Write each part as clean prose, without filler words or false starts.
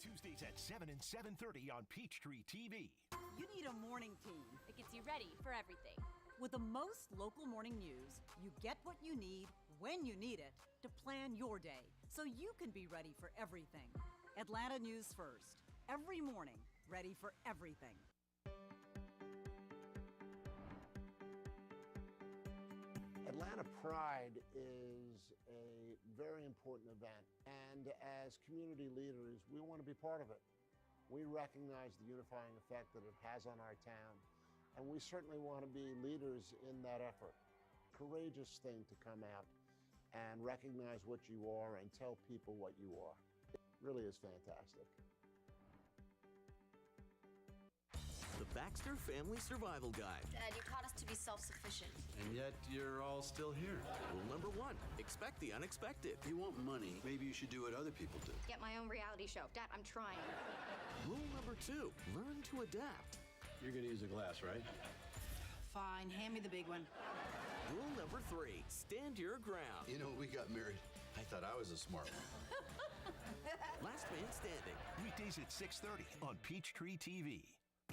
Tuesdays at 7 and 7:30 on Peachtree TV. You need a morning team. It gets you ready for everything. With the most local morning news, you get what you need when you need it to plan your day so you can be ready for everything. Atlanta News First. Every morning, ready for everything. Atlanta Pride is a very important event, and as community leaders, we want to be part of it. We recognize the unifying effect that it has on our town, and we certainly want to be leaders in that effort. Courageous thing to come out and recognize what you are and tell people what you are. It really is fantastic. The Baxter Family Survival Guide. Dad, you taught us to be self-sufficient. And yet you're all still here. Rule number 1, expect the unexpected. If you want money, maybe you should do what other people do. Get my own reality show. Dad, I'm trying. Rule number 2, learn to adapt. You're gonna use a glass, right? Fine, hand me the big one. Rule number 3, stand your ground. You know, we got married. I thought I was a smart one. Last man standing. Weekdays at 6:30 on Peachtree TV.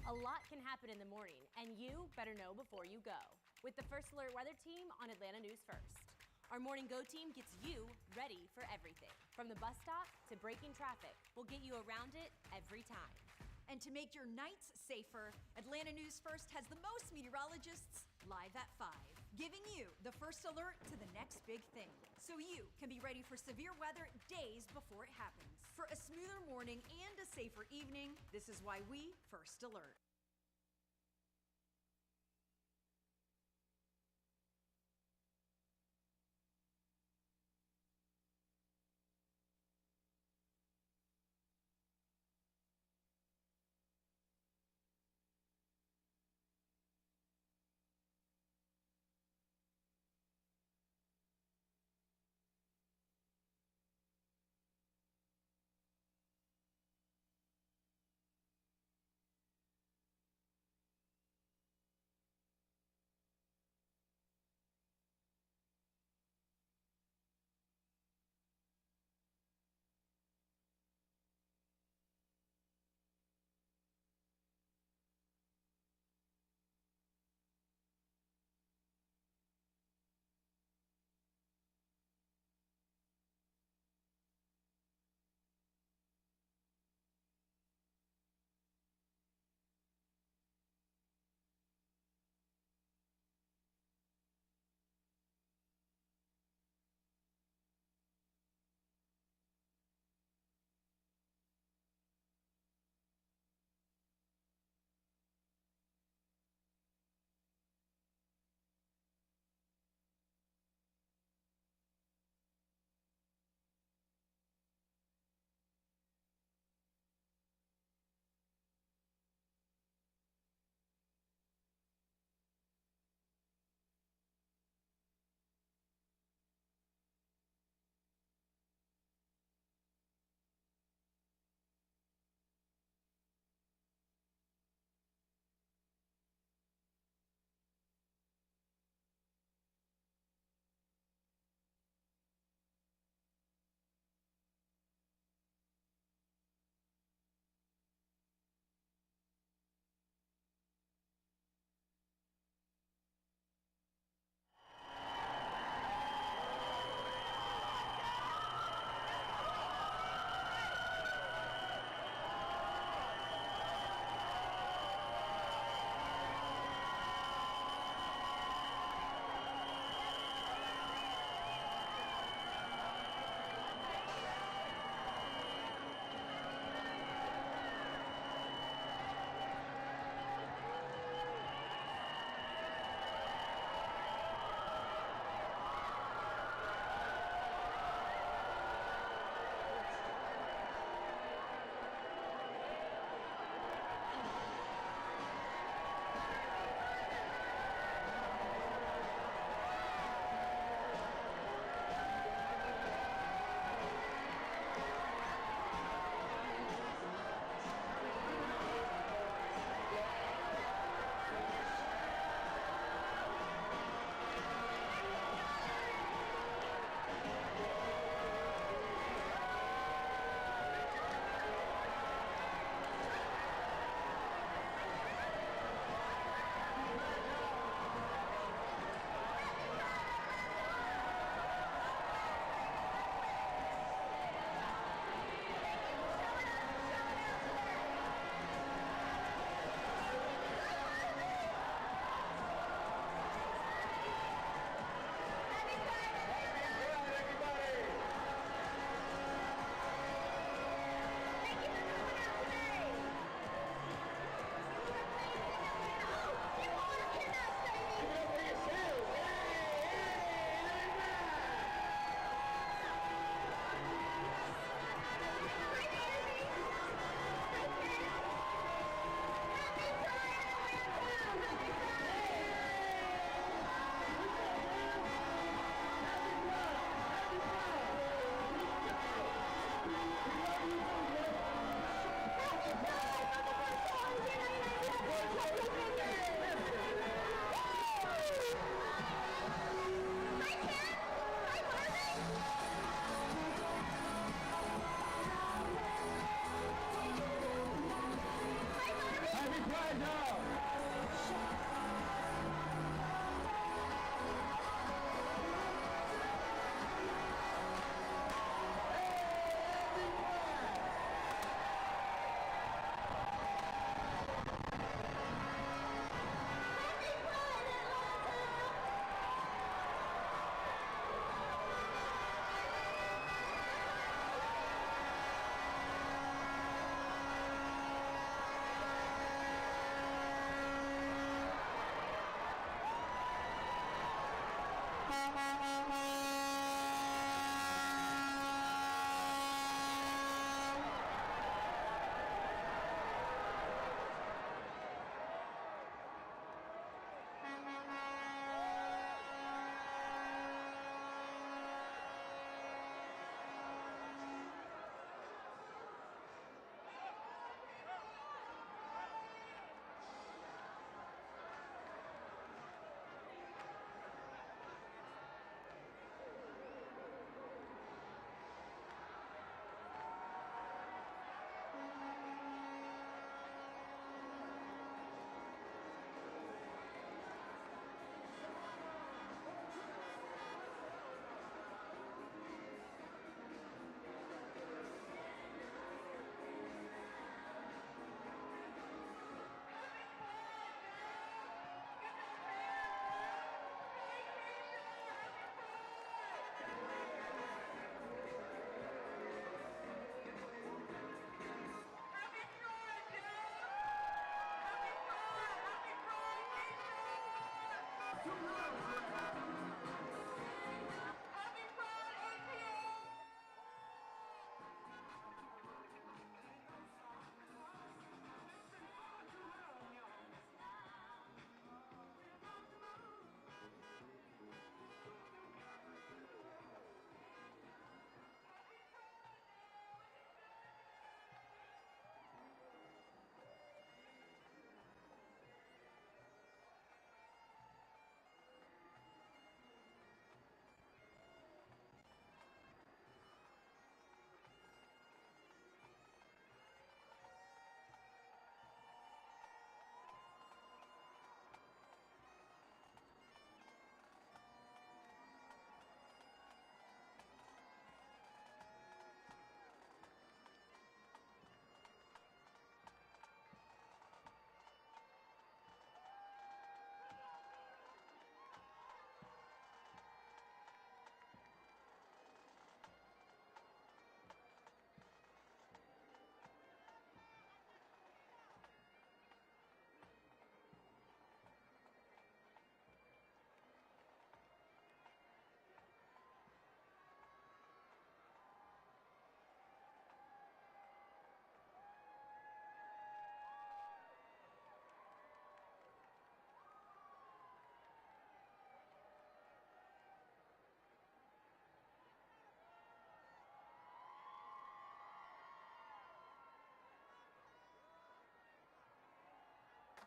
A lot can happen in the morning, and you better know before you go. With the First Alert Weather Team on Atlanta News First. Our Morning Go team gets you ready for everything. From the bus stop to braking traffic, we'll get you around it every time. And to make your nights safer, Atlanta News First has the most meteorologists live at 5, giving you the first alert to the next big thing, so you can be ready for severe weather days before it happens. For a smoother morning and a safer evening, this is why we First Alert.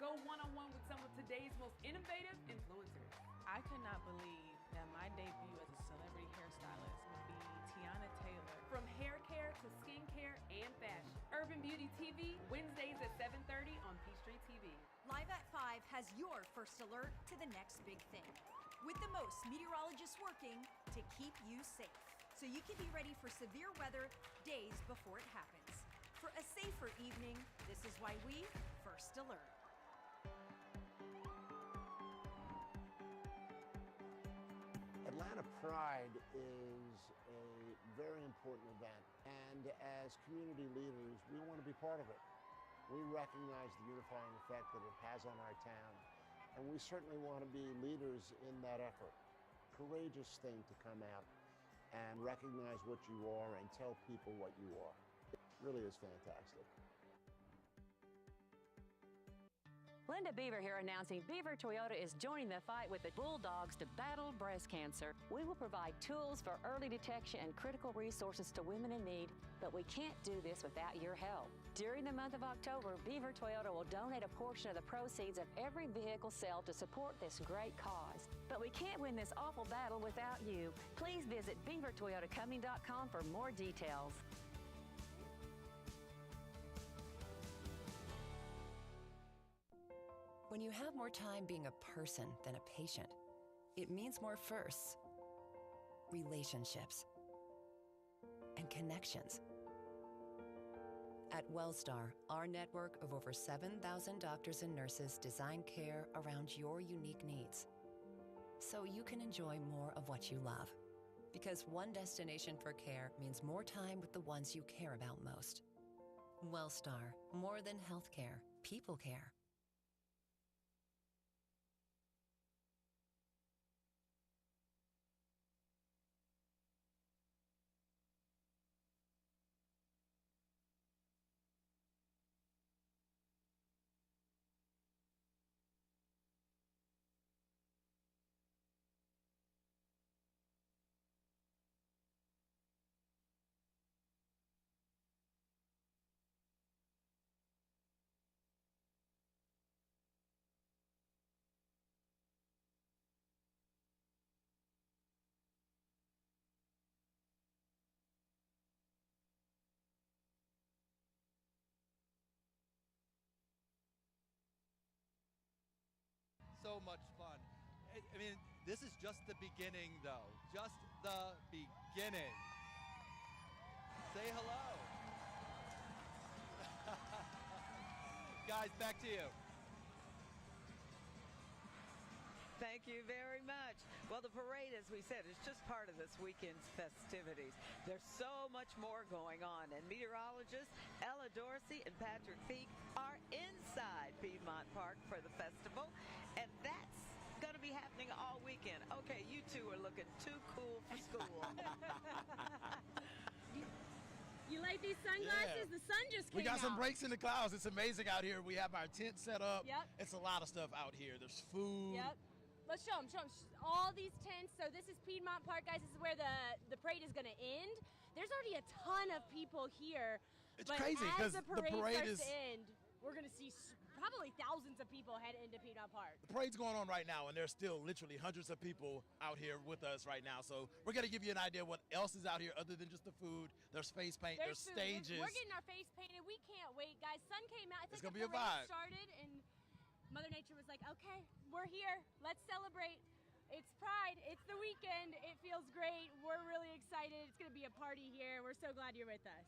Go one-on-one with some of today's most innovative influencers. I could not believe that my debut as a celebrity hairstylist would be Tiana Taylor. From hair care to skincare and fashion. Urban Beauty TV, Wednesdays at 7:30 on Peachtree TV. Live at 5 has your first alert to the next big thing. With the most meteorologists working to keep you safe, so you can be ready for severe weather days before it happens. For a safer evening, this is why we First Alert. Atlanta Pride is a very important event, and as community leaders, we want to be part of it. We recognize the unifying effect that it has on our town, and we certainly want to be leaders in that effort. Courageous thing to come out and recognize what you are and tell people what you are. It really is fantastic. Linda Beaver here announcing Beaver Toyota is joining the fight with the Bulldogs to battle breast cancer. We will provide tools for early detection and critical resources to women in need, but we can't do this without your help. During the month of October, Beaver Toyota will donate a portion of the proceeds of every vehicle sale to support this great cause. But we can't win this awful battle without you. Please visit beavertoyotacompany.com for more details. When you have more time being a person than a patient, it means more firsts, relationships, and connections. At Wellstar, our network of over 7,000 doctors and nurses design care around your unique needs, so you can enjoy more of what you love. Because one destination for care means more time with the ones you care about most. Wellstar, more than healthcare, people care. So much fun. I mean, this is just the beginning, though. Just the beginning. Say hello. Guys, back to you. Thank you very much. Well, the parade, as we said, is just part of this weekend's festivities. There's so much more going on, and meteorologists Ella Dorsey and Patrick Feek are inside Pedmont Park for the festival, and that's going to be happening all weekend. Okay, you two are looking too cool for school. You like these sunglasses? Yeah. The sun just came out. We got some breaks in the clouds. It's amazing out here. We have our tent set up. Yep. It's a lot of stuff out here. There's food. Yep. Let's show them. All these tents. So this is Pedmont Park, guys. This is where the parade is going to end. There's already a ton of people here. It's crazy because the parade starts to end, we're going to see probably thousands of people head into Pedmont Park. The parade's going on right now, and there's still literally hundreds of people out here with us right now. So we're going to give you an idea of what else is out here other than just the food. There's face paint. There's stages. We're getting our face painted. We can't wait, guys. Sun came out. It's going to be a vibe. Started, and Mother Nature was like, okay, we're here. Let's celebrate. It's Pride. It's the weekend. It feels great. We're really excited. It's going to be a party here. We're so glad you're with us.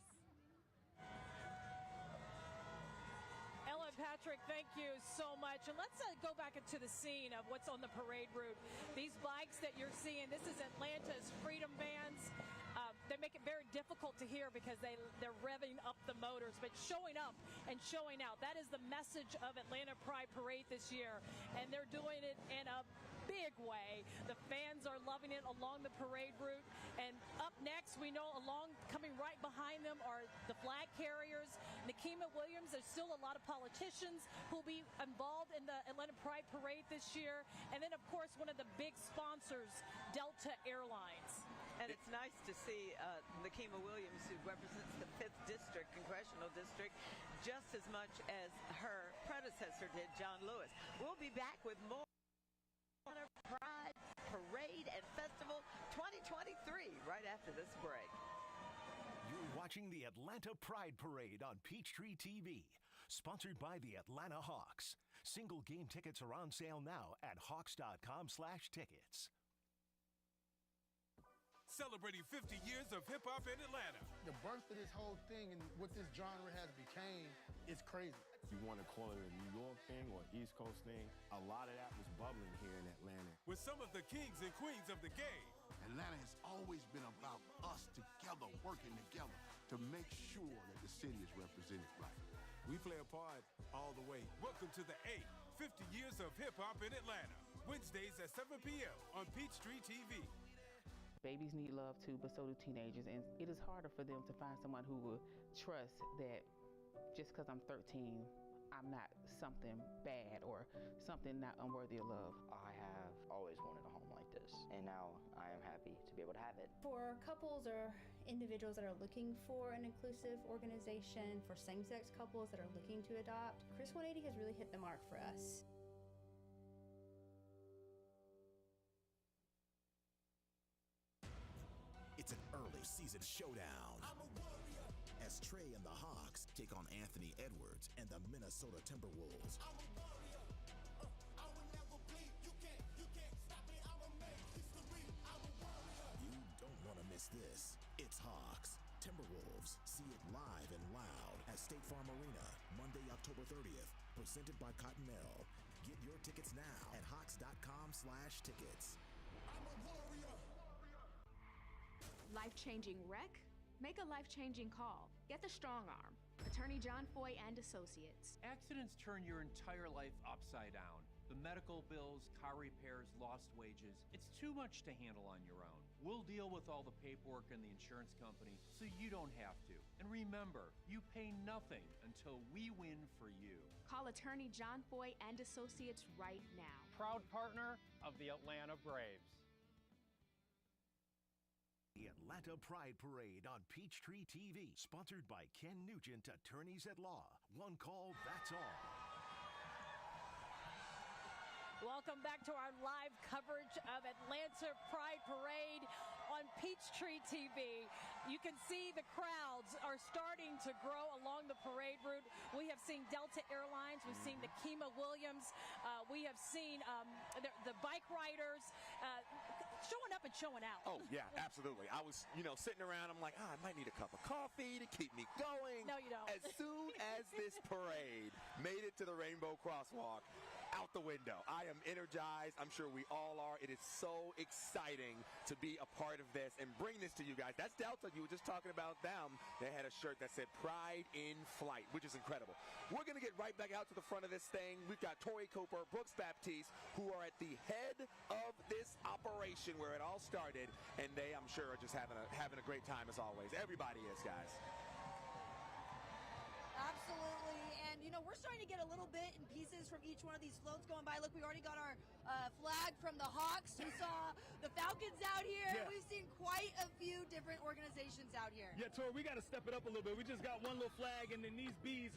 Ella and Patrick, thank you so much. And let's go back into the scene of what's on the parade route. These bikes that you're seeing, this is Atlanta's Freedom Bands. They make it very difficult to hear because they're revving up the motors, but showing up and showing out. That is the message of Atlanta Pride Parade this year, and they're doing it in a big way. The fans are loving it along the parade route, and up next, we know coming right behind them are the flag carriers, Nikema Williams. There's still a lot of politicians who will be involved in the Atlanta Pride Parade this year, and then, of course, one of the big sponsors, Delta Airlines. And it's nice to see Nakima Williams, who represents the 5th District, Congressional District, just as much as her predecessor did, John Lewis. We'll be back with more Pride Parade and Festival 2023 right after this break. You're watching the Atlanta Pride Parade on Peachtree TV, sponsored by the Atlanta Hawks. Single game tickets are on sale now at hawks.com/tickets. Celebrating 50 years of hip-hop in Atlanta. The birth of this whole thing and what this genre has became is crazy. You want to call it a New York thing or East Coast thing, a lot of that was bubbling here in Atlanta. With some of the kings and queens of the game. Atlanta has always been about us together, working together to make sure that the city is represented right. We play a part all the way. Welcome to the 50 years of hip-hop in Atlanta. Wednesdays at 7 p.m. on Peachtree TV. Babies need love too, but so do teenagers, and it is harder for them to find someone who will trust that just because I'm 13, I'm not something bad or something not unworthy of love. I have always wanted a home like this, and now I am happy to be able to have it. For couples or individuals that are looking for an inclusive organization, for same-sex couples that are looking to adopt, Chris 180 has really hit the mark for us. It's an early season showdown as Trey and the Hawks take on Anthony Edwards and the Minnesota Timberwolves. You don't want to miss this. It's Hawks, Timberwolves. See it live and loud at State Farm Arena, Monday, October 30th. Presented by Cottonelle. Get your tickets now at hawks.com/tickets. Life-changing wreck? Make a life-changing call. Get the Strong Arm. Attorney John Foy and Associates. Accidents turn your entire life upside down. The medical bills, car repairs, lost wages. It's too much to handle on your own. We'll deal with all the paperwork and the insurance company so you don't have to. And remember, you pay nothing until we win for you. Call Attorney John Foy and Associates right now. Proud partner of the Atlanta Braves. The Atlanta Pride Parade on Peachtree TV, sponsored by Ken Nugent, Attorneys at Law. One call, that's all. Welcome back to our live coverage of Atlanta Pride Parade on Peachtree TV. You can see the crowds are starting to grow along the parade route. We have seen Delta Airlines. We've seen Nakima Williams. We have seen the bike riders showing up and showing out. Oh, yeah, absolutely. I was, sitting around. I'm like, I might need a cup of coffee to keep me going. No, you don't. As soon as this parade made it to the Rainbow Crosswalk, out the window. I am energized. I'm sure we all are. It is so exciting to be a part of this and bring this to you guys. That's Delta. You were just talking about them. They had a shirt that said Pride in Flight, which is incredible. We're going to get right back out to the front of this thing. We've got Tori Cooper, Brooks Baptiste, who are at the head of this operation where it all started, and they, I'm sure, are just having a great time as always. Everybody is, guys. Absolutely, and we're starting to get a little bit in pieces from each one of these floats going by. Look, we already got our flag from the Hawks. We saw the Falcons out here. Yeah. We've seen quite a few different organizations out here. Yeah, Tori, we got to step it up a little bit. We just got one little flag, and then these bees,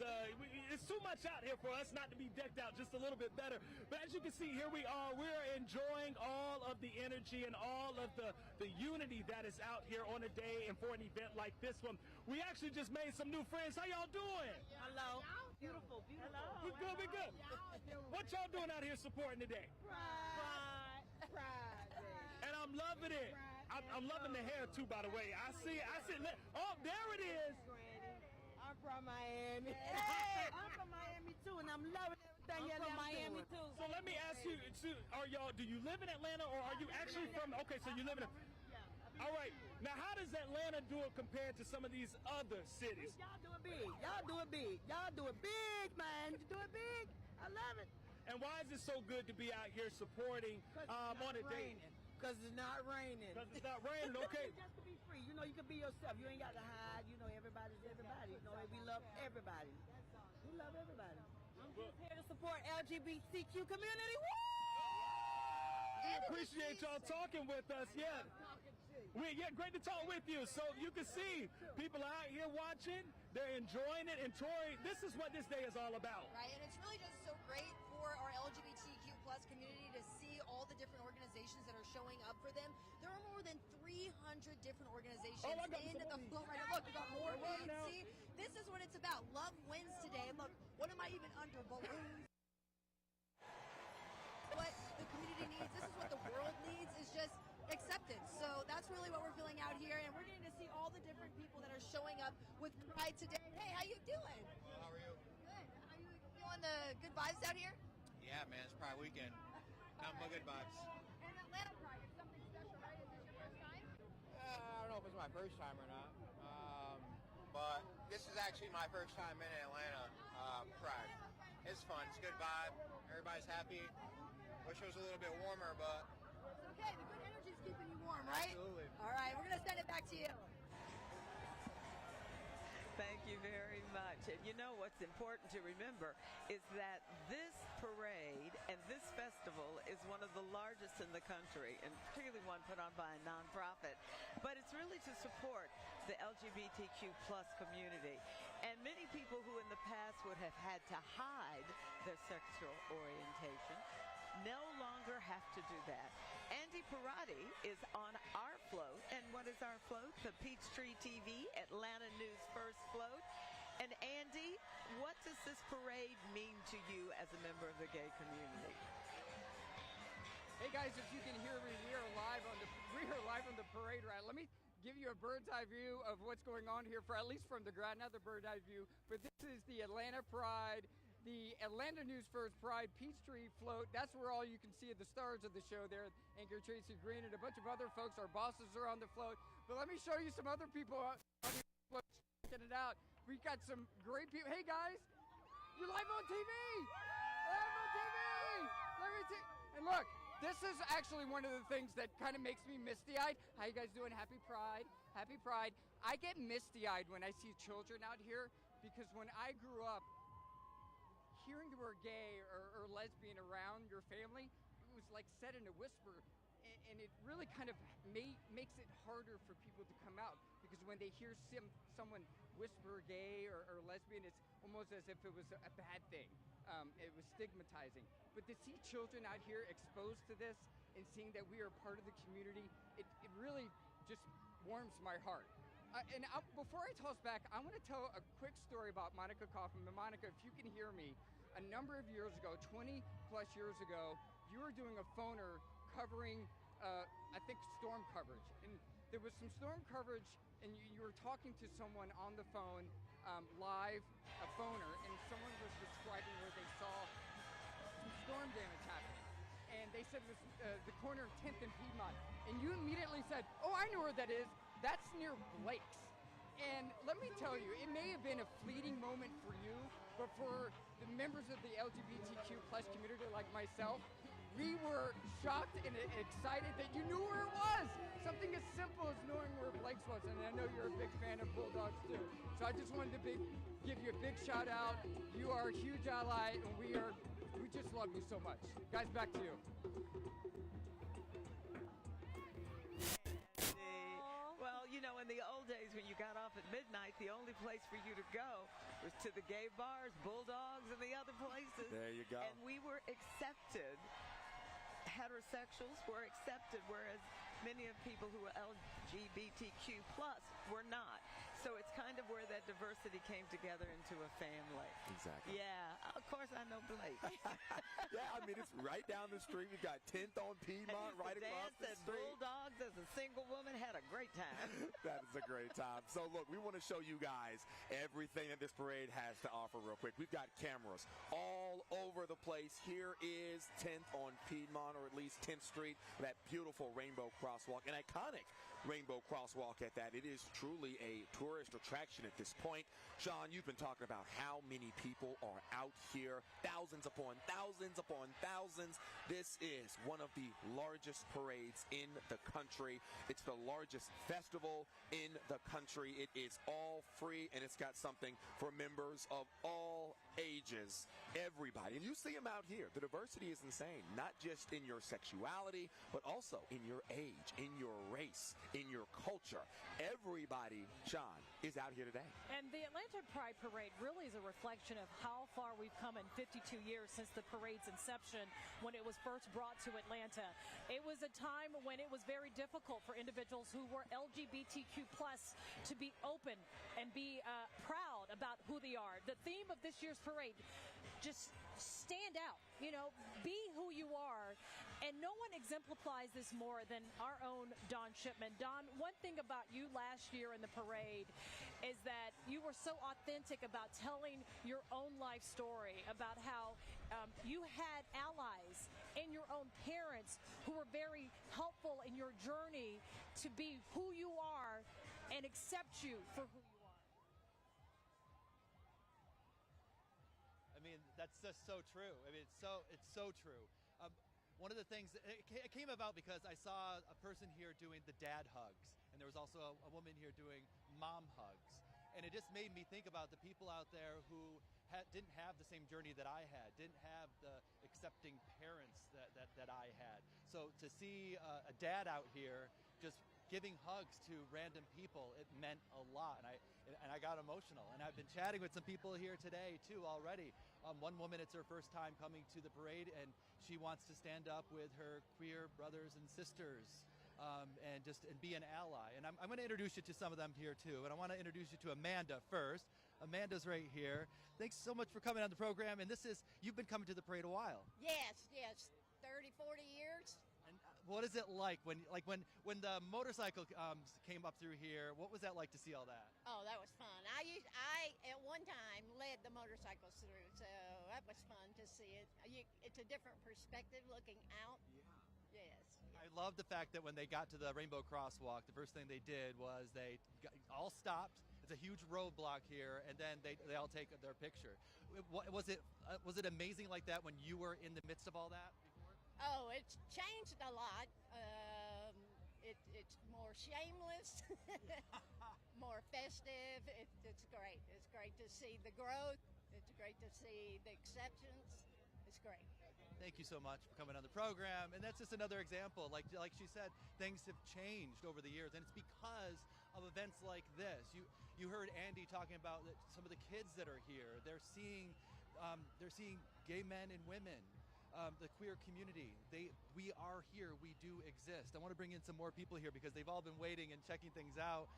it's too much out here for us not to be decked out just a little bit better. But as you can see, here we are. We're enjoying all of the energy and all of the unity that is out here on a day and for an event like this one. We actually just made some new friends. How y'all doing? Hello. Beautiful, beautiful. Hello. We good, we good. What y'all doing out here supporting today? Pride. And I'm loving it. I'm loving the hair too, by the way. I see. Oh, there it is. I'm from Miami. Hey, I'm from Miami too, and I'm loving everything I'm from Miami too. So let me ask you, do you live in Atlanta or are you actually from, okay, so you live in all right. Now, how does Atlanta do it compared to some of these other cities? Y'all do it big. Y'all do it big. Y'all do it big, man. You do it big. I love it. And why is it so good to be out here supporting on a day? Because it's not raining. Because it's not raining, okay. Just to be free. You can be yourself. You ain't got to hide. Everybody's everybody. We love everybody. We love everybody. I'm just here to support LGBTQ community. Woo! Appreciate y'all talking with us. Yeah. Great to talk with you. So you can see people out here watching. They're enjoying it. And Tori, this is what this day is all about. Right, and it's really just so great for our LGBTQ plus community to see all the different organizations that are showing up for them. There are more than 300 different organizations in the float right now. Look, we got more leads. See, this is what it's about. Love wins today. Look, what am I even under? Balloons. What the community needs, this is what the world needs, is just acceptance. So that's really what we're feeling out here, and we're getting to see all the different people that are showing up with pride today. Hey, how you doing? How are you? Good. How you feeling the good vibes out here? Yeah, man, it's Pride weekend. Nothing but good vibes. And Atlanta Pride is something special, right? Is this your first time? I don't know if it's my first time or not, but this is actually my first time in Atlanta Pride. It's fun. It's a good vibe. Everybody's happy. Wish it was a little bit warmer, but it's okay. The good energy is keeping you warm, right? Absolutely. All right, we're going to send it back to you. Thank you very much. And you know what's important to remember is that this parade and this festival is one of the largest in the country, and particularly one put on by a nonprofit. But it's really to support the LGBTQ plus community. And many people who in the past would have had to hide their sexual orientation no longer have to do that. Andy Parati is on our float. And what is our float? The Peachtree TV Atlanta News First float. And Andy, what does this parade mean to you as a member of the gay community? Hey guys, if you can hear me, we are live on the parade route. Let me give you a bird's eye view of what's going on here, for at least from the ground, not the bird's eye view. But this is the Atlanta Pride, the Atlanta News First Pride Peachtree float. That's where all you can see of the stars of the show there. Anchor Tracy Green and a bunch of other folks. Our bosses are on the float. But let me show you some other people on the float checking it out. We've got some great people. Hey guys, you're live on TV! Live on TV! And look, this is actually one of the things that kind of makes me misty-eyed. How you guys doing? Happy Pride. Happy Pride. I get misty-eyed when I see children out here because when I grew up, hearing the word gay or lesbian around your family, it was like said in a whisper, and it really kind of makes it harder for people to come out, because when they hear someone whisper gay or lesbian, it's almost as if it was a bad thing. It was stigmatizing. But to see children out here exposed to this and seeing that we are part of the community, it really just warms my heart. Before I toss back, I want to tell a quick story about Monica Kaufman. Monica, if you can hear me, a number of years ago, 20 plus years ago, you were doing a phoner covering, I think, storm coverage. And there was some storm coverage, and you were talking to someone on the phone, live, a phoner, and someone was describing where they saw some storm damage happening. And they said it was the corner of 10th and Pedmont. And you immediately said, oh, I know where that is. That's near Blake's. And let me tell you, it may have been a fleeting moment for you, but for the members of the LGBTQ plus community like myself, we were shocked and excited that you knew where it was. Something as simple as knowing where Blake's was. And I know you're a big fan of Bulldogs too. So I just wanted to give you a big shout out. You are a huge ally, and we just love you so much. Guys, back to you. Well, you know, in the old days when you got off at midnight, the only place for you to go was to the gay bars, Bulldogs, and the other places. There you go. And we were accepted. Heterosexuals were accepted, whereas many of people who were LGBTQ plus were not. So it's kind of where that diversity came together into a family. Exactly. Yeah, of course I know Blake. Yeah, I mean, it's right down the street. We've got 10th on Piedmont right across the street. Bulldogs as a single woman, had a great time. That is a great time. So, look, we want to show you guys everything that this parade has to offer real quick. We've got cameras all over the place. Here is 10th on Piedmont, or at least 10th Street, that beautiful rainbow crosswalk, an iconic rainbow crosswalk at that. It is truly a tourist attraction at this point. Sean, you've been talking about how many people are out here, thousands upon thousands upon thousands. This is one of the largest parades in the country. It's the largest festival in the country. It is all free, and it's got something for members of all ages, everybody. And you see them out here. The diversity is insane, not just in your sexuality, but also in your age, in your race, in your culture. Everybody, Sean, is out here today. And the Atlanta Pride Parade really is a reflection of how far we've come in 52 years since the parade's inception when it was first brought to Atlanta. It was a time when it was very difficult for individuals who were LGBTQ+ to be open and be proud about who they are. The theme of this year's parade, just stand out, be who you are. And no one exemplifies this more than our own Don Shipman. Don, one thing about you last year in the parade is that you were so authentic about telling your own life story, about how you had allies and your own parents who were very helpful in your journey to be who you are and accept you for who you are. I mean, that's just so true. I mean, it's so true. One of the things, it came about because I saw a person here doing the dad hugs, and there was also a woman here doing mom hugs. And it just made me think about the people out there who didn't have the same journey that I had, didn't have the accepting parents that I had. So to see a dad out here just giving hugs to random people, it meant a lot, and I got emotional. And I've been chatting with some people here today too already. One woman, it's her first time coming to the parade, and she wants to stand up with her queer brothers and sisters and be an ally. And I'm going to introduce you to some of them here too. And I want to introduce you to Amanda first. Amanda's right here. Thanks so much for coming on the program. And you've been coming to the parade a while. Yes, 30, 40 years. What is it like when the motorcycle came up through here? What was that like to see all that? Oh, that was fun. I at one time led the motorcycles through, so that was fun to see it. It's a different perspective looking out. Yeah. Yes. I love the fact that when they got to the Rainbow Crosswalk, the first thing they did was they all stopped. It's a huge roadblock here, and then they all take their picture. Was it amazing like that when you were in the midst of all that? Oh, it's changed a lot. It's more shameless, more festive. It's great. It's great to see the growth. It's great to see the acceptance. It's great. Thank you so much for coming on the program. And that's just another example. Like she said, things have changed over the years, and it's because of events like this. You heard Andy talking about some of the kids that are here. They're seeing gay men and women. The queer community, we are here, we do exist. I want to bring in some more people here because they've all been waiting and checking things out.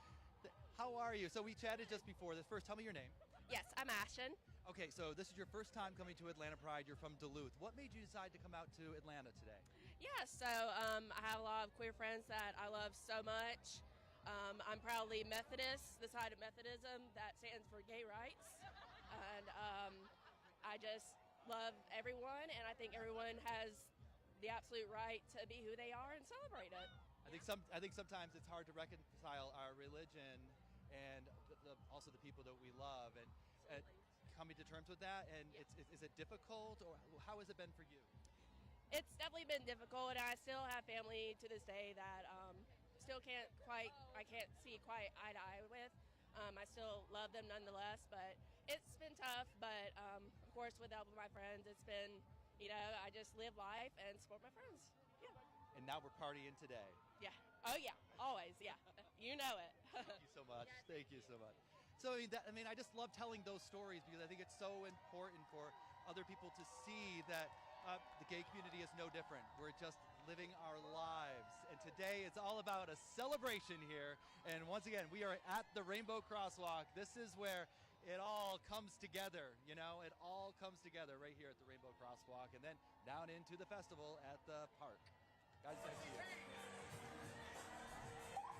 How are you? So we chatted just before this. First, tell me your name. Yes, I'm Ashton. Okay, so this is your first time coming to Atlanta Pride. You're from Duluth. What made you decide to come out to Atlanta today? Yeah, so I have a lot of queer friends that I love so much. I'm proudly Methodist, the side of Methodism that stands for gay rights. And I just love everyone, and I think everyone has the absolute right to be who they are and celebrate it. I think sometimes it's hard to reconcile our religion and also the people that we love, and coming to terms with that. And is it difficult, or how has it been for you? It's definitely been difficult, and I still have family to this day that I can't see quite eye to eye with. I still love them nonetheless, but it's been tough. But of course, with the help of my friends, it's been, I just live life and support my friends. Yeah. And now we're partying today. Yeah. Oh yeah. Always. Yeah. You know it. Thank you so much. Thank you so much. So I just love telling those stories because I think it's so important for other people to see that the gay community is no different. We're just living our lives. And today it's all about a celebration here. And once again, we are at the Rainbow Crosswalk. This is where it all comes together, it all comes together right here at the Rainbow Crosswalk and then down into the festival at the park. Guys, thank you.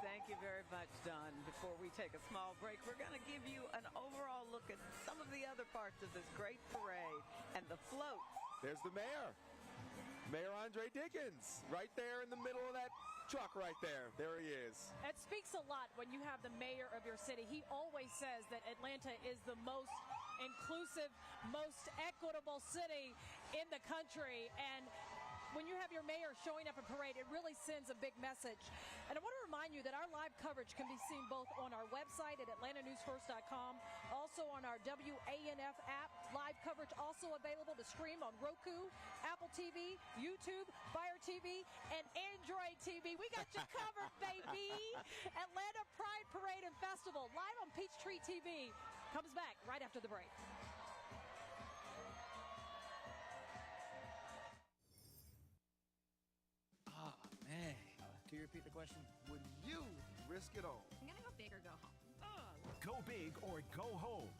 Thank you very much, Don. Before we take a small break, we're going to give you an overall look at some of the other parts of this great parade and the floats. There's the mayor. Mayor Andre Dickens, right there in the middle of that truck right there. There he is. It speaks a lot when you have the mayor of your city. He always says that Atlanta is the most inclusive, most equitable city in the country. And when you have your mayor showing up at parade, it really sends a big message. And I want to remind you that our live coverage can be seen both on our website at atlantanewsfirst.com, also on on our WANF app. Live coverage also available to stream on Roku, Apple TV, YouTube, Fire TV, and Android TV. We got you covered, baby. Atlanta Pride Parade and Festival live on Peachtree TV comes back right after the break. Man, can you repeat the question? Would you risk it all? I'm gonna go big or go home. Go big or go home.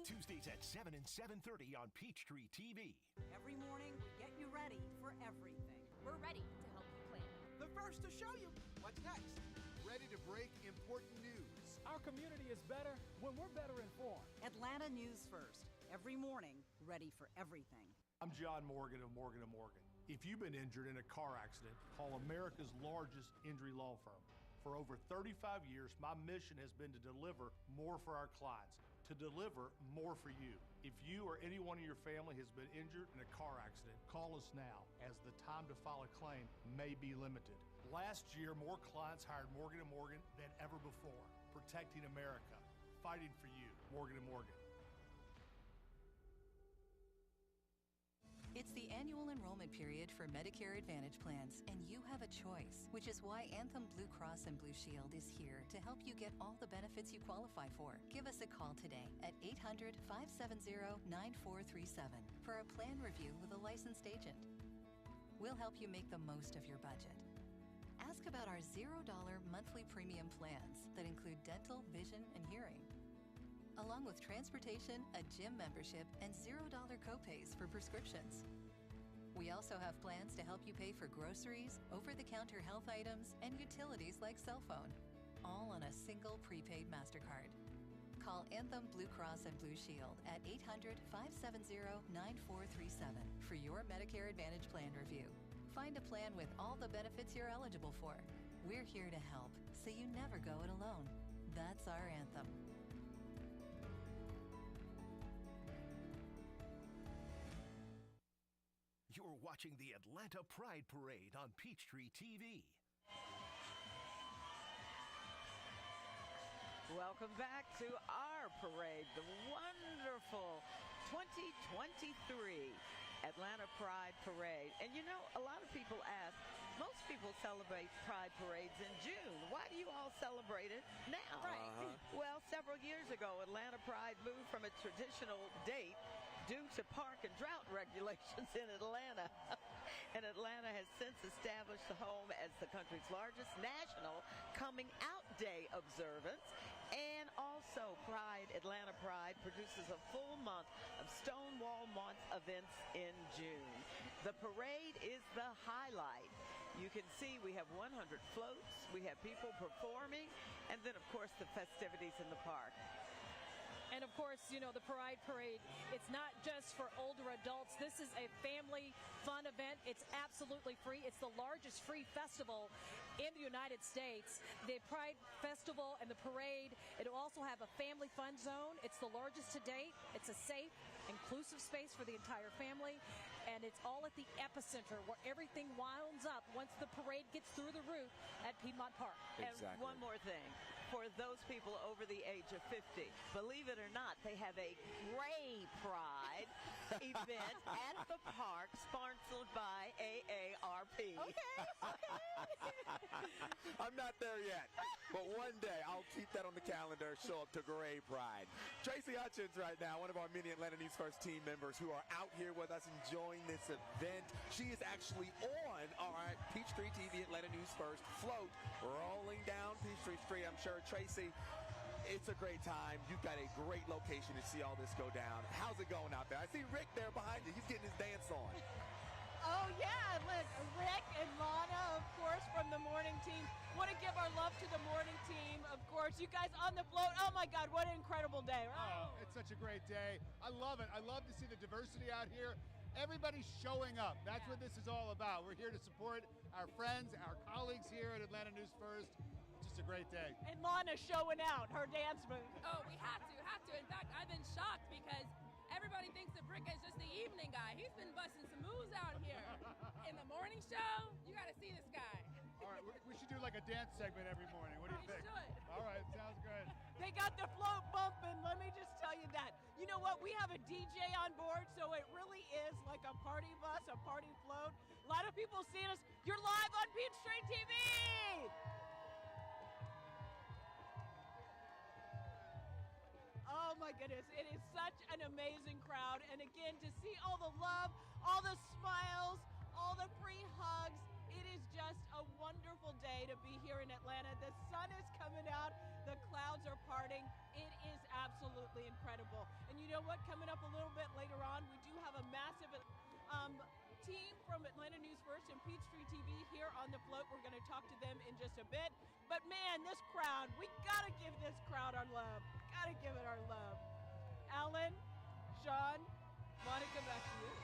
Tuesdays at 7 and 7:30 on Peachtree TV. Every morning, we get you ready for everything. We're ready to help you plan. The first to show you what's next. Ready to break important news. Our community is better when we're better informed. Atlanta News First. Every morning, ready for everything. I'm John Morgan of Morgan & Morgan. If you've been injured in a car accident, call America's largest injury law firm. For over 35 years, my mission has been to deliver more for our clients, to deliver more for you. If you or anyone in your family has been injured in a car accident, call us now, as the time to file a claim may be limited. Last year, more clients hired Morgan & Morgan than ever before, protecting America, fighting for you, Morgan & Morgan. It's the annual enrollment period for Medicare Advantage plans, and you have a choice, which is why Anthem Blue Cross and Blue Shield is here to help you get all the benefits you qualify for. Give us a call today at 800-570-9437 for a plan review with a licensed agent. We'll help you make the most of your budget. Ask about our $0 monthly premium plans that include dental, vision, and hearing, along with transportation, a gym membership, and $0 copays for prescriptions. We also have plans to help you pay for groceries, over-the-counter health items, and utilities like cell phone, all on a single prepaid MasterCard. Call Anthem Blue Cross and Blue Shield at 800-570-9437 for your Medicare Advantage plan review. Find a plan with all the benefits you're eligible for. We're here to help, so you never go it alone. That's our anthem. You're watching the Atlanta Pride Parade on Peachtree TV. Welcome back to our parade, the wonderful 2023 Atlanta Pride Parade. And you know, a lot of people ask, most people celebrate Pride Parades in June. Why do you all celebrate it now? Right. Well, several years ago, Atlanta Pride moved from a traditional date due to park and drought regulations in Atlanta. And Atlanta has since established the home as the country's largest national coming out day observance. And also Atlanta Pride produces a full month of Stonewall Month events in June. The parade is the highlight. You can see we have 100 floats, we have people performing, and then of course the festivities in the park. And of course, you know, the Pride Parade, it's not just for older adults. This is a family fun event. It's absolutely free. It's the largest free festival in the United States. The Pride Festival and the parade, it will also have a family fun zone. It's the largest to date. It's a safe, inclusive space for the entire family. And it's all at the epicenter where everything winds up once the parade gets through the route at Pedmont Park. Exactly. And one more thing. For those people over the age of 50, believe it or not, they have a Gray Pride event at the park sponsored by AARP. Okay. I'm not there yet, but one day I'll keep that on the calendar, show up to Gray Pride. Tracy Hutchins right now, one of our many Atlanta News First team members who are out here with us enjoying this event. She is actually on our Peachtree TV Atlanta News First float rolling down Peachtree Street. I'm sure, Tracy, it's a great time. You've got a great location to see all this go down. How's it going out there? I see Rick there behind you. He's getting his dance on. Oh, yeah. Look, Rick and Lana, of course, from the morning team. Want to give our love to the morning team, of course. You guys on the float. Oh, my God, what an incredible day. Oh, it's such a great day. I love it. I love to see the diversity out here. Everybody's showing up. That's what this is all about. We're here to support our friends, our colleagues here at Atlanta News First. Just a great day. And Lana showing out her dance move. Oh, we have to. In fact, I've been shocked because everybody thinks that Brick is just the evening guy. He's been busting some moves out here. In the morning show, you got to see this guy. All right, we should do like a dance segment every morning. What do you think? We should. All right. have a DJ on board, so it really is like a party bus, a party float. A lot of people seeing us. You're live on Peachtree TV! Oh my goodness, it is such an amazing crowd. And again, to see all the love, all the smiles, all the free hugs, it is just a wonderful day to be here in Atlanta. The sun is coming out, the clouds are parting. It is absolutely incredible. And you know what, coming up a little bit later on, we do have a massive team from Atlanta News First and Peachtree TV here on the float. We're going to talk to them in just a bit. But man, this crowd, we got to give this crowd our love. Got to give it our love. Alan, Sean, Monica, back to you.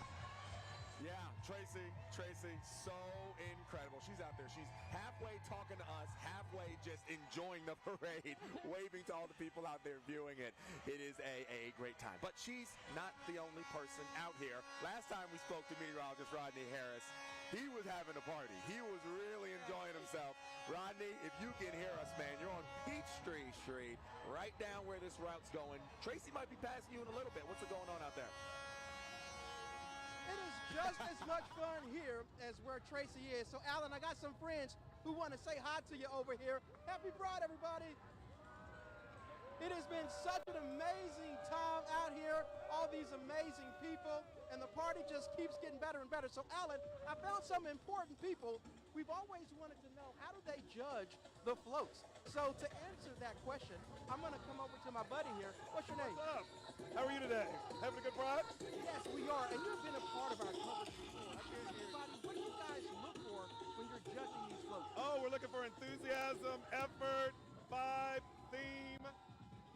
Yeah, Tracy, so incredible. She's out there. She's halfway talking to us, halfway just enjoying the parade, waving to all the people out there viewing it. It is a great time. But she's not the only person out here. Last time we spoke to meteorologist Rodney Harris, he was having a party. He was really enjoying himself. Rodney, if you can hear us, man, you're on Peachtree Street, right down where this route's going. Tracy might be passing you in a little bit. What's going on out there? It is just as much fun here as where Tracy is. So, Alan, I got some friends who want to say hi to you over here. Happy Pride, everybody. It has been such an amazing time out here, all these amazing people, and the party just keeps getting better and better. So, Alan, I found some important people. We've always wanted to know, how do they judge the floats? So, to answer that question, I'm going to come over to my buddy here. What's your name? What's up? How are you today? Having a good ride? Yes, we are, and you've been a part of our coverage before. What do you guys look for when you're judging these floats? Oh, we're looking for enthusiasm, effort, vibe, theme,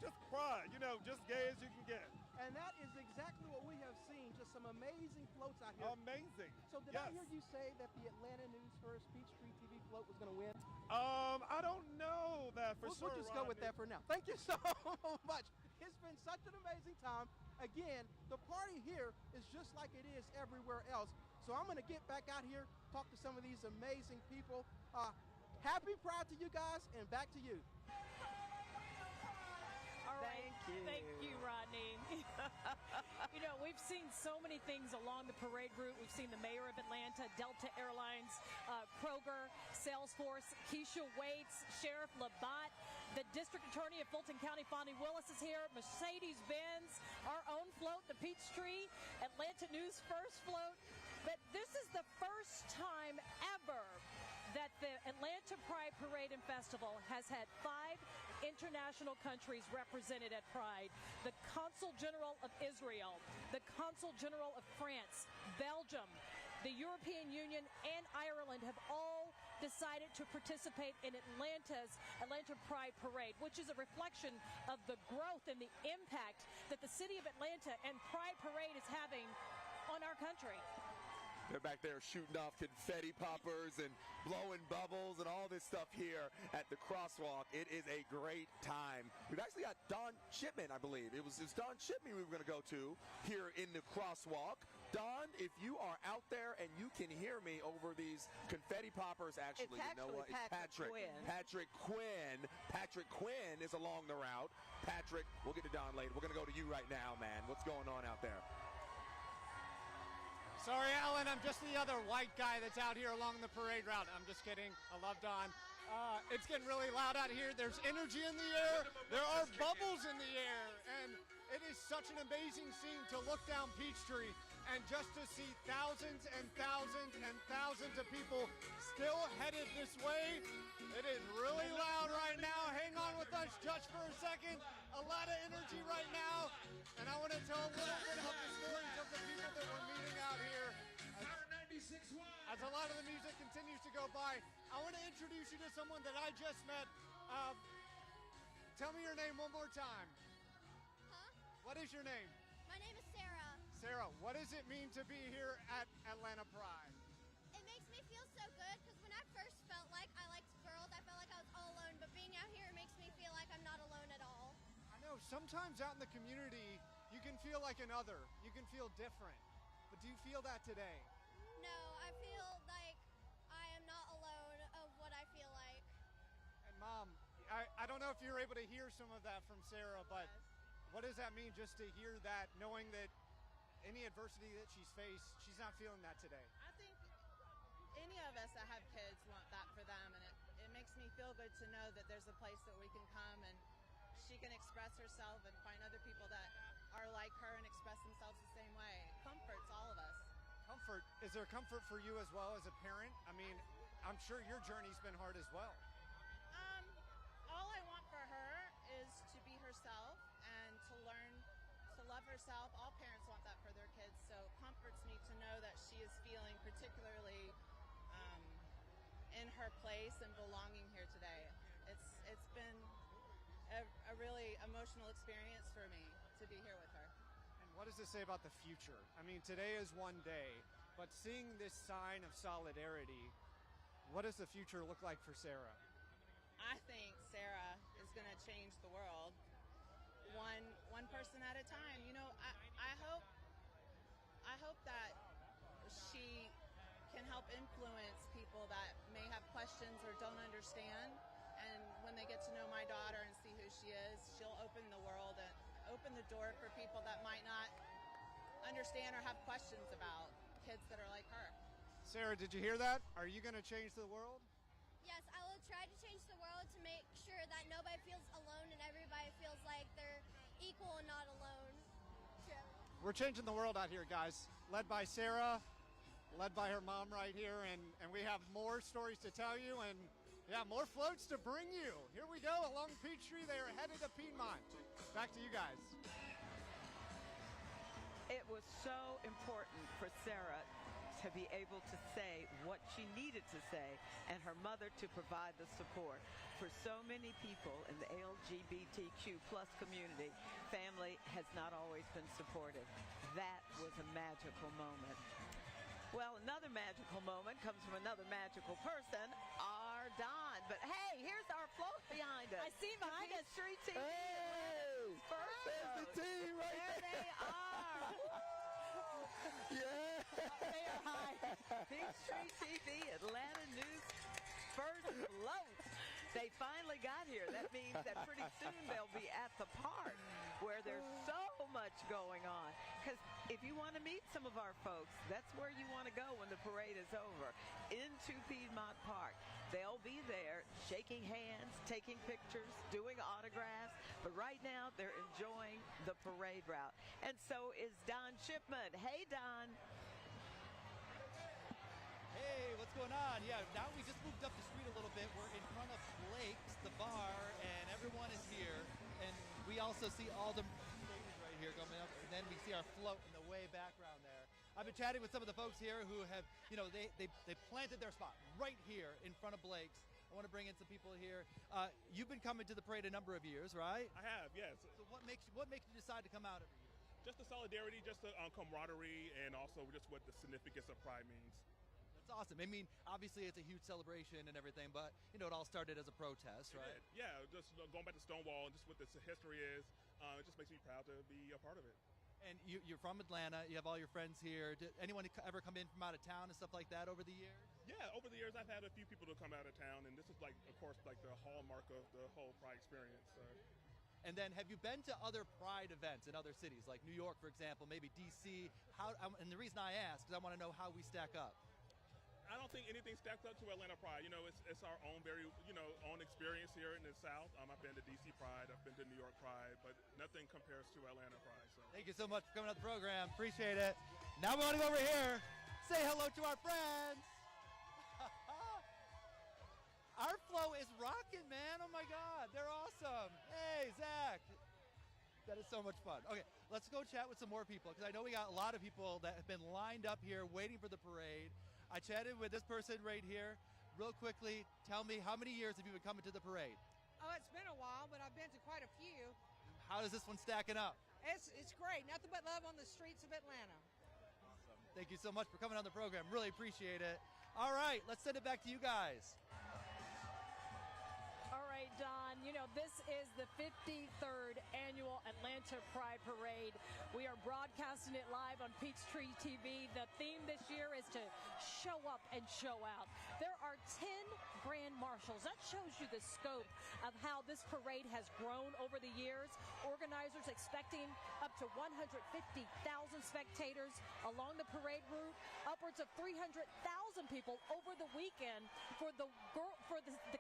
just pride, just gay as you can get. And that is exactly what we have seen, just some amazing floats out here. Amazing. So did I hear you say that the Atlanta News First Peachtree TV float was going to win? I don't know that for sure, We'll just go with that for now. Thank you so much. It's been such an amazing time. Again, the party here is just like it is everywhere else. So I'm going to get back out here, talk to some of these amazing people. Happy Pride to you guys, and back to you. All right. Thank you, Rodney. We've seen so many things along the parade route. We've seen the mayor of Atlanta, Delta Airlines, Kroger, Salesforce, Keisha Waits, Sheriff Labatt, the district attorney of Fulton County, Fonnie Willis is here, Mercedes-Benz, our own float, the Peachtree, Atlanta News First float. But this is the first time ever that the Atlanta Pride Parade and Festival has had 5 international countries represented at Pride. The Consul General of Israel, the Consul General of France, Belgium, the European Union, and Ireland have all decided to participate in Atlanta's Atlanta Pride Parade, which is a reflection of the growth and the impact that the city of Atlanta and Pride Parade is having on our country. They're back there shooting off confetti poppers and blowing bubbles and all this stuff here at the crosswalk. It is a great time. We've actually got Don Shipman, I believe. It was Don Shipman we were going to go to here in the crosswalk. Don, if you are out there and you can hear me over these confetti poppers, actually, you know what? It's Patrick. Patrick Quinn. Patrick Quinn is along the route. Patrick, we'll get to Don later. We're going to go to you right now, man. What's going on out there? Sorry, Alan, I'm just the other white guy that's out here along the parade route. I'm just kidding. I love Don. It's getting really loud out here. There's energy in the air. There are bubbles in the air. And it is such an amazing scene to look down Peachtree and just to see thousands and thousands and thousands of people still headed this way. It is really loud right now. Hang on with us just for a second. A lot of energy right now. And I want to tell a little bit of the stories of the people that we're meeting out here. As a lot of the music continues to go by, I want to introduce you to someone that I just met. Tell me your name one more time. Huh? What is your name? My name is Sarah. Sarah, what does it mean to be here at Atlanta Pride? It makes me feel so good because when I first felt like I liked girls, I felt like I was all alone. But being out here makes me feel like I'm not alone at all. I know sometimes out in the community, you can feel like another. You can feel different. But do you feel that today? No, I feel like I am not alone of what I feel like. And Mom, I don't know if you were able to hear some of that from Sarah, but What does that mean just to hear that, knowing that any adversity that she's faced, she's not feeling that today? I think any of us that have kids want that for them, and it makes me feel good to know that there's a place that we can come and she can express herself and find other people that are like her and express themselves the same way. It comforts all of us. Comfort. Is there comfort for you as well as a parent? I mean, I'm sure your journey's been hard as well. All I want for her is to be herself and to learn to love herself. All parents want that for their kids, so it comforts me to know that she is feeling particularly in her place and belonging here today. It's been a really emotional experience for me to be here with her. And what does this say about the future? I mean, today is one day, but seeing this sign of solidarity, what does the future look like for Sarah? I think Sarah is going to change the world one person at a time. You know, I hope that she can help influence people that may have questions or don't understand, and when they get to know my daughter and see who she is, she'll open the world and open the door for people that might not understand or have questions about kids that are like her. Sarah, did you hear that? Are you going to change the world? Yes, I will try to change the world to make sure that nobody feels alone and everybody feels like they're equal and not alone. We're changing the world out here, guys. Led by Sarah, led by her mom right here, and we have more stories to tell you, and yeah, more floats to bring you. Here we go along Peachtree. They are headed to Pedmont. Back to you guys. It was so important for Sarah to be able to say what she needed to say, and her mother to provide the support. For so many people in the LGBTQ plus community, family has not always been supportive. That was a magical moment. Well, another magical moment comes from another magical person, our Don. But hey, here's our float behind us. I see behind us. Street TV. Hey, there's the team right there. There they are. Yeah. They are high. Peachtree TV, Atlanta News first float. They finally got here. That means that pretty soon they'll be at the park where there's so much going on. Because if you want to meet some of our folks, that's where you want to go when the parade is over, into Pedmont Park. They'll be there shaking hands, taking pictures, doing autographs. But right now, they're enjoying the parade route. And so is Don Shipman. Hey, Don. Hey, what's going on? Yeah, now we just moved up the street a little bit. We're in front of Blake's, the bar, and everyone is here. And we also see all the ladies right here coming up, and then we see our float in the way background there. I've been chatting with some of the folks here who have, you know, they planted their spot right here in front of Blake's. I want to bring in some people here. You've been coming to the parade a number of years, right? I have, yes. So what makes you decide to come out every year? Just the solidarity, just the camaraderie, and also just what the significance of Pride means. That's awesome. I mean, obviously it's a huge celebration and everything, but you know, it all started as a protest, right? Yeah, just going back to Stonewall and just what this history is, it just makes me proud to be a part of it. And you're from Atlanta. You have all your friends here. Did anyone ever come in from out of town and stuff like that over the years? Yeah, over the years I've had a few people to come out of town, and this is like, of course, like the hallmark of the whole Pride experience. So. And then, have you been to other Pride events in other cities, like New York, for example, maybe DC? And the reason I ask is I want to know how we stack up. I don't think anything stacks up to Atlanta Pride. You know, it's our own own experience here in the South. I've been to DC Pride, I've been to New York Pride, but nothing compares to Atlanta Pride. So. Thank you so much for coming on the program. Appreciate it. Now we want to go over here, say hello to our friends. Our flow is rocking, man. Oh my God, they're awesome. Hey, Zach. That is so much fun. Okay, let's go chat with some more people, because I know we got a lot of people that have been lined up here waiting for the parade. I chatted with this person right here. Real quickly, tell me, how many years have you been coming to the parade? Oh, it's been a while, but I've been to quite a few. How is this one stacking up? It's great. Nothing but love on the streets of Atlanta. Awesome. Thank you so much for coming on the program. Really appreciate it. All right, let's send it back to you guys. All right, Don, you know, this is the 53rd Annual Atlanta Pride Parade. We are broadcasting it live on Peachtree TV. The theme this year is to show up and show out. There are are 10 grand marshals. That shows you the scope of how this parade has grown over the years. Organizers expecting up to 150,000 spectators along the parade route, upwards of 300,000 people over the weekend for the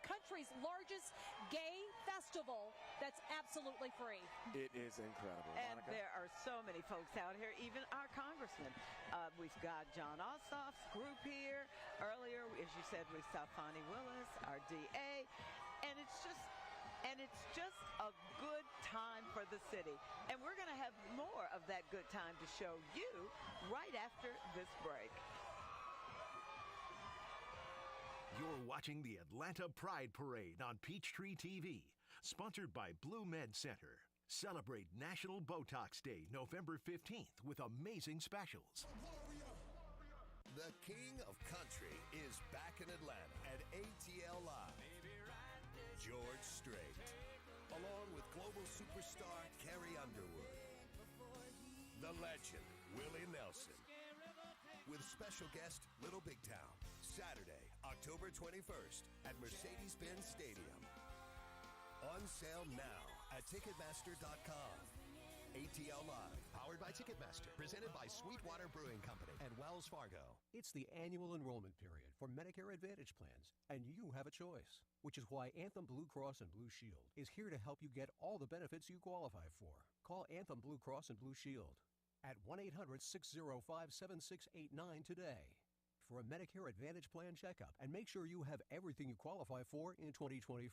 country's largest gay festival that's absolutely free. It is incredible. And Monica? there are so many folks out here, even our congressman. We've got John Ossoff's group here. Earlier, as you said, we saw Fonnie Willis, our DA, and it's just a good time for the city. And we're going to have more of that good time to show you right after this break. You're watching the Atlanta Pride Parade on Peachtree TV, sponsored by Blue Med Center. Celebrate National Botox Day, November 15th, with amazing specials. The king of country is back in Atlanta at ATL Live. George Strait, along with global superstar Carrie Underwood. The legend, Willie Nelson. With special guest, Little Big Town. Saturday, October 21st at Mercedes-Benz Stadium. On sale now at Ticketmaster.com. ATL Live, powered by Ticketmaster, presented by Sweetwater Brewing Company and Wells Fargo. It's the annual enrollment period for Medicare Advantage plans, and you have a choice, which is why Anthem Blue Cross and Blue Shield is here to help you get all the benefits you qualify for. Call Anthem Blue Cross and Blue Shield at 1-800-605-7689 today for a Medicare Advantage plan checkup and make sure you have everything you qualify for in 2024.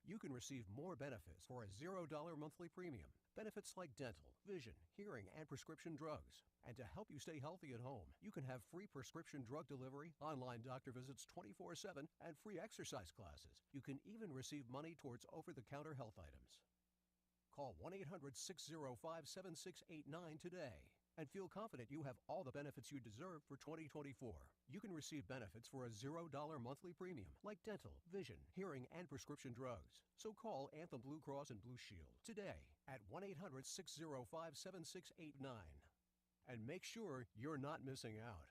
You can receive more benefits for a $0 monthly premium. Benefits like dental, vision, hearing, and prescription drugs. And to help you stay healthy at home, you can have free prescription drug delivery, online doctor visits 24/7, and free exercise classes. You can even receive money towards over-the-counter health items. Call 1-800-605-7689 today and feel confident you have all the benefits you deserve for 2024. You can receive benefits for a $0 monthly premium, like dental, vision, hearing, and prescription drugs. So call Anthem Blue Cross and Blue Shield today at 1-800-605-7689 and make sure you're not missing out.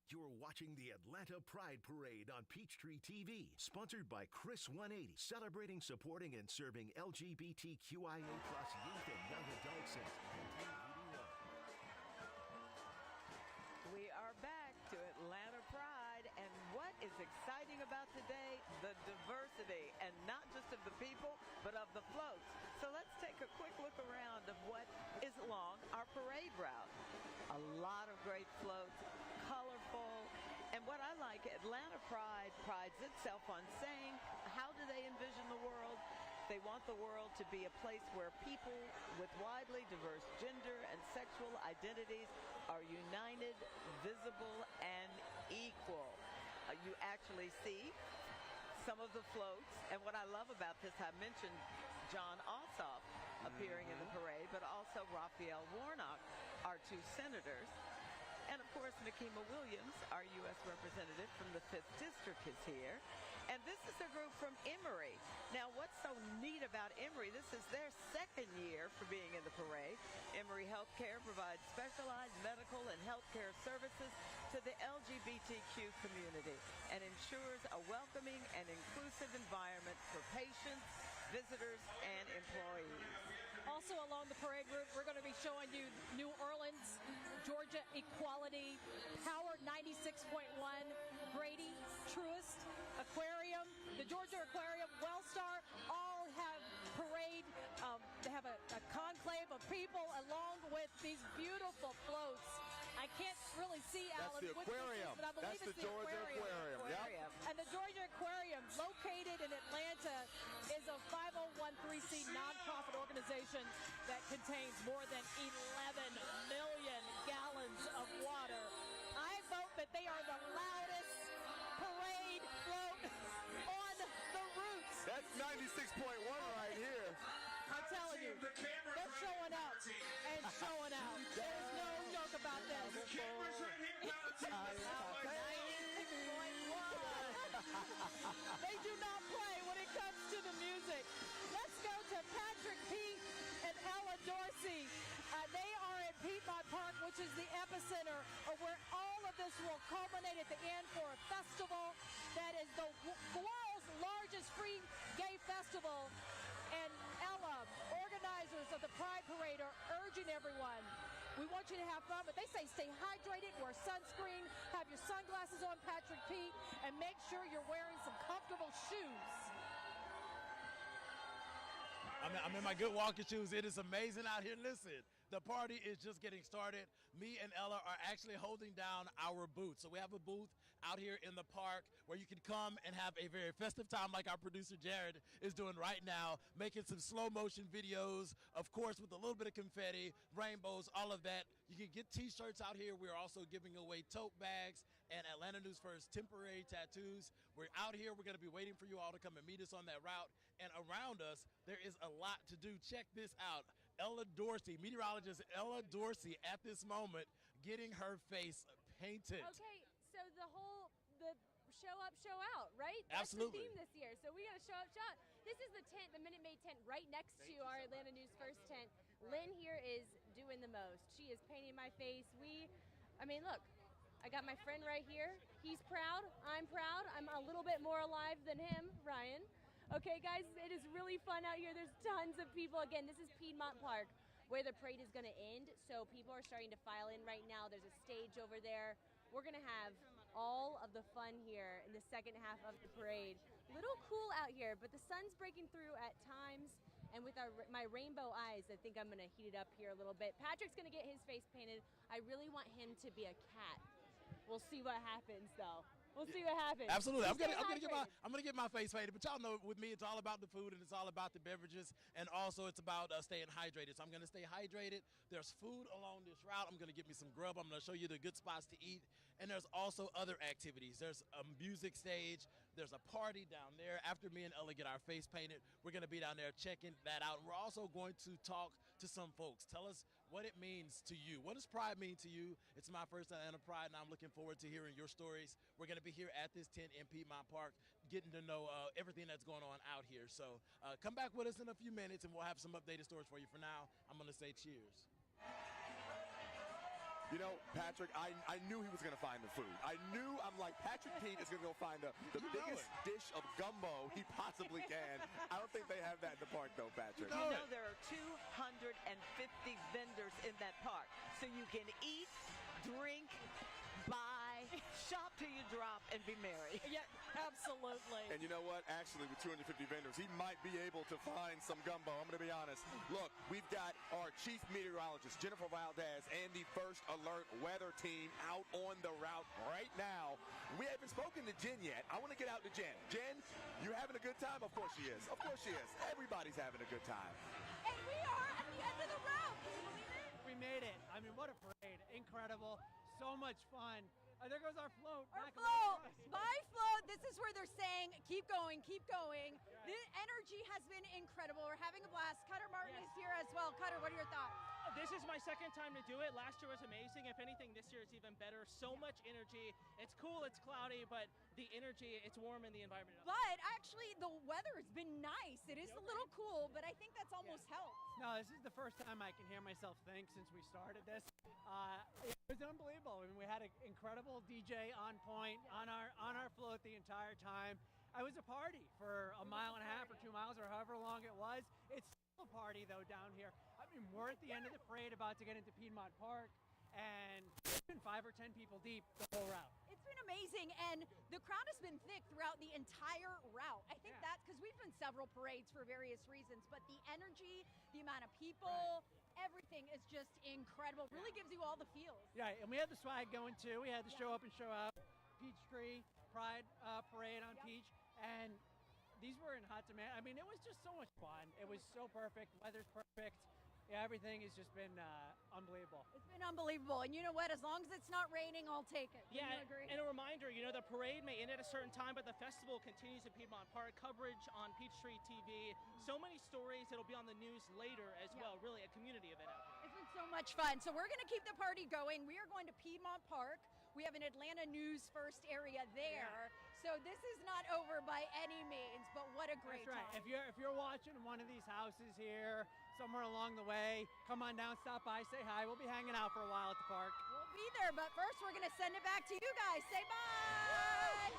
You're watching the Atlanta Pride Parade on Peachtree TV, sponsored by Chris 180, celebrating, supporting, and serving LGBTQIA+ youth and young adults since 1981. We are back to Atlanta Pride, and what is exciting about today? The diversity, and not just of the people, but of the floats. So let's take a quick look around of what is along our parade route. A lot of great floats, colorful, and what I like, Atlanta Pride prides itself on saying, how do they envision the world? They want the world to be a place where people with widely diverse gender and sexual identities are united, visible, and equal. You actually see some of the floats, and what I love about this, I mentioned John Ossoff appearing in the parade, but also Raphael Warnock, our two senators. And, of course, Nikema Williams, our U.S. representative from the 5th District, is here. And this is a group from Emory. Now, what's so neat about Emory, this is their second year for being in the parade. Emory Healthcare provides specialized medical and healthcare services to the LGBTQ community and ensures a welcoming and inclusive environment for patients, visitors, and employees. Also along the parade route, we're going to be showing you New Orleans, Georgia Equality, Power 96.1, Grady, Truist, Aquarium, the Georgia Aquarium, Wellstar, all have parade. They have a conclave of people along with these beautiful floats. I can't really see, Alan, That's the aquarium. But I believe That's it's the Georgia Aquarium. Yep. And the Georgia Aquarium, located in Atlanta, is a 501(c) nonprofit organization that contains more than 11 million gallons of water. I vote that they are the loudest parade float on the route. That's 96.1 right here. I'm telling you, they're showing up and showing out. There's no joke about this. The camera's right here. They do not play when it comes to the music. Let's go to Patrick Pete and Ella Dorsey. They are at Pedmont Park, which is the epicenter of where all of this will culminate at the end for a festival that is the world's largest free gay festival. And Ella, organizers of the Pride Parade, are urging everyone, we want you to have fun, but they say stay hydrated, wear sunscreen, have your sunglasses on, Patrick Pete, and make sure you're wearing some comfortable shoes. I'm in my good walking shoes. It is amazing out here. Listen, the party is just getting started. Me and Ella are actually holding down our booth. So we have a booth out here in the park where you can come and have a very festive time like our producer Jared is doing right now, making some slow motion videos, of course, with a little bit of confetti, rainbows, all of that. You can get t-shirts out here. We're also giving away tote bags and Atlanta News First temporary tattoos. We're out here. We're going to be waiting for you all to come and meet us on that route. And around us, there is a lot to do. Check this out. Ella Dorsey, meteorologist Ella Dorsey, at this moment, getting her face painted. Okay, so the show up, show out, right? Absolutely. That's the theme this year. So we got to show up, show out. This is the tent, the Minute Maid tent, right next to our Atlanta News First tent. Lynn here is doing the most. She is painting my face. Look, I got my friend right here. He's proud. I'm proud. I'm a little bit more alive than him, Ryan. Okay, guys, it is really fun out here. There's tons of people. Again, this is Pedmont Park, where the parade is going to end. So people are starting to file in right now. There's a stage over there. We're going to have all of the fun here in the second half of the parade. Little cool out here, but the sun's breaking through at times. And with my rainbow eyes, I think I'm going to heat it up here a little bit. Patrick's going to get his face painted. I really want him to be a cat. We'll see what happens, though. We'll see what happens. Absolutely. I'm gonna get my face painted, but y'all know with me it's all about the food and it's all about the beverages, and also it's about staying hydrated. So I'm gonna stay hydrated. There's food along this route. I'm gonna get me some grub. I'm gonna show you the good spots to eat, and there's also other activities. There's a music stage. There's a party down there. After me and Ella get our face painted, we're gonna be down there checking that out. We're also going to talk to some folks. Tell us what it means to you. What does Pride mean to you? It's my first Atlanta Pride, and I'm looking forward to hearing your stories. We're going to be here at this tent in Pedmont Park, getting to know everything that's going on out here. So come back with us in a few minutes, and we'll have some updated stories for you. For now, I'm going to say cheers. You know, Patrick, I knew he was going to find the food. I'm like, Patrick Pete is going to go find the biggest dish of gumbo he possibly can. I don't think they have that in the park, though, Patrick. You know there are 250 vendors in that park. So you can eat, drink, buy, shop till you drop, and be merry. Yeah, absolutely. And you know what? Actually, with 250 vendors, he might be able to find some gumbo. I'm going to be honest. Look, we've got our chief meteorologist, Jennifer Valdez, and the First Alert weather team out on the route right now. We haven't spoken to Jen yet. I want to get out to Jen. Jen, you having a good time? Of course she is. Of course she is. Everybody's having a good time. And we are at the end of the route. Can you believe it? We made it. I mean, what a parade. Incredible. So much fun. There goes our float. Our float. My float. This is where they're saying, keep going, keep going. The energy has been incredible. We're having a blast. Cutter Martin is here as well. Cutter, what are your thoughts? This is my second time to do it. Last year was amazing. If anything, this year is even better. So much energy. It's cool, it's cloudy, but the energy, it's warm in the environment. But actually, the weather has been nice. It is a little cool, but I think that's almost helped. No, this is the first time I can hear myself think since we started this. It was unbelievable. I mean, we had an incredible DJ on point on our float the entire time. It was a party for a mile and a half or 2 miles or however long it was. It's still a party though down here. I mean, we're at the end of the parade about to get into Pedmont Park, and it's been 5 or 10 people deep the whole route. It's been amazing, and the crowd has been thick throughout the entire route. I think that's because we've been several parades for various reasons, but the energy, the amount of people, everything is just incredible. Really gives you all the feels. Yeah, and we had the swag going too. We had the show up and show out, Peachtree Pride Parade on Peach, and these were in hot demand. I mean, it was just so much fun. It was so perfect. Weather's perfect. Yeah, everything has just been unbelievable. It's been unbelievable. And you know what? As long as it's not raining, I'll take it. Yeah, and a reminder, you know, the parade may end at a certain time, but the festival continues in Pedmont Park. Coverage on Peachtree TV. So many stories. It'll be on the news later as well. Really a community event out here. It's been so much fun. So we're going to keep the party going. We are going to Pedmont Park. We have an Atlanta News First area there. Yeah. So this is not over by any means, but what a great time. That's right. If you're watching one of these houses here, somewhere along the way, come on down, stop by, say hi. We'll be hanging out for a while at the park. We'll be there, but first we're going to send it back to you guys. Say bye.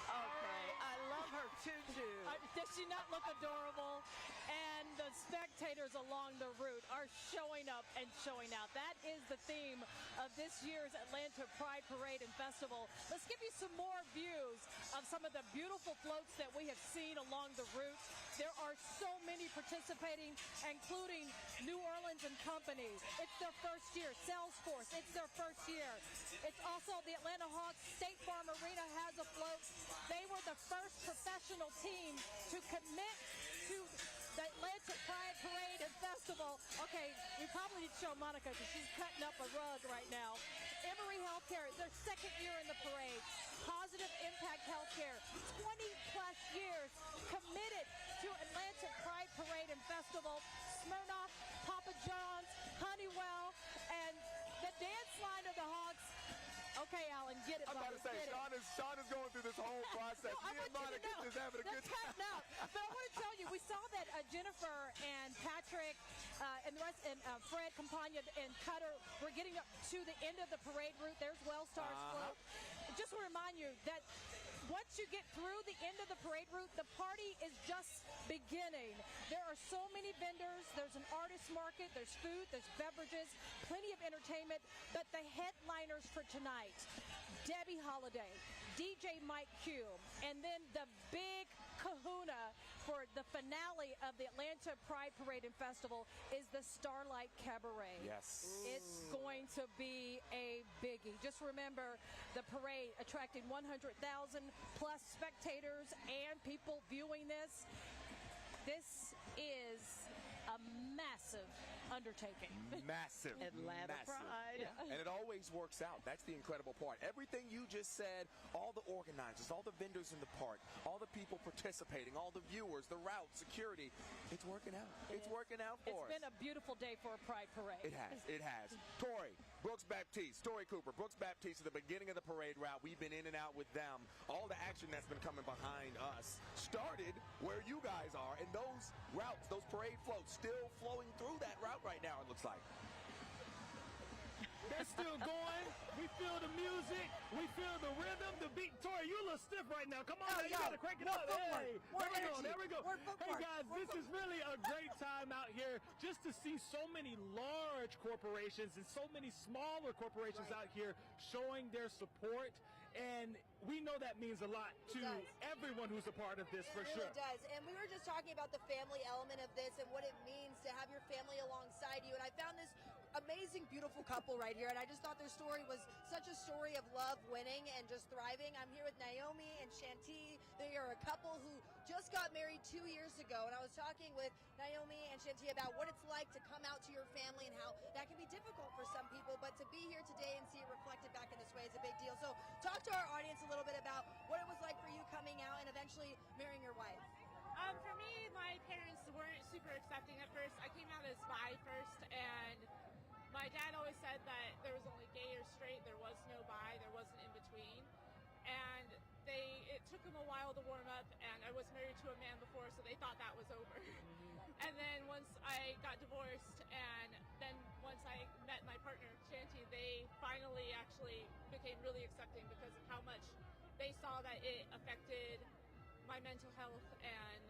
Okay, I love her tutu. Does she not look adorable? And the spectators along the route are showing up and showing out. That is the theme of this year's Atlanta Pride Parade and Festival. Let's give you some more views of some of the beautiful floats that we have seen along the route. There are so many participating, including New Orleans and Company. It's their first year. Salesforce, it's their first year. It's also the Atlanta Hawks. State Farm Arena has a float. They were the first professional team to commit to the Atlanta Pride Parade and Festival. Okay, we probably need to show Monica because she's cutting up a rug right now. Emory Healthcare, their second year in the parade. Positive Impact Healthcare, 20-plus years committed to Atlanta Pride Parade and Festival. Smirnoff, Papa John's, Honeywell, and the dance line of the Hawks. Okay, Alan, get it, I'm about buddy. to say, Sean is going through this whole process. No, Me and Monica just having a good time. Cutting up. But I want to tell you, we saw that Jennifer and Patrick and the rest, and Fred, Campagna, and Cutter were getting up to the end of the parade route. There's Wellstar's float. Just to remind you that once you get through the end of the parade route, the party is just beginning. There are so many vendors. There's an artist market. There's food. There's beverages. Plenty of entertainment. But the headliners for tonight, Debbie Holiday, DJ Mike Q, and then the big kahuna for the finale of the Atlanta Pride Parade and Festival is the Starlight Cabaret. Yes. It's going to be a biggie. Just remember, the parade attracting 100,000 plus spectators and people viewing this. This is a massive undertaking. Massive. Atlanta Pride. Yeah. And it always works out. That's the incredible part. Everything you just said, all the organizers, all the vendors in the park, all the people participating, all the viewers, the route, security, it's working out. It's working out for us. It's been a beautiful day for a Pride Parade. It has. It has. Tori, Brooks Baptiste, Tori Cooper, Brooks Baptiste at the beginning of the parade route. We've been in and out with them. All the action that's been coming behind us started where you guys are, and those routes, those parade floats still flowing through that route right now, it looks like. They're still going. We feel the music. We feel the rhythm, the beat. Tori, you a little stiff right now. Come on, you gotta crank it up. Hey, there we go. Hey guys, this is really a great time out here just to see so many large corporations and so many smaller corporations out here showing their support. And we know that means a lot to everyone who's a part of this, for sure. It really does. And we were just talking about the family element of this and what it means to have your family alongside you. And I found this amazing, beautiful couple right here. And I just thought their story was such a story of love, winning, and just thriving. I'm here with Naomi and Shanti. They are a couple who just got married 2 years ago. And I was talking with Naomi and Shanti about what it's like to come out to your family and how that can be difficult for some people. But to be here today and see it reflected back in this way is a big deal. So talk to our audience a little bit about what it was like for you coming out and eventually marrying your wife. For me, my parents weren't super accepting at first. I came out as bi first, and my dad always said that there was only gay or straight. There was no bi. There wasn't in between. And it took them a while to warm up, and I was married to a man before, so they thought that was over. And then once I got divorced, and then once I met my partner, Shanti, they finally actually became really accepting because of how much they saw that it affected my mental health and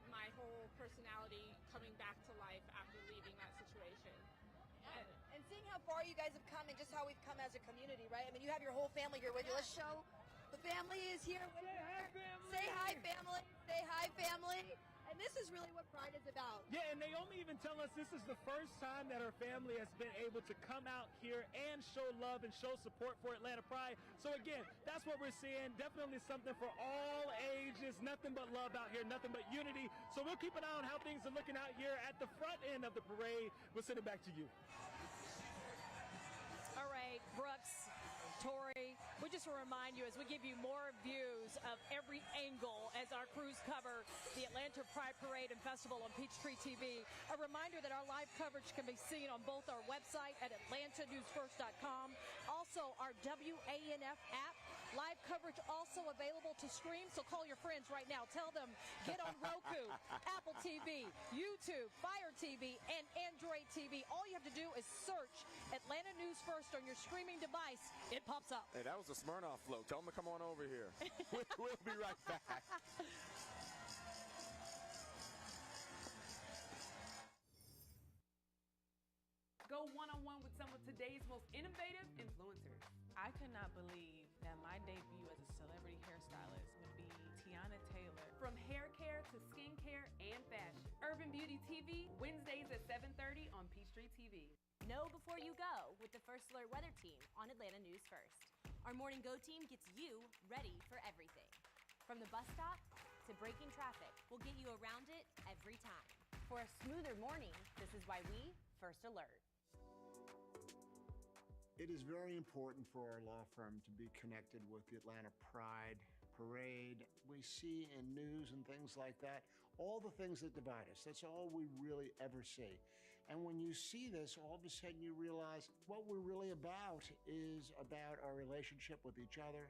my whole personality coming back to life after leaving that situation. And seeing how far you guys have come and just how we've come as a community, right? I mean, you have your whole family here with you. Let's show the family is here with you. Say hi, family. Say hi, family. And this is really what Pride is about. Yeah, and Naomi even tell us this is the first time that her family has been able to come out here and show love and show support for Atlanta Pride. So again, that's what we're seeing. Definitely something for all ages. Nothing but love out here, nothing but unity. So we'll keep an eye on how things are looking out here at the front end of the parade. We'll send it back to you. All right, Brooks, Tori, we just want to remind you as we give you more views of every angle as our crews cover the Atlanta Pride Parade and Festival on Peachtree TV. A reminder that our live coverage can be seen on both our website at atlantanewsfirst.com, also our WANF app. Live coverage also available to stream, so call your friends right now. Tell them, get on Roku, Apple TV, YouTube, Fire TV, and Android TV. All you have to do do is search Atlanta News First on your streaming device. It pops up. Hey, that was the Smirnoff float. Tell them to come on over here. We'll be right back. Go one-on-one with some of today's most innovative influencers. I could not believe that my debut as a celebrity hairstylist would be Tiana Taylor. From hair care to skincare and fashion. Urban Beauty TV, Wednesdays at 7:30 on Peachtree TV. Know before you go with the First Alert Weather Team on Atlanta News First. Our Morning Go team gets you ready for everything. From the bus stop to breaking traffic, we'll get you around it every time. For a smoother morning, this is why we First Alert. It is very important for our law firm to be connected with the Atlanta Pride Parade. We see in news and things like that all the things that divide us. That's all we really ever see. And when you see this, all of a sudden you realize what we're really about is about our relationship with each other,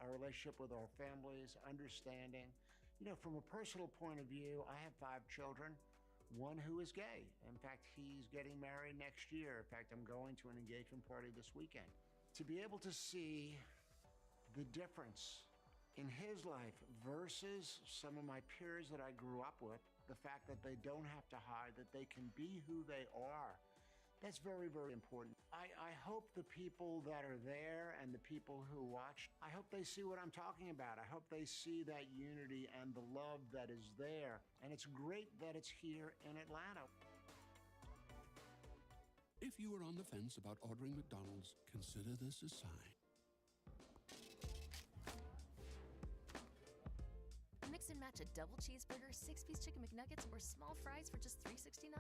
our relationship with our families, understanding. You know, from a personal point of view, I have 5 children. One who is gay. In fact, he's getting married next year. In fact, I'm going to an engagement party this weekend. To be able to see the difference in his life versus some of my peers that I grew up with, the fact that they don't have to hide, that they can be who they are, that's very, very important. I hope the people that are there and the people who watch, I hope they see what I'm talking about. I hope they see that unity and the love that is there. And it's great that it's here in Atlanta. If you are on the fence about ordering McDonald's, consider this a sign. Mix and match a double cheeseburger, 6-piece chicken McNuggets, or small fries for just $3.69.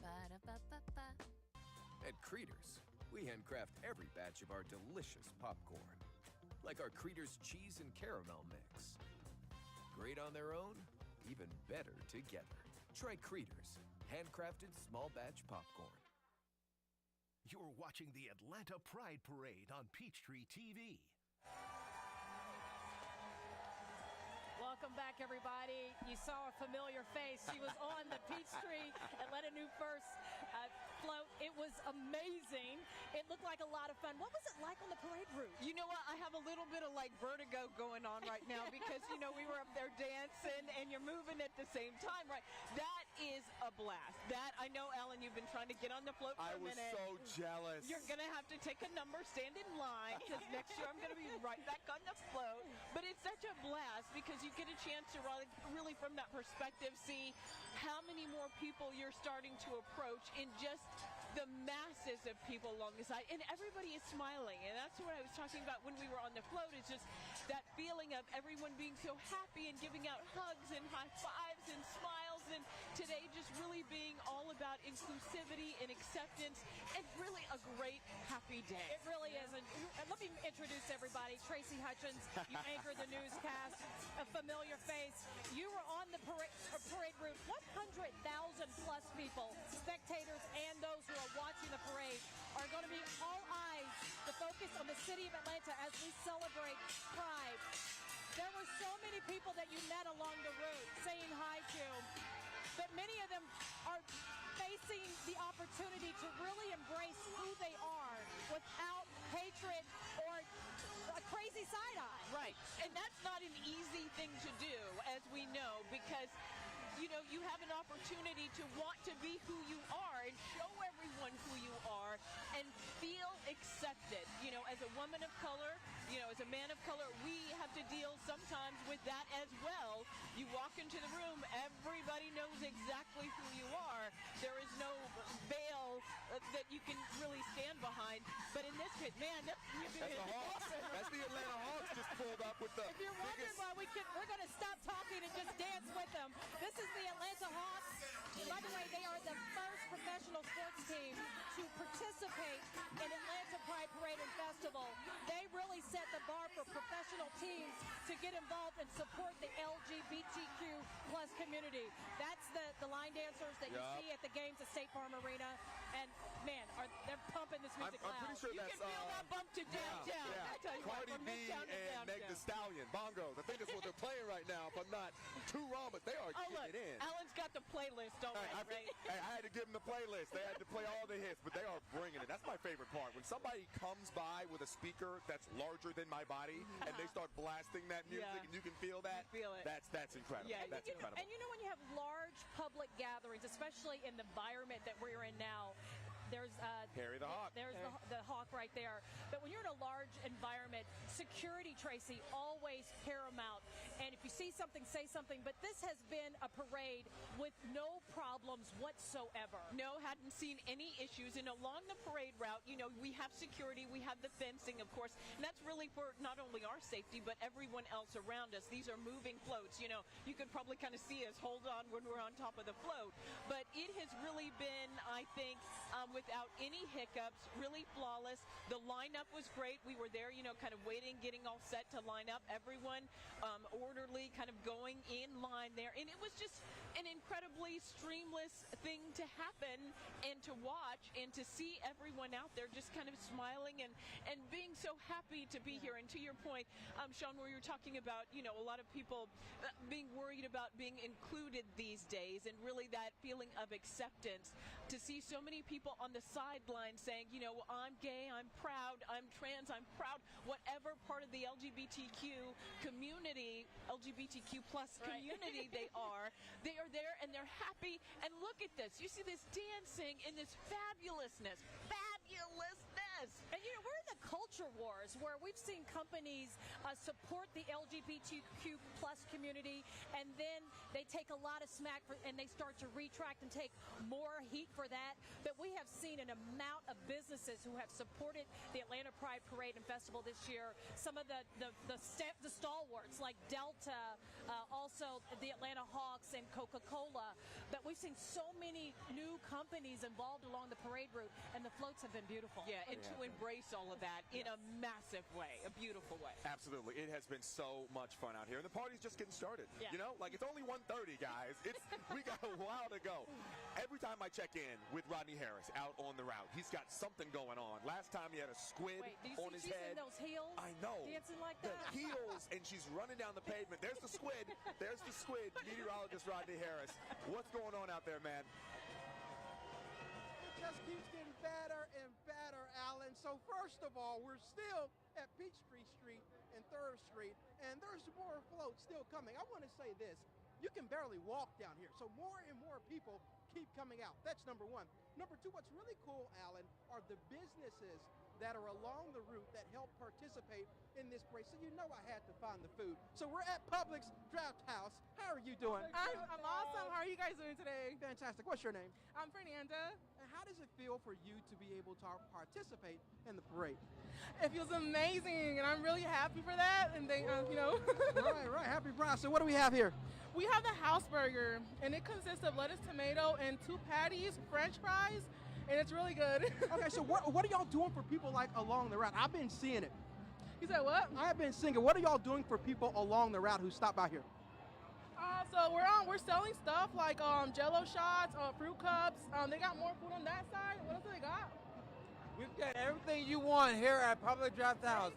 Ba-da-ba-ba-ba. At Creeders, we handcraft every batch of our delicious popcorn, like our Creeders cheese and caramel mix. Great on their own, even better together. Try Creeders, handcrafted small batch popcorn. You're watching the Atlanta Pride Parade on Peachtree TV. Welcome back, everybody. You saw a familiar face. She was on the Peachtree Atlanta News First float. It was amazing. It looked like a lot of fun. What was it like on the parade route? You know what? I have a little bit of like vertigo going on right now because, you know, we were up there dancing and you're moving at the same time, right? That is a blast. That, I know, Ellen, you've been trying to get on the float for a minute. I was so jealous. You're going to have to take a number, stand in line, because next year I'm going to be right back on the float. But it's such a blast because you get a chance to really from that perspective see how many more people you're starting to approach in just the masses of people along the side, and everybody is smiling, and that's what I was talking about when we were on the float, is just that feeling of everyone being so happy and giving out hugs and high fives and smiles, and today just really being all about inclusivity and acceptance and really a great happy day. It really is. And let me introduce everybody. Tracy Hutchins, you anchor the newscast, a familiar face. You were on the parade route. 100,000 plus people, spectators and those who are watching the parade, are going to be all eyes, the focus on the city of Atlanta as we celebrate Pride. There were so many people that you met along the route saying hi to, but many of them are facing the opportunity to really embrace who they are without hatred or a crazy side-eye. Right, and that's not an easy thing to do, as we know, because you know, you have an opportunity to want to be who you are and show everyone who you are and feel accepted. You know, as a woman of color, you know, as a man of color, we have to deal sometimes with that as well. You walk into the room, everybody knows exactly who you are. There is no veil that you can really stand behind. But in this case, man, that's the Hawks. That's the Atlanta Hawks just pulled up with the If you're wondering why we're going to stop talking and just dance with them, this is the Atlanta Hawks. By the way, they are the first professional sports team to participate in Atlanta Pride Parade and Festival. They really set the bar for professional teams to get involved and support the LGBTQ plus community. That's the line dancers that you see at the games at State Farm Arena. And man, they're pumping this music loud. I'm pretty sure you that's can feel that bump to downtown. Yeah. I tell you what, Cardi from B Midtown to and downtown. Meg Thee Stallion, bongos. I think that's what they're playing right now. If I'm not too wrong, but they are Oh, kicking look, it in. Alan's got the playlist already, right? I had to give them the playlist. They had to play all the hits, but they are bringing it. That's my favorite part. When somebody comes by with a speaker that's larger than my body, and they start blasting that music, and you can feel that. You feel it. That's incredible. Yeah, that's incredible. And you know when you have large public gatherings, especially in the environment that we're in now, there's Harry the Hawk. There's the hawk right there. But when you're in a large environment, security, Tracy, always paramount. And if you see something, say something. But this has been a parade with no problems whatsoever. No, hadn't seen any issues. And along the parade route, you know, we have security, we have the fencing, of course. And that's really for not only our safety, but everyone else around us. These are moving floats. You know, you could probably kind of see us hold on when we're on top of the float. But it has really been, I think, without any hiccups, really flawless. The lineup was great. We were there, you know, kind of waiting, getting all set to line up. Everyone orderly, kind of going in line there. And it was just an incredibly streamless thing to happen and to watch and to see everyone out there just kind of smiling and being so happy to be here. And to your point, Sean, where you're talking about, you know, a lot of people being worried about being included these days and really that feeling of acceptance. To see so many people on the sideline saying, you know, I'm gay, I'm proud, I'm trans, I'm proud, whatever part of the LGBTQ community, LGBTQ plus community they are there and they're happy. And look at this. You see this dancing in this fabulousness. And you know, we're in the culture wars where we've seen companies support the LGBTQ plus community, and then they take a lot of smack and they start to retract and take more heat for that. But we have seen an amount of businesses who have supported the Atlanta Pride Parade and Festival this year. Some of the stalwarts like Delta, also the Atlanta Hawks and Coca-Cola. But we've seen so many new companies involved along the parade route, and the floats have been beautiful. Yeah, and to embrace all of that in a massive way, a beautiful way. Absolutely. It has been so much fun out here. And the party's just getting started. Yeah. You know, like it's only 1:30, guys. We got a while to go. Every time I check in with Rodney Harris out on the route, he's got something going on. Last time he had a squid on his head. In those heels? I know. Dancing like that? The heels, and she's running down the pavement. There's the squid. There's the squid. Meteorologist Rodney Harris. What's going on out there, man? It just keeps getting better and better, Alan. So first of all, we're still at Peachtree Street and 3rd Street, and there's more floats still coming. I want to say this. You can barely walk down here, so more and more people keep coming out. That's number one. Number two, what's really cool, Alan, are the businesses that are along the route that help participate in this parade. So you know I had to find the food. So we're at Publix Draft House. How are you doing? I'm awesome. How are you guys doing today? Fantastic. What's your name? I'm Fernanda. And how does it feel for you to be able to participate in the parade? It feels amazing, and I'm really happy for that. And they, you know. Right. Happy Brian. So what do we have here? We have the house burger, and it consists of lettuce, tomato, and 2 patties, French fries, and it's really good. Okay, so what are y'all doing for people like along the route? I've been seeing it. You said what? I've been seeing it. What are y'all doing for people along the route who stop by here? So we're selling stuff like Jello shots, fruit cups. They got more food on that side. What else do they got? We've got everything you want here at Public Draft House.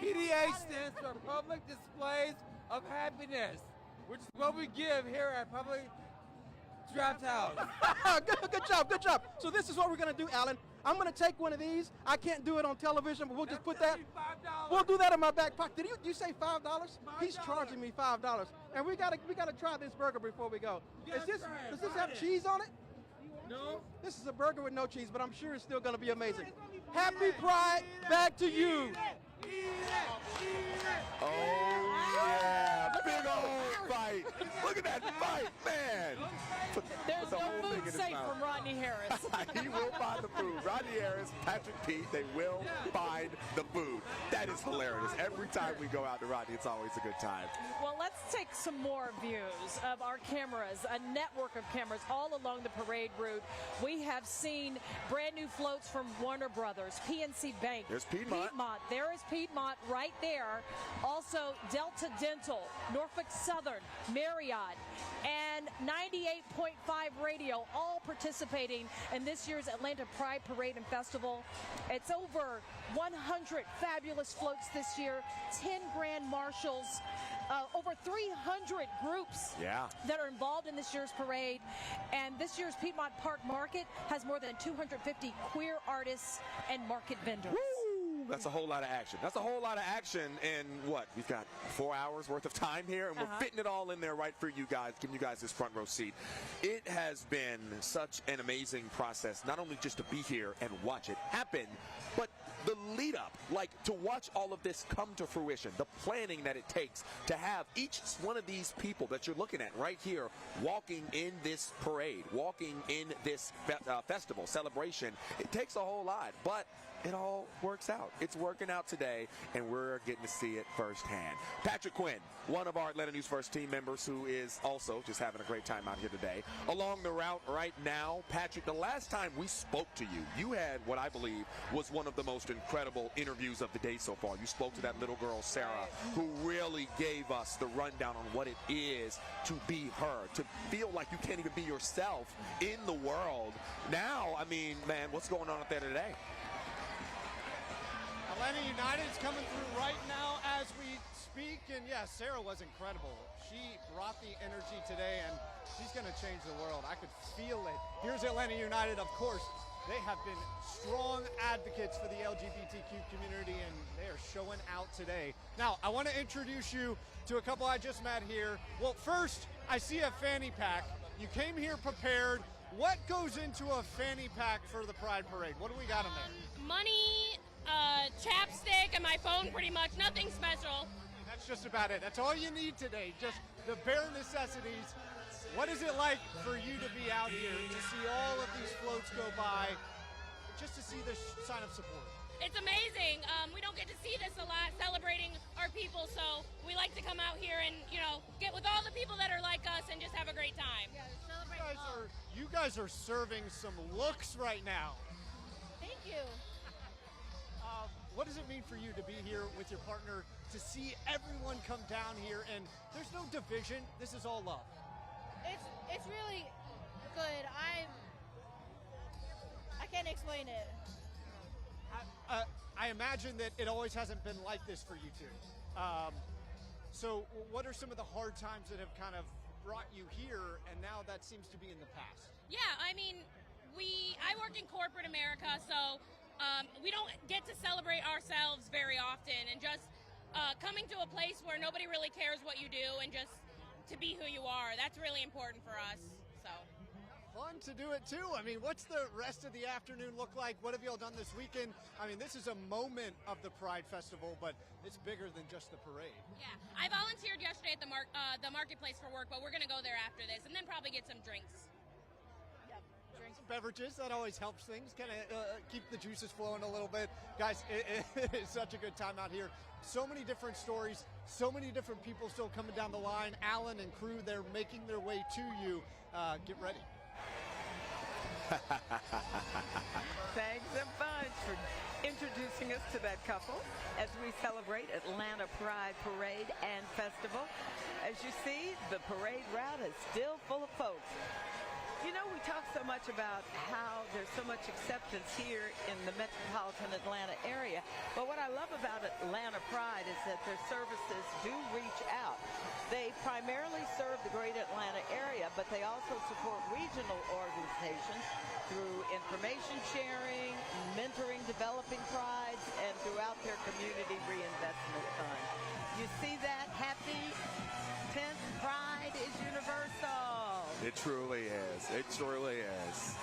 PDA stands for Public Displays of Happiness, which is what we give here at Public Draft House. Good job. So this is what we're going to do, Alan. I'm going to take one of these. I can't do it on television, but we'll just put that. We'll do that in my back pocket. Did you say $5? He's charging me $5. And we gotta try this burger before we go. Does this have cheese on it? No. This is a burger with no cheese, but I'm sure it's still going to be amazing. Happy Pride. Back to you. Oh, yeah. Big old fight. Look at that fight, man. There's no food safe from Rodney Harris. He will find the food. Rodney Harris, Patrick Pete, they will find the food. That is hilarious. Every time we go out to Rodney, it's always a good time. Well, let's take some more views of our cameras, a network of cameras all along the parade route. We have seen brand new floats from Warner Brothers, PNC Bank. There's Pedmont. There is Pedmont right there. Also, Delta Dental, Norfolk Southern, Marriott. Marriott, and 98.5 Radio, all participating in this year's Atlanta Pride Parade and Festival. It's over 100 fabulous floats this year, 10 grand marshals, over 300 groups that are involved in this year's parade. And this year's Pedmont Park Market has more than 250 queer artists and market vendors. Woo! That's a whole lot of action. That's a whole lot of action in what? We've got 4 hours worth of time here, and we're fitting it all in there right for you guys, giving you guys this front row seat. It has been such an amazing process, not only just to be here and watch it happen, but the lead up, like to watch all of this come to fruition, the planning that it takes to have each one of these people that you're looking at right here walking in this parade, walking in this festival, celebration. It takes a whole lot, but it all works out. It's working out today, and we're getting to see it firsthand. Patrick Quinn, one of our Atlanta News First team members who is also just having a great time out here today. Along the route right now, Patrick, the last time we spoke to you, you had what I believe was one of the most incredible interviews of the day so far. You spoke to that little girl, Sarah, who really gave us the rundown on what it is to be her, to feel like you can't even be yourself in the world. Now, I mean, man, what's going on out there today? Atlanta United's coming through right now as we speak, and yes, Sarah was incredible. She brought the energy today, and she's going to change the world. I could feel it. Here's Atlanta United, of course. They have been strong advocates for the LGBTQ community, and they are showing out today. Now, I want to introduce you to a couple I just met here. Well, first, I see a fanny pack. You came here prepared. What goes into a fanny pack for the Pride Parade? What do we got in there? Money, chapstick, and my phone, pretty much. Nothing special. That's just about it. That's all you need today, just the bare necessities. What is it like for you to be out here, to see all of these floats go by, just to see the sign of support? It's amazing. We don't get to see this a lot, celebrating our people, so we like to come out here and, you know, get with all the people that are like us and just have a great time. Yeah, You guys are serving some looks right now. Thank you. What does it mean for you to be here with your partner, to see everyone come down here, and there's no division, this is all love? It's really good. I can't explain it. I imagine that it always hasn't been like this for you two. So what are some of the hard times that have kind of brought you here, and now that seems to be in the past? Yeah, I mean, I work in corporate America, so we don't get to celebrate ourselves very often, and just coming to a place where nobody really cares what you do and just to be who you are, that's really important for us. So fun to do it too. I mean, what's the rest of the afternoon look like? What have y'all done this weekend? I mean, this is a moment of the Pride Festival, but it's bigger than just the parade. Yeah, I volunteered yesterday at the marketplace for work, but we're going to go there after this and then probably get some drinks. Some beverages, that always helps things, kind of keep the juices flowing a little bit. Guys, it is such a good time out here. So many different stories, so many different people still coming down the line. Alan and crew, they're making their way to you. Get ready. Thanks a bunch for introducing us to that couple as we celebrate Atlanta Pride Parade and Festival. As you see, the parade route is still full of folks. You know, we talk so much about how there's so much acceptance here in the metropolitan Atlanta area, but what I love about Atlanta Pride is that their services do reach out. They primarily serve the great Atlanta area, but they also support regional organizations through information sharing, mentoring developing prides, and throughout their community reinvestment fund. You see that? Happy 10th Pride is universal. It truly is. It truly is.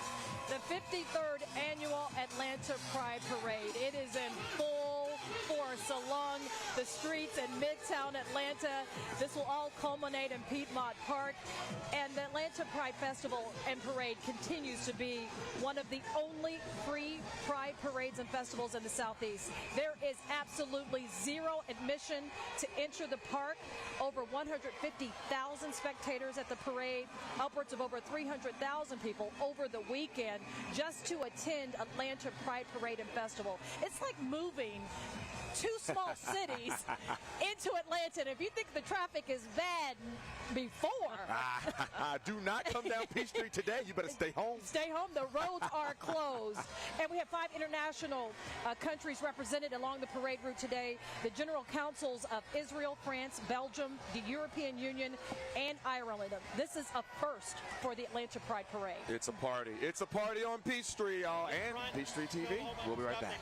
The 53rd Annual Atlanta Pride Parade. It is in full force along the streets in Midtown Atlanta. This will all culminate in Pedmont Park. And the Atlanta Pride Festival and Parade continues to be one of the only free Pride parades and festivals in the Southeast. There is absolutely zero admission to enter the park. Over 150,000 spectators at the parade, upwards of over 300,000 people over the weekend just to attend Atlanta Pride Parade and Festival. It's like moving two small cities into Atlanta. And if you think the traffic is bad before. Do not come down Peachtree today. You better stay home. Stay home. The roads are closed. And we have 5 international countries represented along the parade route today. The General Councils of Israel, France, Belgium, the European Union, and Ireland. This is a first for the Atlanta Pride Parade. It's a party. It's a party on Peachtree, y'all. And Peachtree TV. We'll be right back.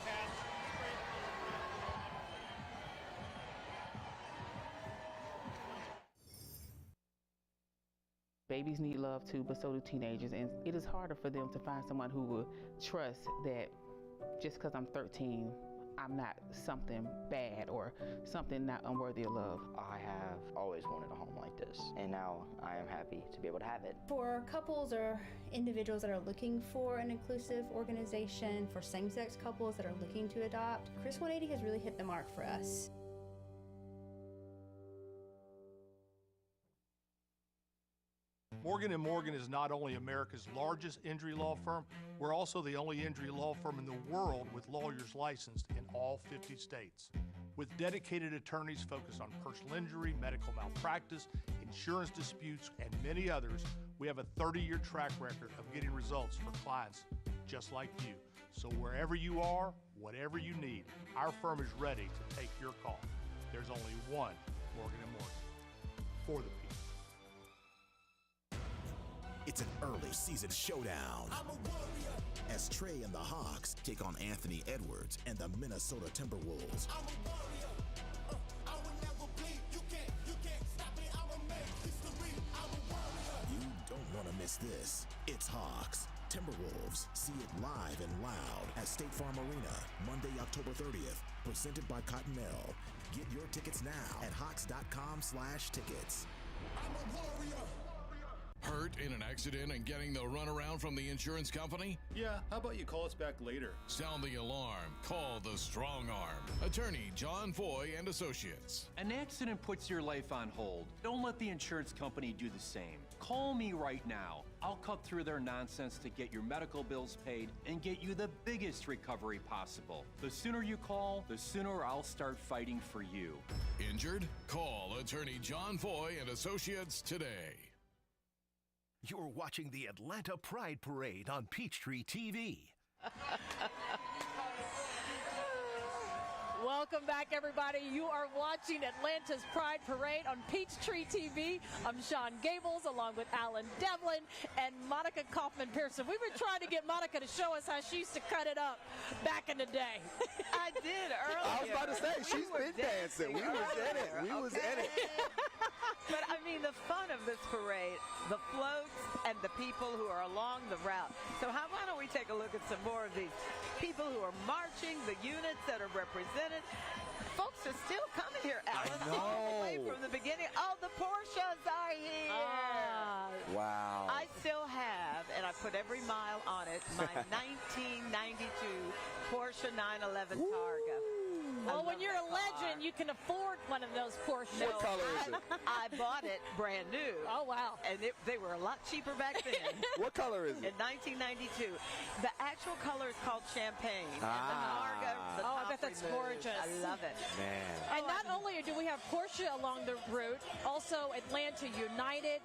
Babies need love too, but so do teenagers, and it is harder for them to find someone who will trust that just because I'm 13, I'm not something bad or something not unworthy of love. I have always wanted a home like this, and now I am happy to be able to have it. For couples or individuals that are looking for an inclusive organization, for same-sex couples that are looking to adopt, Chris 180 has really hit the mark for us. Morgan & Morgan is not only America's largest injury law firm, we're also the only injury law firm in the world with lawyers licensed in all 50 states. With dedicated attorneys focused on personal injury, medical malpractice, insurance disputes, and many others, we have a 30-year track record of getting results for clients just like you. So wherever you are, whatever you need, our firm is ready to take your call. There's only one Morgan & Morgan for the people. It's an early season showdown as Trey and the Hawks take on Anthony Edwards and the Minnesota Timberwolves. You don't want to miss this. It's Hawks, Timberwolves. See it live and loud at State Farm Arena, Monday, October 30th. Presented by Cottonelle. Get your tickets now at hawks.com/tickets. I'm a warrior. Hurt in an accident and getting the runaround from the insurance company? Yeah, how about you call us back later? Sound the alarm. Call the Strong Arm. Attorney John Foy and Associates. An accident puts your life on hold. Don't let the insurance company do the same. Call me right now. I'll cut through their nonsense to get your medical bills paid and get you the biggest recovery possible. The sooner you call, the sooner I'll start fighting for you. Injured? Call Attorney John Foy and Associates today. You're watching the Atlanta Pride Parade on Peachtree TV. Welcome back, everybody. You are watching Atlanta's Pride Parade on Peachtree TV. I'm Sean Gables, along with Alan Devlin and Monica Kaufman-Pearson. We've been trying to get Monica to show us how she used to cut it up back in the day. I did earlier. I was about to say, she's been dancing. We was in it. We was in it. But, I mean, the fun of this parade, the floats, and the people who are along the route. So why don't we take a look at some more of these people who are marching, the units that are represented. Folks are still coming here, Alan, all the way from the beginning. Oh, the Porsches are here. Wow. I still have, and I put every mile on it, my 1992 Porsche 911 Targa. Well, when you're a legend, you can afford one of those Porsches. What color is it? I bought it brand new. Oh, wow. And they were a lot cheaper back then. What color is it? In 1992. The actual color is called champagne. And the Targa, the I bet that's gorgeous. I love it. Man. And not only do we have Porsche along the route, also Atlanta United,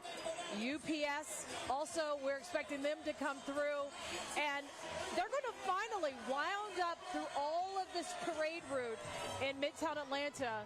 UPS. Also, we're expecting them to come through. And they're going to finally wound up through all of this parade route in Midtown Atlanta,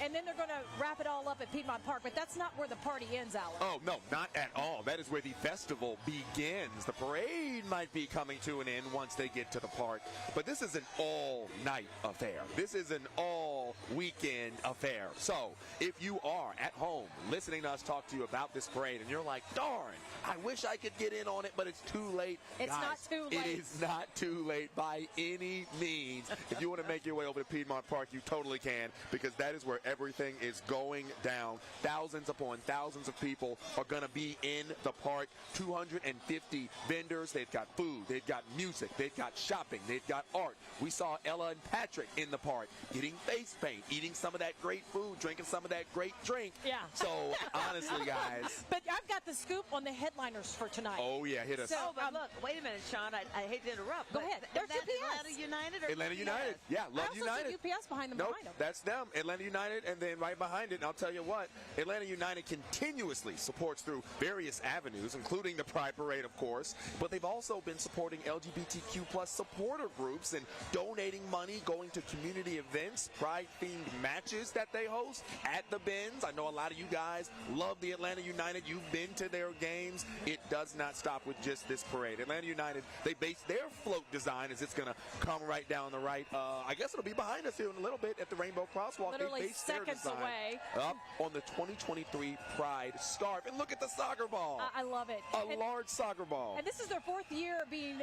and then they're going to wrap it all up at Pedmont Park. But that's not where the party ends, Alan. Oh, no, not at all. That is where the festival begins. The parade might be coming to an end once they get to the park, but this is an all-night affair. This is an all-weekend affair. So if you are at home listening to us talk to you about this parade and you're like, darn, I wish I could get in on it, but it's too late. It's Guys, not too late. It is not too late by any means. If you want to make your way over to Pedmont Park, you totally can, because that is where everything is going down. Thousands upon thousands of people are going to be in the park. 250 vendors. They've got food. They've got music. They've got shopping. They've got art. We saw Ella and Patrick in the park getting face paint, eating some of that great food, drinking some of that great drink. Yeah. So, honestly, guys. But I've got the scoop on the headliners for tonight. Oh, yeah. Hit us. So, but look, wait a minute, Sean. I hate to interrupt. Go ahead. There's Is that UPS. Atlanta United? Or Atlanta UPS? United. Yeah, love I also United. UPS behind them. Nope, behind them. that's them. Atlanta United, and then right behind it, and I'll tell you what, Atlanta United continuously supports through various avenues, including the Pride Parade, of course, but they've also been supporting LGBTQ plus supporter groups and donating money, going to community events, Pride-themed matches that they host at the Benz. I know a lot of you guys love the Atlanta United. You've been to their games. It does not stop with just this parade. Atlanta United, they base their float design as it's going to come right down the right. I guess it'll be behind us here in a little bit at the Rainbow Crosswalk. Literally they based their seconds design away. up on the 2023 Pride scarf. And look at the soccer ball. I love it. A large soccer ball. And this is their 4th year being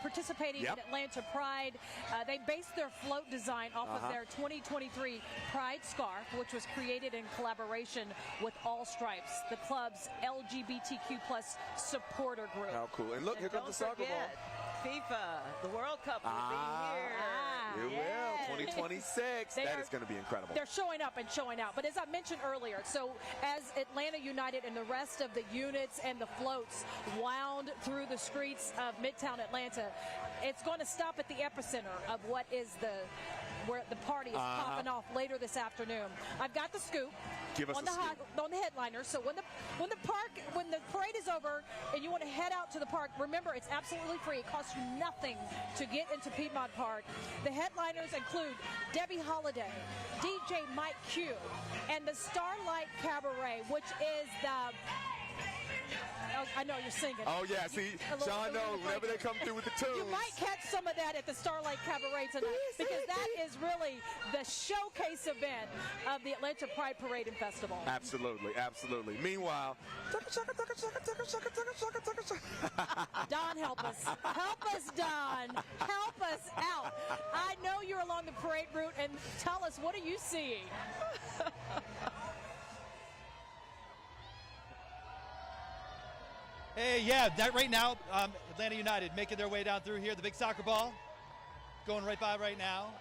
participating in Atlanta Pride. They based their float design off of their 2023 Pride scarf, which was created in collaboration with All Stripes, the club's LGBTQ plus supporter group. How cool. And look, here comes the soccer ball. FIFA, the World Cup will be here. It will. 2026. That is going to be incredible. They're showing up and showing out. But as I mentioned earlier, so as Atlanta United and the rest of the units and the floats wound through the streets of Midtown Atlanta, it's going to stop at the epicenter of what is where the party is popping off later this afternoon. I've got the scoop. Give us on the headliner. So when the parade is over and you want to head out to the park, remember it's absolutely free. It costs you nothing to get into Pedmont Park. The headliners include Debbie Holiday, DJ Mike Q, and the Starlight Cabaret, which is the I know you're singing. Oh, yeah. See, Sean knows whenever they come through with the tunes. You might catch some of that at the Starlight Cabaret tonight because that is really the showcase event of the Atlanta Pride Parade and Festival. Absolutely, absolutely. Meanwhile, Don, help us. Help us, Don. Help us out. I know you're along the parade route, and tell us, what are you seeing? Hey, yeah, that right now, Atlanta United making their way down through here. The big soccer ball going right by right now.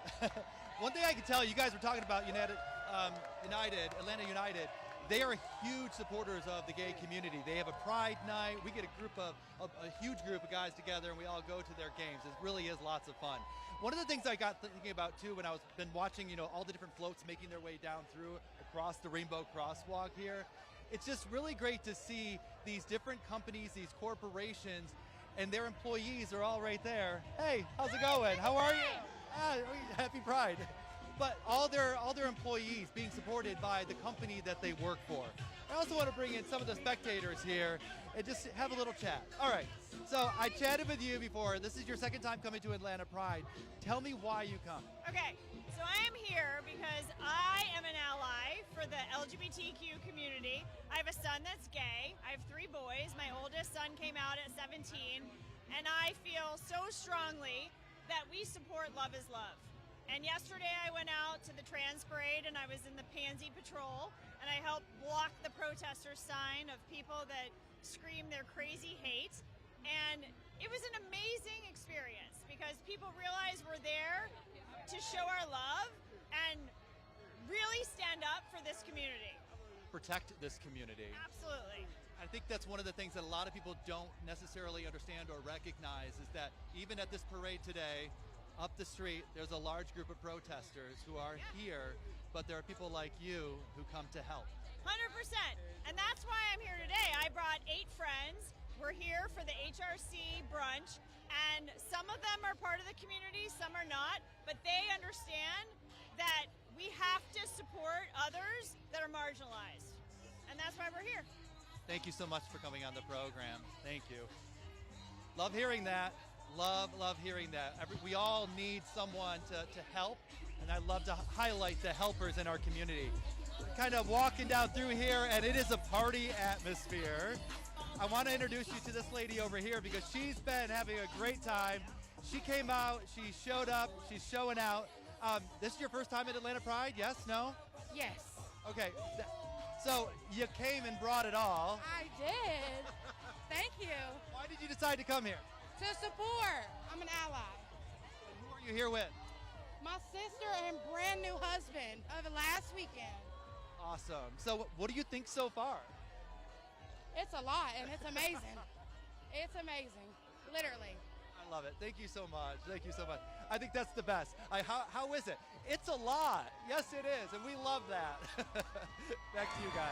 One thing I can tell you guys were talking about Atlanta United. They are huge supporters of the gay community. They have a Pride night. We get a huge group of guys together, and we all go to their games. It really is lots of fun. One of the things I got thinking about too when I was been watching, all the different floats making their way down through across the Rainbow Crosswalk here. It's just really great to see these different companies, these corporations, and their employees are all right there. Hey, how's it going? How are you? Happy Pride. But all their employees being supported by the company that they work for. I also want to bring in some of the spectators here and just have a little chat. All right, so I chatted with you before. This is your second time coming to Atlanta Pride. Tell me why you come. Okay, so I am here because I am an ally for the LGBTQ community. I have a son that's gay. I have 3 boys. My oldest son came out at 17, and I feel so strongly that we support Love is Love. And yesterday I went out to the trans parade and I was in the Pansy Patrol and I helped block the protester sign of people that scream their crazy hate. And it was an amazing experience because people realize we're there to show our love and really stand up for this community. Protect this community. Absolutely. I think that's one of the things that a lot of people don't necessarily understand or recognize is that even at this parade today, up the street, there's a large group of protesters who are here, but there are people like you who come to help. 100%. And that's why I'm here today. I brought 8 friends. We're here for the HRC brunch, and some of them are part of the community, some are not, but they understand that we have to support others that are marginalized. And that's why we're here. Thank you so much for coming on the program. Thank you. Love hearing that. Love hearing that. We all need someone to help, and I love to highlight the helpers in our community. We're kind of walking down through here, and it is a party atmosphere. I want to introduce you to this lady over here because she's been having a great time. She came out, she showed up, she's showing out. This is your first time at Atlanta Pride? Yes? No? Yes. Okay. So you came and brought it all. I did. Thank you. Why did you decide to come here? To support. I'm an ally. And who are you here with? My sister and brand new husband of the last weekend. Awesome. So what do you think so far? It's a lot and it's amazing. It's amazing. Literally. I I love it. Thank you so much. Thank you so much. I think that's the best. How is it? It's a lot. Yes, it is, and we love that. Back to you guys.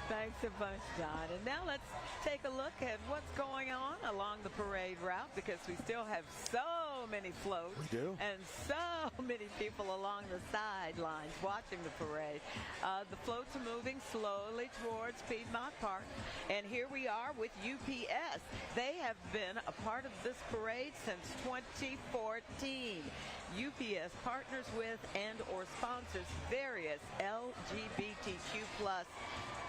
Thanks a bunch, Don. And now let's take a look at what's going on along the parade route, because we still have so many floats. We do. And so many people along the sidelines watching the parade. The floats are moving slowly towards Pedmont Park. And here we are with UPS. They have been a part of this parade since 2014. UPS partners with and or sponsors various LGBTQ+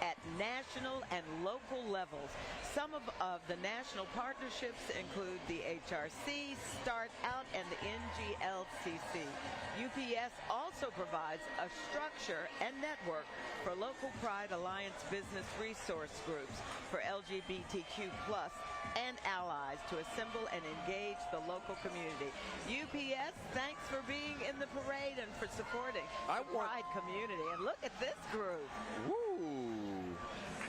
at national and local levels. Some of the national partnerships include the HRC, Start Out, and the NGLCC. UPS also provides a structure and network for local Pride Alliance business resource groups for LGBTQ+ and allies to assemble and engage the local community. UPS, thanks for being in the parade and for supporting the Pride community. And look at this group. Woo!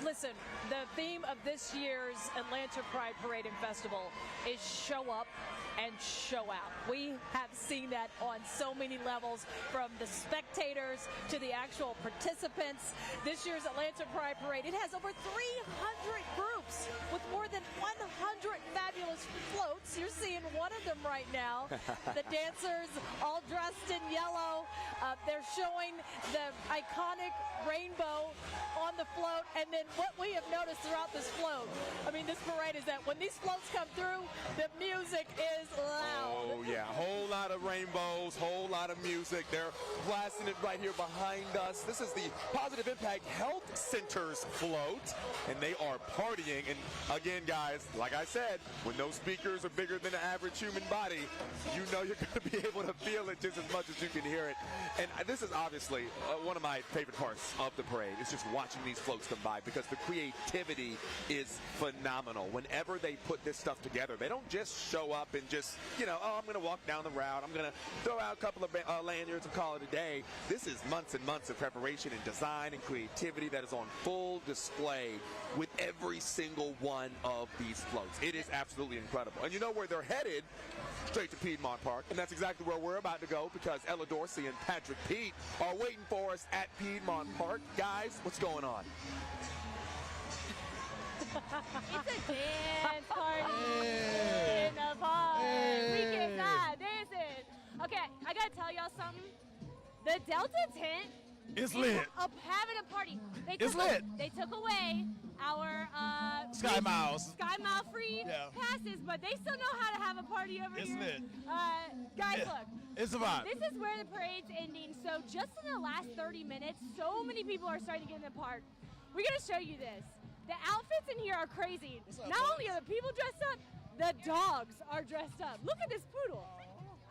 Listen, the theme of this year's Atlanta Pride Parade and Festival is show up and show out. We have seen that on so many levels, from the spectators to the actual participants. This year's Atlanta Pride Parade, it has over 300 groups with more than 100 fabulous floats. You're seeing one of them right now. The dancers all dressed in yellow. They're showing the iconic rainbow on the float. And then what we have noticed throughout this float, I mean, this parade, is that when these floats come through, the music is loud. Oh, yeah. Whole lot of rainbows, whole lot of music. They're blasting it right here behind us. This is the Positive Impact Health Center's float, and they are partying. And again, guys, like I said, when those speakers are bigger than the average human body, you know you're going to be able to feel it just as much as you can hear it. And this is obviously one of my favorite parts of the parade. It's just watching these floats come by, because the creativity is phenomenal. Whenever they put this stuff together, they don't just show up and just, oh, I'm going to walk down the route, I'm going to throw out a couple of lanyards and call it a day. This is months and months of preparation and design and creativity that is on full display with every single one of these floats. It is absolutely incredible. And you know where they're headed? Straight to Pedmont Park. And that's exactly where we're about to go, because Ella Dorsey and Patrick Pete are waiting for us at Pedmont Park. Guys, what's going on? It's a dance party in the park. We cannot dancing. Okay, I gotta tell y'all something. The Delta tent is lit. Up having a party. It's lit. They took away our Sky Miles free passes, but they still know how to have a party over here. It's lit. Guys, look. It's a vibe. This is where the parade's ending. So just in the last 30 minutes, so many people are starting to get in the park. We're gonna show you this. The outfits in here are crazy. Not only are the people dressed up, the dogs are dressed up. Look at this poodle.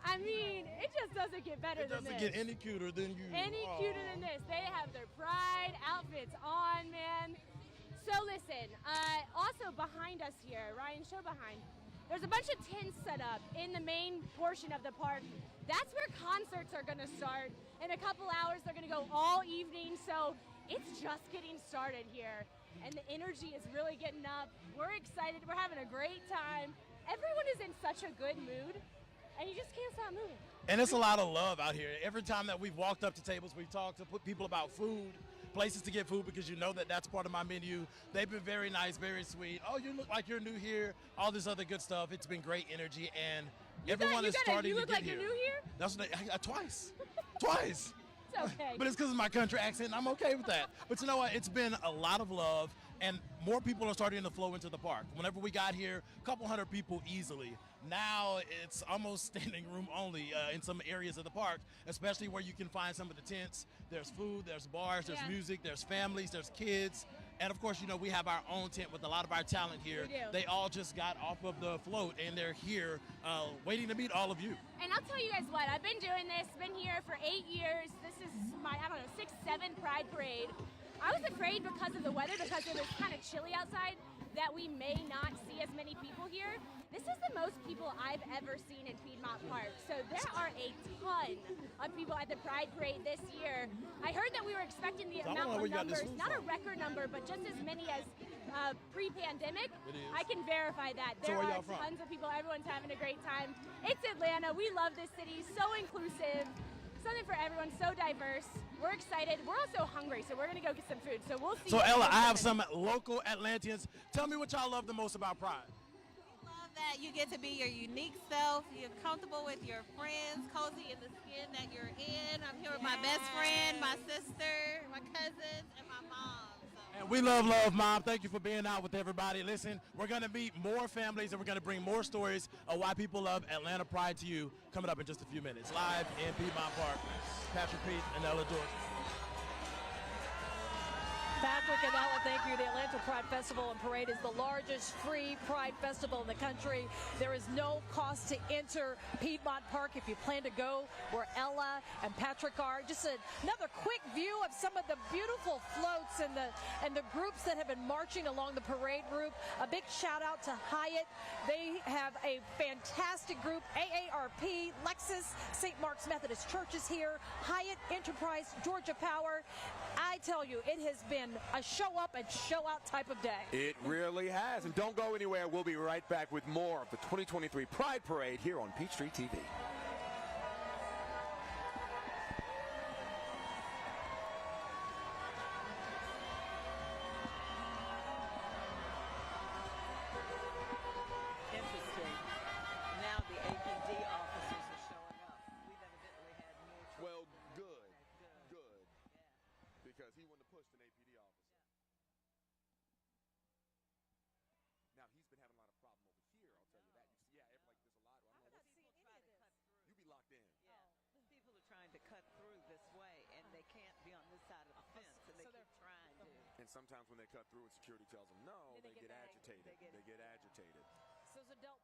I mean, it just doesn't get better than this. It doesn't get any cuter than you. Cuter than this. They have their Pride outfits on, man. So listen, also behind us here, Ryan, show behind. There's a bunch of tents set up in the main portion of the park. That's where concerts are gonna start. In a couple hours, they're gonna go all evening. So it's just getting started here. And the energy is really getting up. We're excited. We're having a great time. Everyone is in such a good mood, and you just can't stop moving. And it's a lot of love out here. Every time that we've walked up to tables, we've talked to people about food, places to get food, because you know that that's part of my menu. They've been very nice, very sweet. Oh, you look like you're new here. All this other good stuff. It's been great energy, and everyone is starting to get here. You look like you're new here? That's twice. Twice. It's okay. But it's because of my country accent, and I'm okay with that. But you know what? It's been a lot of love, and more people are starting to flow into the park. Whenever we got here, a couple hundred people easily. Now it's almost standing room only in some areas of the park, especially where you can find some of the tents. There's food, there's bars, there's music, there's families, there's kids. And of course, we have our own tent with a lot of our talent here. We do. They all just got off of the float, and they're here waiting to meet all of you. And I'll tell you guys what, I've been doing this, been here for 8 years. This is my, 6th, 7th Pride Parade. I was afraid because of the weather, because it was kind of chilly outside, that we may not see as many people here. This is the most people I've ever seen in Pedmont Park. So there are a ton of people at the Pride Parade this year. I heard that we were expecting the amount of numbers, not a record number, but just as many as pre-pandemic. It is. I can verify that. So There where are y'all from? tons of people. Everyone's having a great time. It's Atlanta. We love this city. So inclusive. Something for everyone. So diverse. We're excited. We're also hungry, so we're gonna go get some food. So we'll see. So Ella, I have some local Atlanteans. Tell me what y'all love the most about Pride. Love that you get to be your unique self. You're comfortable with your friends, cozy in the skin that you're in. I'm here with my best friend, my sister, my cousins, and my mom. And we love, Mom. Thank you for being out with everybody. Listen, we're going to meet more families, and we're going to bring more stories of why people love Atlanta Pride to you coming up in just a few minutes. Live in Pedmont Park, Patrick Pete and Ella Dorsey. Patrick and Ella, thank you. The Atlanta Pride Festival and Parade is the largest free Pride festival in the country. There is no cost to enter Pedmont Park if you plan to go where Ella and Patrick are. Just another quick view of some of the beautiful floats and the groups that have been marching along the parade route. A big shout out to Hyatt. They have a fantastic group. AARP, Lexus, St. Mark's Methodist Church is here, Hyatt, Enterprise, Georgia Power. I tell you, it has been a show up and show out type of day. It really has. And don't go anywhere. We'll be right back with more of the 2023 Pride Parade here on Peachtree TV. Interesting. Now the APD officers are showing up. We've evidently had mutual. Well, good. Because he wouldn't have pushed an APD officer. Now, he's been having a lot of problem over here, I'll tell you that. There's a lot. I'm not seeing any of this. You be locked in. Yeah. People are trying to cut through this way, and they can't be on this side of the fence, and they keep trying to. And sometimes when they cut through and security tells them no, they get agitated. They get agitated. So Zadell.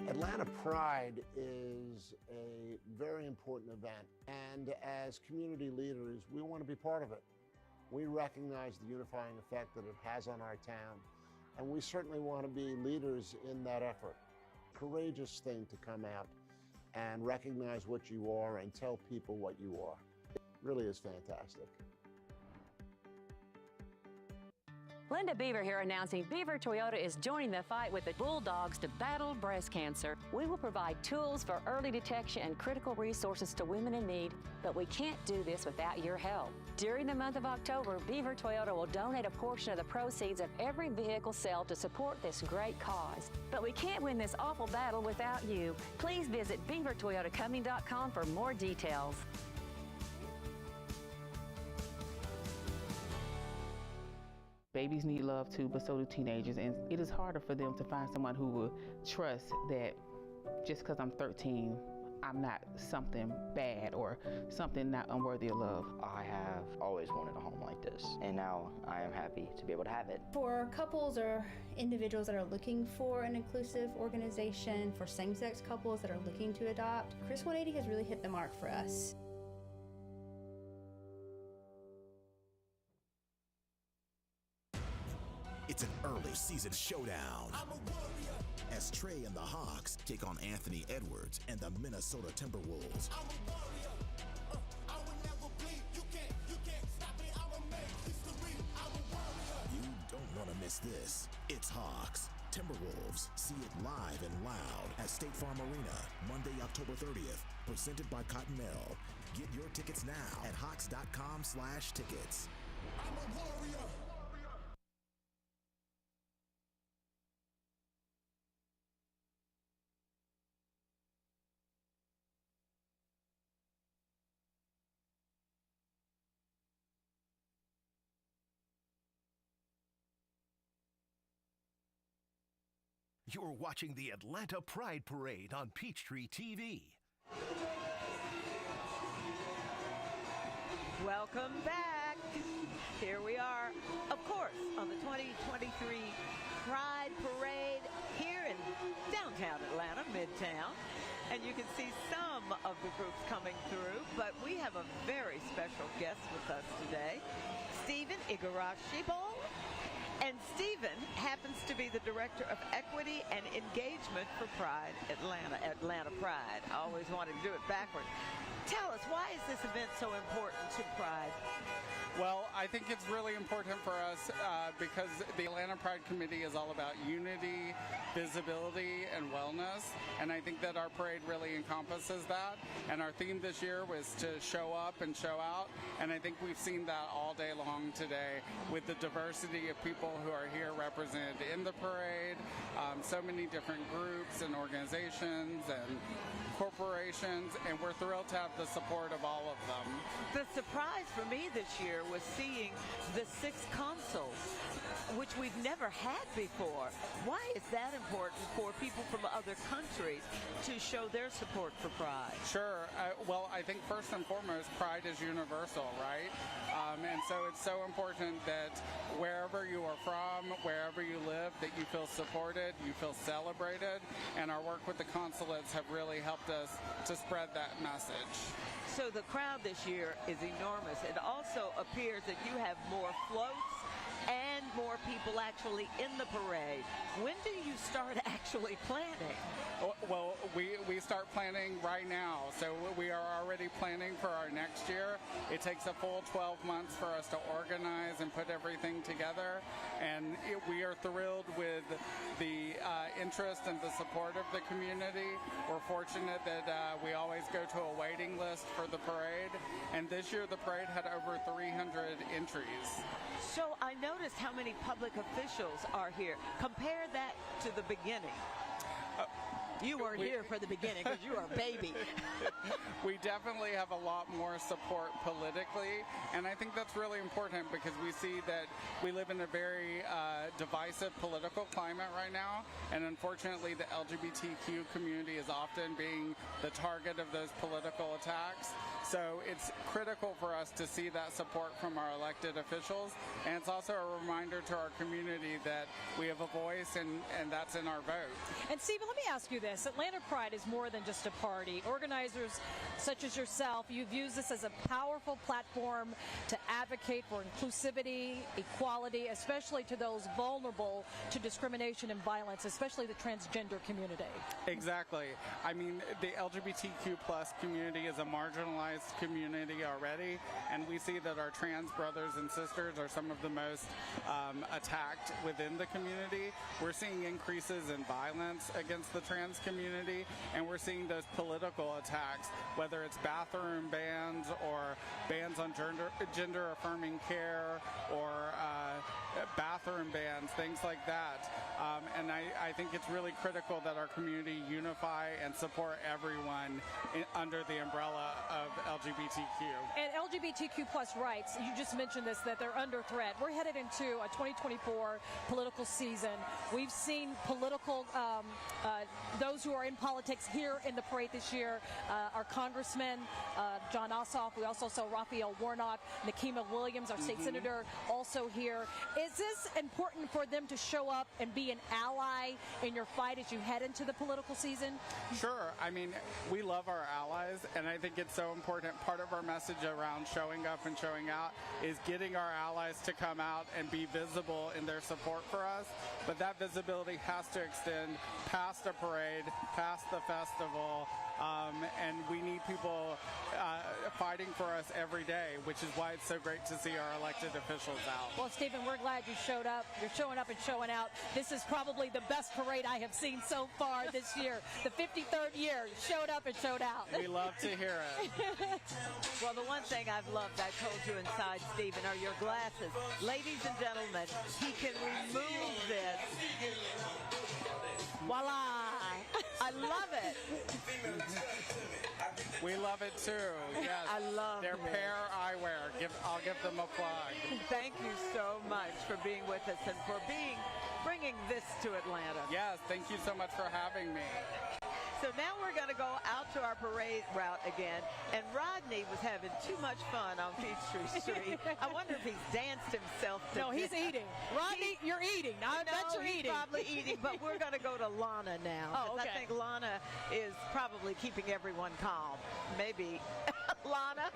Atlanta Pride is a very important event, and as community leaders, we want to be part of it. We recognize the unifying effect that it has on our town, and we certainly want to be leaders in that effort. Courageous thing to come out and recognize what you are and tell people what you are. It really is fantastic. Linda Beaver here announcing Beaver Toyota is joining the fight with the Bulldogs to battle breast cancer. We will provide tools for early detection and critical resources to women in need, but we can't do this without your help. During the month of October, Beaver Toyota will donate a portion of the proceeds of every vehicle sale to support this great cause. But we can't win this awful battle without you. Please visit beavertoyotacoming.com for more details. Babies need love too, but so do teenagers, and it is harder for them to find someone who will trust that just because I'm 13, I'm not something bad or something not unworthy of love. I have always wanted a home like this, and now I am happy to be able to have it. For couples or individuals that are looking for an inclusive organization, for same-sex couples that are looking to adopt, Chris 180 has really hit the mark for us. It's an early season showdown as Trey and the Hawks take on Anthony Edwards and the Minnesota Timberwolves. You don't want to miss this. It's Hawks, Timberwolves. See it live and loud at State Farm Arena, Monday, October 30th. Presented by Cottonelle. Get your tickets now at hawks.com/tickets. I'm a warrior. You're watching the Atlanta Pride Parade on Peachtree TV. Welcome back. Here we are, of course, on the 2023 Pride Parade here in downtown Atlanta, Midtown. And you can see some of the groups coming through, but we have a very special guest with us today, Stephen Igarashi-Ball. And Stephen happens to be the Director of Equity and Engagement for Pride Atlanta Pride. I always wanted to do it backwards. Tell us, why is this event so important to Pride? Well, I think it's really important for us because the Atlanta Pride Committee is all about unity, visibility, and wellness. And I think that our parade really encompasses that. And our theme this year was to show up and show out. And I think we've seen that all day long today with the diversity of people who are here represented in the parade, so many different groups and organizations and corporations, and we're thrilled to have the support of all of them. The surprise for me this year was seeing the 6 consuls, which we've never had before. Why is that important for people from other countries to show their support for Pride? Sure. Well, I think first and foremost, Pride is universal, right? And so it's so important that wherever you are from, wherever you live, that you feel supported, you feel celebrated, and our work with the consulates have really helped us to spread that message. So the crowd this year is enormous. It also appears that you have more floats and more people actually in the parade. When do you start actually planning? Well, we start planning right now. So we are already planning for our next year. It takes a full 12 months for us to organize and put everything together. And we are thrilled with the interest and the support of the community. We're fortunate that we always go to a waiting list for the parade. And this year the parade had over 300 entries. So I noticed how many public officials are here. Compare that to the beginning. You weren't here for the beginning because you are a baby. We definitely have a lot more support politically, and I think that's really important because we see that we live in a very divisive political climate right now, and unfortunately the LGBTQ community is often being the target of those political attacks. So it's critical for us to see that support from our elected officials, and it's also a reminder to our community that we have a voice, and that's in our vote. And Stephen, let me ask you this. Atlanta Pride is more than just a party. Organizers such as yourself, you've used this as a powerful platform to advocate for inclusivity, equality, especially to those vulnerable to discrimination and violence, especially the transgender community. Exactly. I mean, the LGBTQ plus community is a marginalized community already, and we see that our trans brothers and sisters are some of the most attacked within the community. We're seeing increases in violence against the trans community, and we're seeing those political attacks, whether it's bathroom bans or bans on gender affirming care or bathroom bans, things like that. And I think it's really critical that our community unify and support everyone under the umbrella of LGBTQ. And LGBTQ plus rights, you just mentioned this, that they're under threat. We're headed into a 2024 political season. We've seen political, those who are in politics here in the parade this year, our Congressman, John Ossoff. We also saw Raphael Warnock, Nikema Williams, our state senator, also here. Is this important for them to show up and be an ally in your fight as you head into the political season? Sure. I mean, we love our allies, and I think it's so important. Part of our message around showing up and showing out is getting our allies to come out and be visible in their support for us. But that visibility has to extend past the parade, past the festival, and we need people fighting for us every day, which is why it's so great to see our elected officials out. Well, Stephen, we're glad you showed up. You're showing up and showing out. This is probably the best parade I have seen so far this year. The 53rd year, showed up and showed out. We love to hear it. Well, the one thing I've loved, I told you inside, Stephen, are your glasses. Ladies and gentlemen, he can remove this. Voila! I love it. We love it too. Yes. I love their it. pair eyewear. I'll give them a plug. Thank you so much for being with us and for bringing this to Atlanta. Yes, thank you so much for having me. So now we're going to go out to our parade route again, and Rodney was having too much fun on Peachtree Street. I wonder if he's danced himself to No, he's death. eating. Rodney, you're eating. I bet you're he's eating. probably eating, but we're going to go to Lana now. Oh, 'cause okay. I think Lana is probably keeping everyone calm. Maybe. Lana?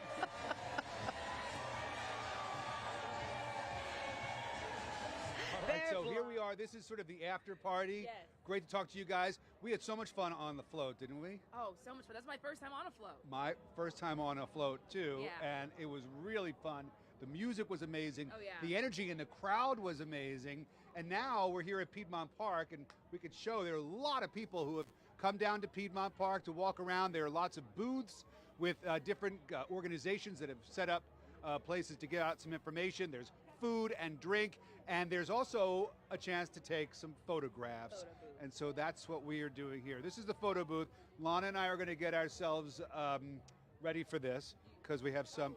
All right, so here we are. This is sort of the after party. Yes. Great to talk to you guys. We had so much fun on the float, didn't we? Oh, so much fun. That's my first time on a float. My first time on a float, too. Yeah. And it was really fun. The music was amazing. Oh, yeah. The energy in the crowd was amazing. And now we're here at Pedmont Park, and we could show there are a lot of people who have come down to Pedmont Park to walk around. There are lots of booths with different organizations that have set up places to get out some information. There's food and drink, and there's also a chance to take some photographs. And so that's what we are doing here. This is the photo booth. Lana and I are going to get ourselves ready for this because we have some.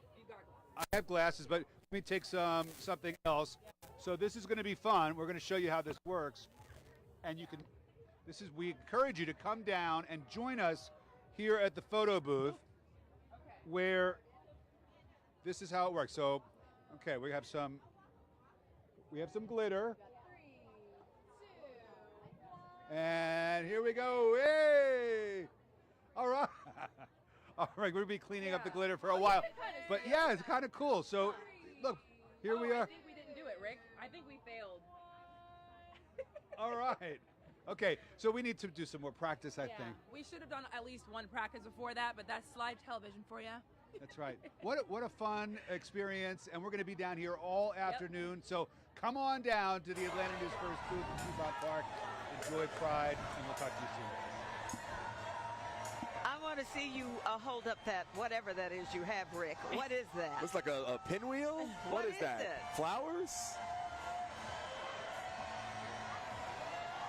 I have glasses, but let me take something else. So this is going to be fun. We're going to show you how this works, and you can. We encourage you to come down and join us here at the photo booth, where this is how it works. So, okay, we have some glitter. And here we go. Hey! All right. All right, we'll be cleaning up the glitter for a while. But yeah, it's kind of cool. So, look, here we are. I think we didn't do it, Rick. I think we failed. All right. Okay, so we need to do some more practice, I think. We should have done at least one practice before that, but that's live television for you. That's right. What a fun experience, and we're going to be down here all afternoon. So come on down to the Atlanta News First booth in Pedmont Park. Enjoy Pride, and we'll talk to you soon. I want to see you hold up that, whatever that is you have, Rick. What is that? Looks like a pinwheel? What is that? it? Flowers?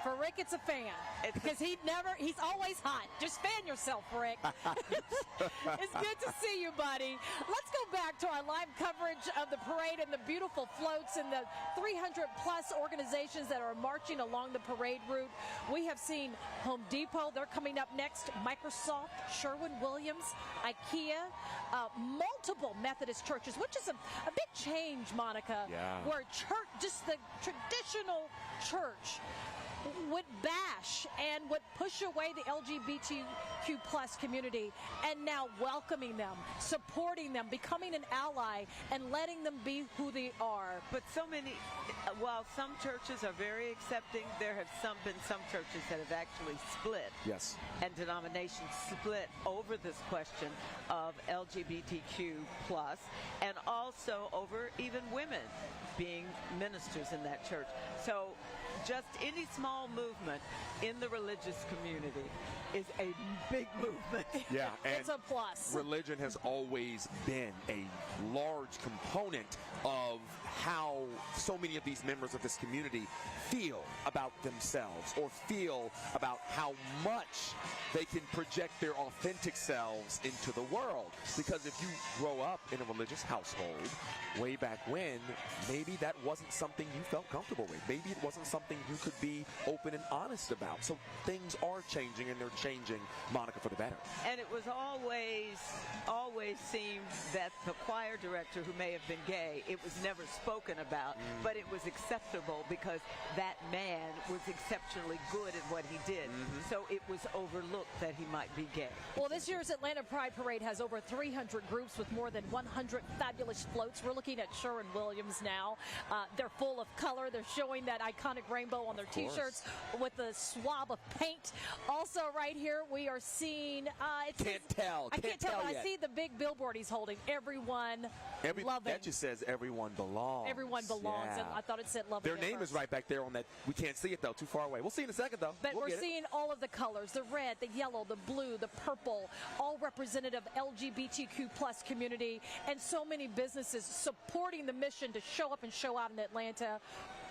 For Rick, it's a fan. Because he's always hot. Just fan yourself, Rick. It's good to see you, buddy. Let's go back to our live coverage of the parade and the beautiful floats and the 300-plus organizations that are marching along the parade route. We have seen Home Depot. They're coming up next. Microsoft, Sherwin-Williams, IKEA, multiple Methodist churches, which is a big change, Monica, where church, just the traditional church, would bash and would push away the LGBTQ plus community, and now welcoming them, supporting them, becoming an ally, and letting them be who they are. But so many, while some churches are very accepting, there have been some churches that have actually split. Yes. And denominations split over this question of LGBTQ plus, and also over even women being ministers in that church. So just any small movement in the religious community is a big movement. Yeah, and it's a plus. Religion has always been a large component of how so many of these members of this community feel about themselves, or feel about how much they can project their authentic selves into the world. Because if you grow up in a religious household way back when, maybe that wasn't something you felt comfortable with. Maybe it wasn't something you could be open and honest about. So things are changing, and they're changing, Monica, for the better. And it was always seemed that the choir director, who may have been gay, it was never spoken about, but it was acceptable because that man was exceptionally good at what he did. So it was overlooked that he might be gay. Well, this year's Atlanta Pride Parade has over 300 groups with more than 100 fabulous floats. We're looking at Sherwin-Williams now. They're full of color. They're showing that iconic rainbow on their T-shirts with the swab of paint. Also, right here, we are seeing... I can't tell, but yet. I see the big billboard he's holding. Everyone loving. That just says everyone belongs. Everyone belongs, Yeah. and I thought it said loving. Their name is right back there on that. We can't see it, though. Too far away. We'll see in a second, though. But we'll we're get it. seeing all of the colors, the red, the yellow, the blue, the purple, all representative LGBTQ plus community, and so many businesses supporting the mission to show up and show out in Atlanta.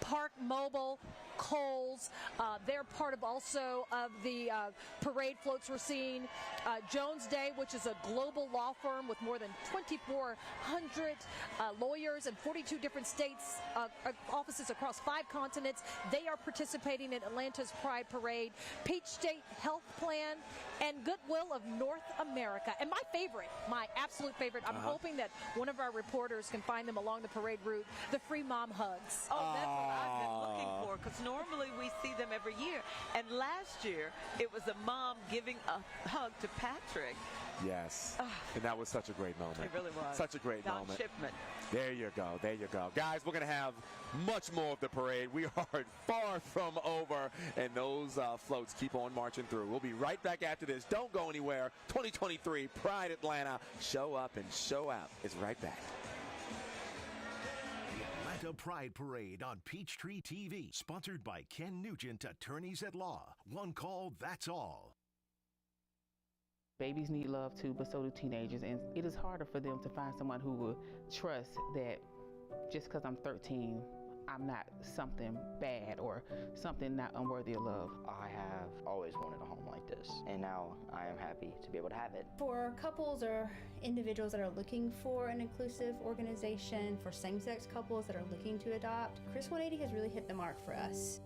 Park Mobile, Kohl's, floats. They're part of also of the parade floats we're seeing. Jones Day, which is a global law firm with more than 2,400 lawyers in 42 different states, offices across 5 continents. They are participating in Atlanta's Pride Parade. Peach State Health Plan and Goodwill of North America. And my favorite, my absolute favorite, I'm hoping that one of our reporters can find them along the parade route, the free mom hugs. Oh, that's what I've been looking for, because normally we see them every year. And last year, it was a mom giving a hug to Patrick. Yes. And that was such a great moment. It really was. Such a great Don moment. Shipman. There you go. There you go. Guys, we're going to have much more of the parade. We are far from over, and those floats keep on marching through. We'll be right back after this. Don't go anywhere. 2023 Pride Atlanta. Show up and show out. It's right back. The Atlanta Pride Parade on Peachtree TV. Sponsored by Ken Nugent, Attorneys at Law. One call, that's all. Babies need love too, but so do teenagers, and it is harder for them to find someone who will trust that just because I'm 13, I'm not something bad or something not unworthy of love. I have always wanted a home like this, and now I am happy to be able to have it. For couples or individuals that are looking for an inclusive organization, for same-sex couples that are looking to adopt, Chris 180 has really hit the mark for us.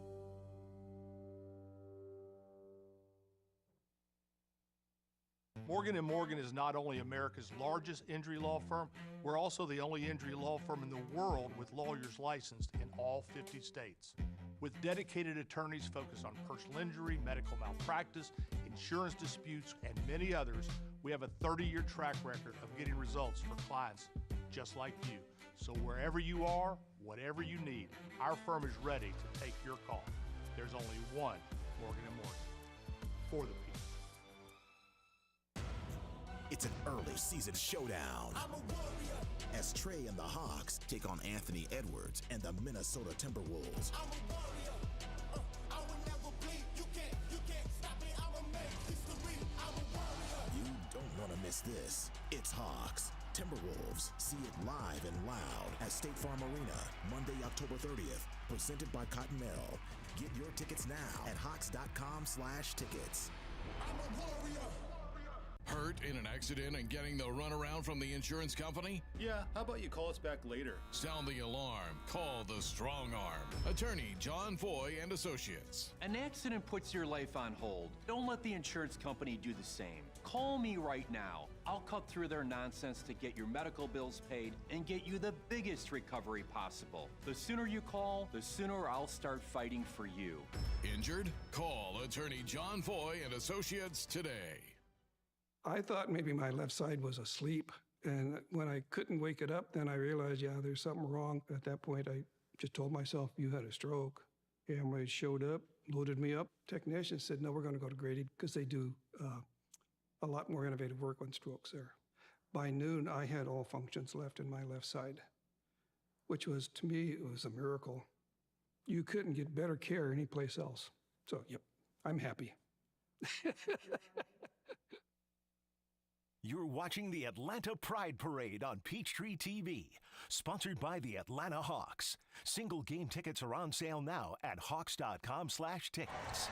Morgan & Morgan is not only America's largest injury law firm, we're also the only injury law firm in the world with lawyers licensed in all 50 states. With dedicated attorneys focused on personal injury, medical malpractice, insurance disputes, and many others, we have a 30-year track record of getting results for clients just like you. So wherever you are, whatever you need, our firm is ready to take your call. There's only one Morgan & Morgan for the people. It's an early season showdown as Trey and the Hawks take on Anthony Edwards and the Minnesota Timberwolves. You don't want to miss this. It's Hawks, Timberwolves. See it live and loud at State Farm Arena, Monday, October 30th. Presented by Cottonelle. Get your tickets now at hawks.com/tickets. Hurt in an accident and getting the runaround from the insurance company? Yeah, how about you call us back later? Sound the alarm. Call the Strong Arm. Attorney John Foy and Associates. An accident puts your life on hold. Don't let the insurance company do the same. Call me right now. I'll cut through their nonsense to get your medical bills paid and get you the biggest recovery possible. The sooner you call, the sooner I'll start fighting for you. Injured? Call Attorney John Foy and Associates today. I thought maybe my left side was asleep, and when I couldn't wake it up, then I realized, yeah, there's something wrong. At that point, I just told myself, you had a stroke. Amway showed up, loaded me up. Technician said, no, we're going to go to Grady because they do a lot more innovative work on strokes there. By noon, I had all functions left in my left side, which was, to me, it was a miracle. You couldn't get better care anyplace else. So, yep, I'm happy. You're watching the Atlanta Pride Parade on Peachtree TV, sponsored by the Atlanta Hawks. Single game tickets are on sale now at hawks.com/tickets.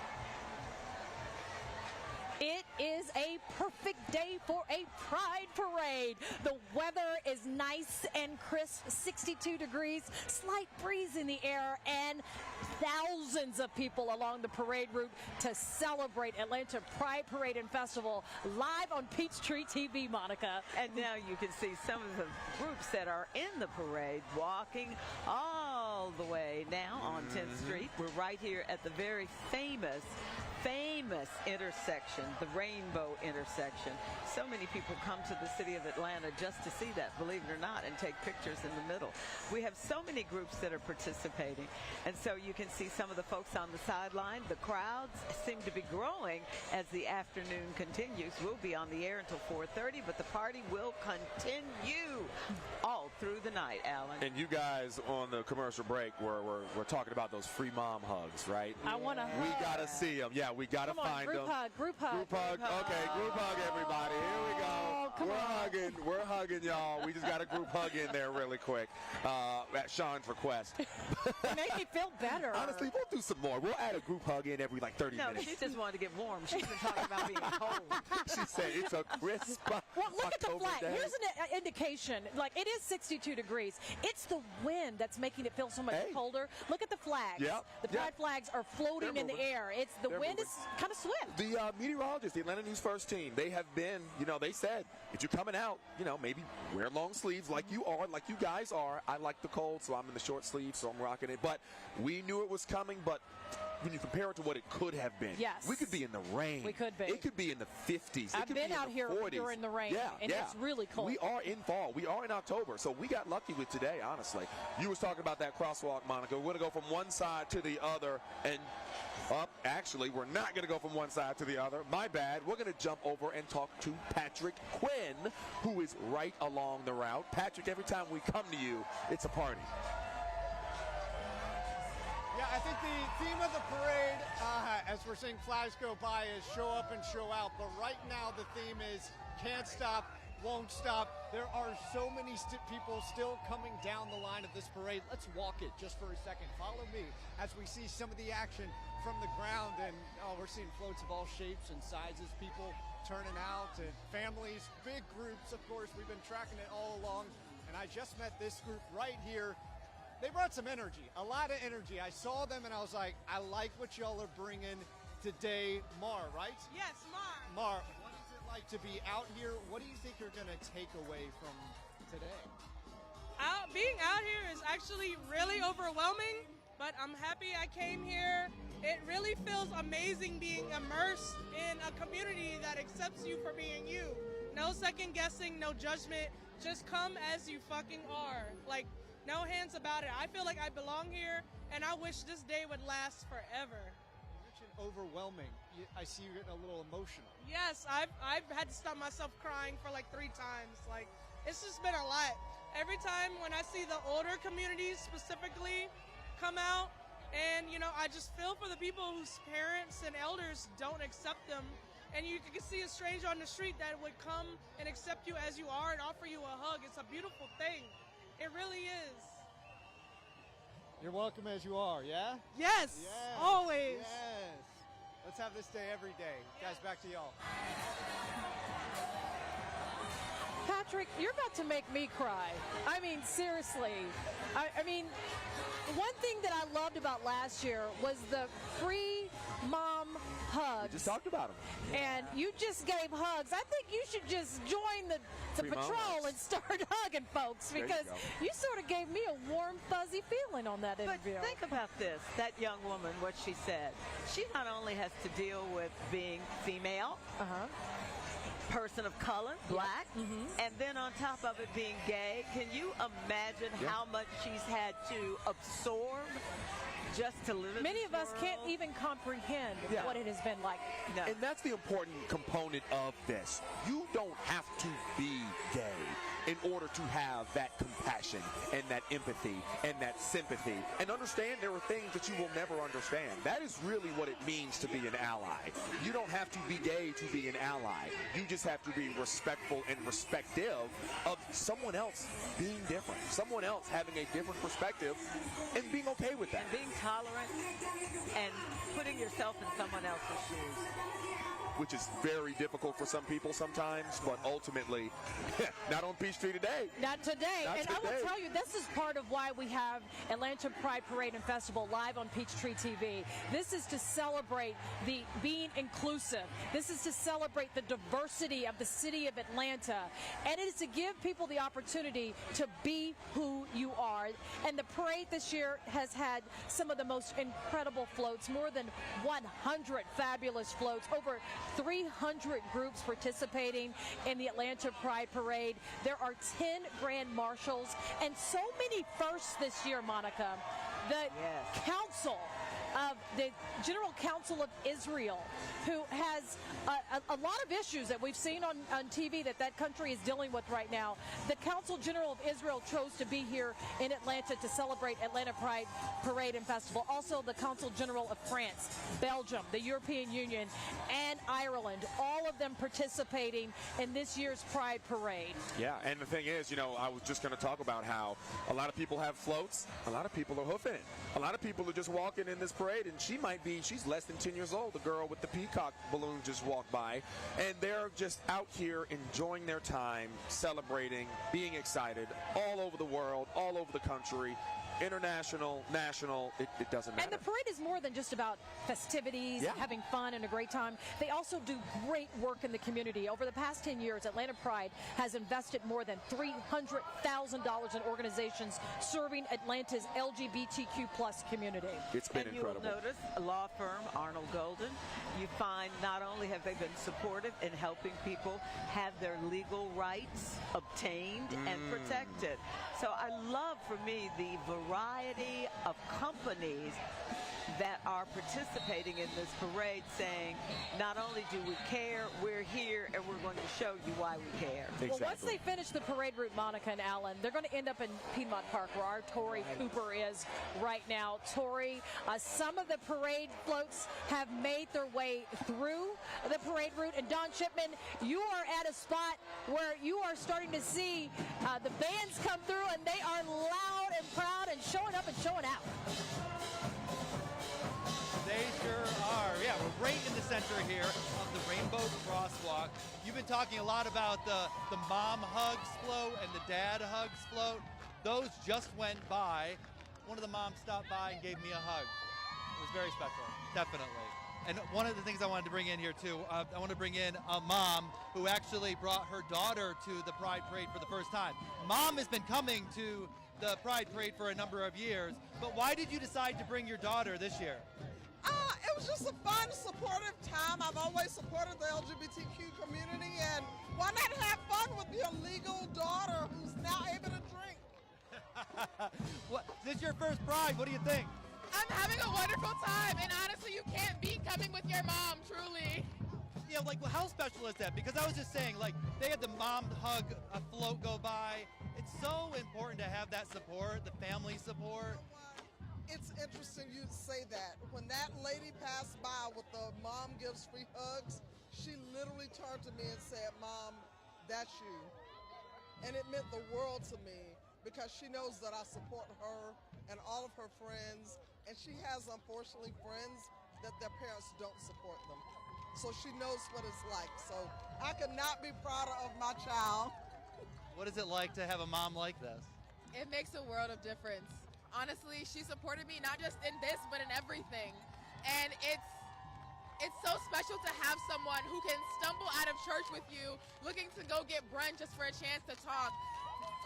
It is a perfect day for a Pride Parade. The weather is nice and crisp, 62 degrees, slight breeze in the air, and thousands of people along the parade route to celebrate Atlanta Pride Parade and Festival live on Peachtree TV, Monica. And now you can see some of the groups that are in the parade walking all the way now on 10th Street. We're right here at the very famous intersection, the Rainbow intersection. So many people come to the city of Atlanta just to see that, believe it or not, and take pictures in the middle. We have so many groups that are participating, and so you can see some of the folks on the sideline. The crowds seem to be growing as the afternoon continues. We'll be on the air until 4:30, but the party will continue all through the night, Alan. And you guys on the commercial break we're talking about those free mom hugs, right? I want to hug. We got to see them. Yeah, we got to find them. Group hug. Group hug. Okay, group hug, everybody. Here we go. We're hugging, y'all. We just got a group hug in there really quick at Sean's request. It made me feel better. Honestly, we'll do some more. We'll add a group hug in every 30 minutes. No, she just wanted to get warm. She's been talking about being cold. She said it's a crisp Well, look at the October flag. day. Here's an indication. Like, it is 62 degrees. It's the wind that's making it feel so much colder. Look at the flags. Yep. The pride flags are floating in the air. It's the wind is kind of swift. The meteorologists, the Atlanta News First team, they have been, they said, if you're coming out, maybe wear long sleeves like you guys are. I like the cold, so I'm in the short sleeves, so I'm rocking it. But we knew it was coming, but when you compare it to what it could have been, yes, we could be in the rain. We could be. It could be in the 50s. I've been out here during the rain, and it's really cold. We are in fall. We are in October, so we got lucky with today, honestly. You was talking about that crosswalk, Monica. We're going to go from one side to the other, and actually, we're not going to go from one side to the other. My bad. We're going to jump over and talk to Patrick Quinn, who is right along the route. Patrick, every time we come to you, it's a party. Yeah, I think the theme of the parade, as we're seeing flags go by, is show up and show out. But right now the theme is can't stop, won't stop. There are so many people still coming down the line of this parade. Let's walk it just for a second. Follow me as we see some of the action from the ground. And we're seeing floats of all shapes and sizes, people turning out, and families, big groups, of course. We've been tracking it all along. And I just met this group right here. They brought some energy, a lot of energy. I saw them and I was like, I like what y'all are bringing today. Mar, right? Yes, Mar. Mar, what is it like to be out here? What do you think you're going to take away from today? Being out here is actually really overwhelming, but I'm happy I came here. It really feels amazing being immersed in a community that accepts you for being you. No second guessing, no judgment. Just come as you fucking are. Like, no hands about it. I feel like I belong here, and I wish this day would last forever. You mentioned overwhelming. I see you getting a little emotional. Yes, I've had to stop myself crying for 3 times. It's just been a lot. Every time when I see the older communities specifically come out, and I just feel for the people whose parents and elders don't accept them. And you can see a stranger on the street that would come and accept you as you are and offer you a hug. It's a beautiful thing. It really is. You're welcome as you are, yeah? Yes, always. Yes. Let's have this day every day. Guys, back to y'all. Patrick, you're about to make me cry. I mean, seriously. I mean, one thing that I loved about last year was the free mom hugs. We just talked about them. And you just gave hugs. I think you should just join the patrol and start hugging folks, because you sort of gave me a warm, fuzzy feeling on that interview. But think about this. That young woman, what she said. She not only has to deal with being female, person of color, black, and then on top of it being gay. Can you imagine how much she's had to absorb just to live in Many this of us world? can't even comprehend what it has been like. No. And that's the important component of this. You don't have to be gay in order to have that compassion and that empathy and that sympathy, and understand there are things that you will never understand. That is really what it means to be an ally. You don't have to be gay to be an ally. You just have to be respectful and respective of someone else being different, someone else having a different perspective, and being okay with that. And being tolerant and putting yourself in someone else's shoes. Which is very difficult for some people sometimes, but ultimately, not on Peachtree today. Not today. Not and today. I will tell you, this is part of why we have Atlanta Pride Parade and Festival live on Peachtree TV. This is to celebrate the being inclusive. This is to celebrate the diversity of the city of Atlanta. And it is to give people the opportunity to be who you are. And the parade this year has had some of the most incredible floats, more than 100 fabulous floats, over 300 groups participating in the Atlanta Pride Parade. There are 10 grand marshals and so many firsts this year, Monica. The council of the General Council of Israel, who has a lot of issues that we've seen on TV that country is dealing with right now. The Council General of Israel chose to be here in Atlanta to celebrate Atlanta Pride Parade and Festival. Also, the Council General of France, Belgium, the European Union, and Ireland, all of them participating in this year's Pride Parade. Yeah, and the thing is, I was just going to talk about how a lot of people have floats, a lot of people are hoofing it. A lot of people are just walking in this parade, and she's less than 10 years old. The girl with the peacock balloon just walked by, and they're just out here enjoying their time, celebrating, being excited, all over the world, all over the country. International, national, it doesn't matter. And the parade is more than just about festivities, having fun and a great time. They also do great work in the community. Over the past 10 years, Atlanta Pride has invested more than $300,000 in organizations serving Atlanta's LGBTQ plus community. It's been incredible. You'll notice a law firm, Arnold Golden. You find not only have they been supportive in helping people have their legal rights obtained and protected. So I love, for me, the variety of companies that are participating in this parade, saying not only do we care, we're here and we're going to show you why we care. Exactly. Well, once they finish the parade route, Monica and Alan, they're going to end up in Pedmont Park, where our Tori Cooper is right now. Tori, some of the parade floats have made their way through the parade route, and Don Shipman, you are at a spot where you are starting to see the bands come through, and they are loud and proud and showing up and showing out. They sure are. Yeah, we're right in the center here of the Rainbow Crosswalk. You've been talking a lot about the mom hugs float and the dad hugs float. Those just went by. One of the moms stopped by and gave me a hug. It was very special, definitely. And one of the things I wanted to bring in here too, I want to bring in a mom who actually brought her daughter to the Pride Parade for the first time. Mom has been coming to the Pride Parade for a number of years, but why did you decide to bring your daughter this year? It was just a fun, supportive time. I've always supported the LGBTQ community, and why not have fun with your legal daughter who's now able to drink? This is your first Pride. What do you think? I'm having a wonderful time, and honestly, you can't beat coming with your mom, truly. Yeah, well, how special is that? Because I was just saying, they had the mom hug a float go by. It's so important to have that support, the family support. It's interesting you say that. When that lady passed by with the mom gives free hugs, she literally turned to me and said, "Mom, that's you." And it meant the world to me, because she knows that I support her and all of her friends, and she has, unfortunately, friends that their parents don't support them. So she knows what it's like. So I could not be prouder of my child. What is it like to have a mom like this? It makes a world of difference. Honestly, she supported me not just in this, but in everything. And it's so special to have someone who can stumble out of church with you, looking to go get brunch just for a chance to talk,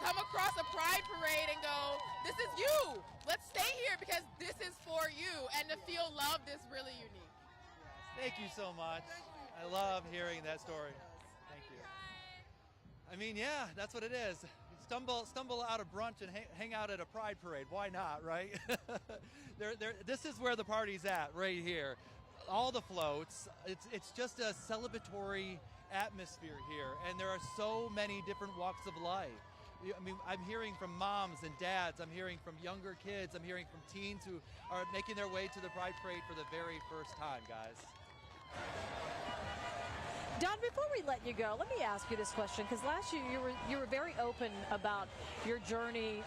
come across a Pride Parade and go, "This is you. Let's stay here because this is for you." And to feel loved is really unique. Thank you so much. I love hearing that story. Thank you. I mean, yeah, that's what it is. Stumble out of brunch and hang out at a Pride Parade. Why not, right? This is where the party's at, right here. All the floats. It's just a celebratory atmosphere here, and there are so many different walks of life. I mean, I'm hearing from moms and dads. I'm hearing from younger kids. I'm hearing from teens who are making their way to the Pride Parade for the very first time, guys. Don, before we let you go, let me ask you this question, because last year you were very open about your journey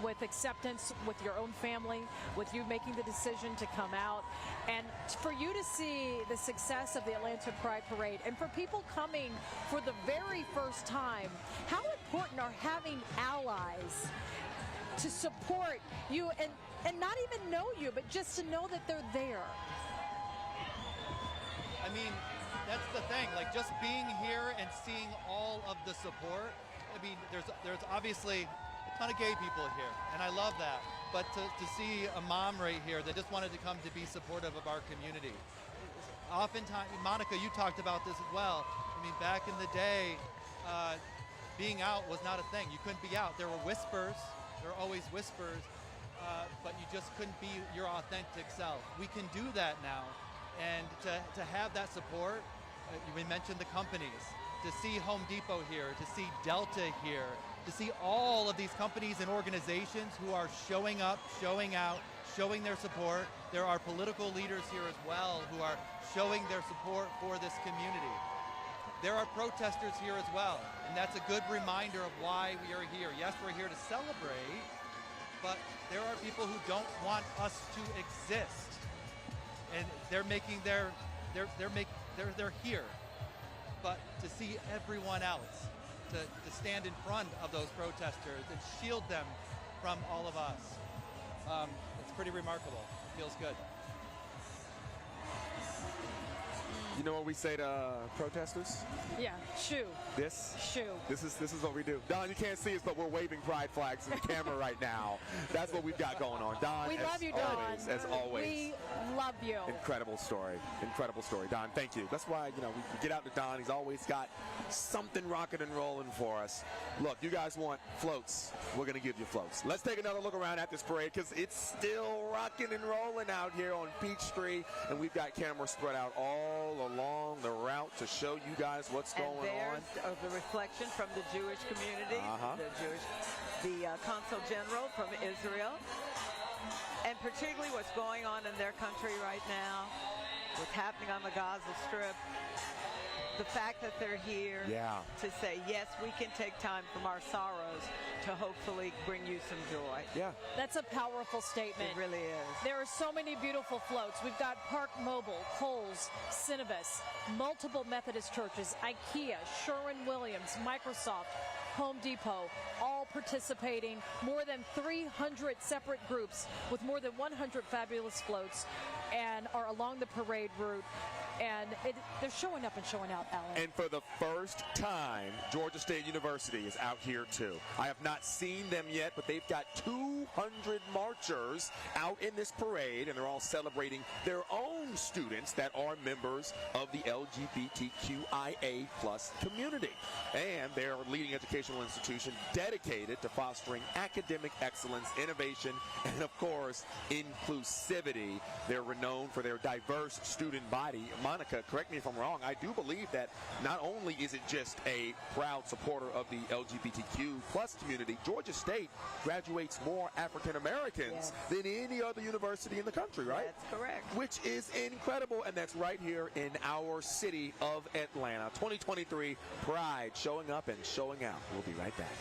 with acceptance with your own family, with you making the decision to come out, and for you to see the success of the Atlanta Pride Parade, and for people coming for the very first time, how important are having allies to support you and not even know you, but just to know that they're there? I mean, that's the thing, just being here and seeing all of the support. I mean, there's obviously a ton of gay people here, and I love that. But to see a mom right here that just wanted to come to be supportive of our community. Oftentimes, Monica, you talked about this as well. I mean, back in the day, being out was not a thing. You couldn't be out. There were whispers. There were always whispers. but you just couldn't be your authentic self. We can do that now. And to have that support, we mentioned the companies, to see Home Depot here, to see Delta here, to see all of these companies and organizations who are showing up, showing out, showing their support. There are political leaders here as well who are showing their support for this community. There are protesters here as well, and that's a good reminder of why we are here. Yes, we're here to celebrate, but there are people who don't want us to exist, and they're here. But to see everyone else, to stand in front of those protesters and shield them from all of us, it's pretty remarkable. It feels good. You know what we say to protesters? Yeah, shoo. This? Shoo. This is what we do. Don, you can't see us, but we're waving pride flags to the camera right now. That's what we've got going on. Don, we love you, Don. As always. We love you. Incredible story. Incredible story. Don, thank you. That's why, we get out to Don. He's always got something rocking and rolling for us. Look, you guys want floats. We're going to give you floats. Let's take another look around at this parade because it's still rocking and rolling out here on Peachtree, and we've got cameras spread out all along the route to show you guys what's going on. There's the reflection from the Jewish community, the Consul General from Israel, and particularly what's going on in their country right now, what's happening on the Gaza Strip. The fact that they're here to say, yes, we can take time from our sorrows to hopefully bring you some joy. Yeah. That's a powerful statement. It really is. There are so many beautiful floats. We've got Park Mobile, Kohl's, Cinnabis, multiple Methodist churches, IKEA, Sherwin-Williams, Microsoft, Home Depot, all participating. More than 300 separate groups with more than 100 fabulous floats and are along the parade route. And they're showing up and showing out, Alan. And for the first time, Georgia State University is out here too. I have not seen them yet, but they've got 200 marchers out in this parade, and they're all celebrating their own students that are members of the LGBTQIA+ community. And they're a leading educational institution dedicated to fostering academic excellence, innovation, and of course, inclusivity. They're renowned for their diverse student body. Monica, correct me if I'm wrong, I do believe that not only is it just a proud supporter of the LGBTQ+ community, Georgia State graduates more African Americans than any other university in the country, right? That's correct. Which is incredible, and that's right here in our city of Atlanta. 2023 Pride showing up and showing out. We'll be right back.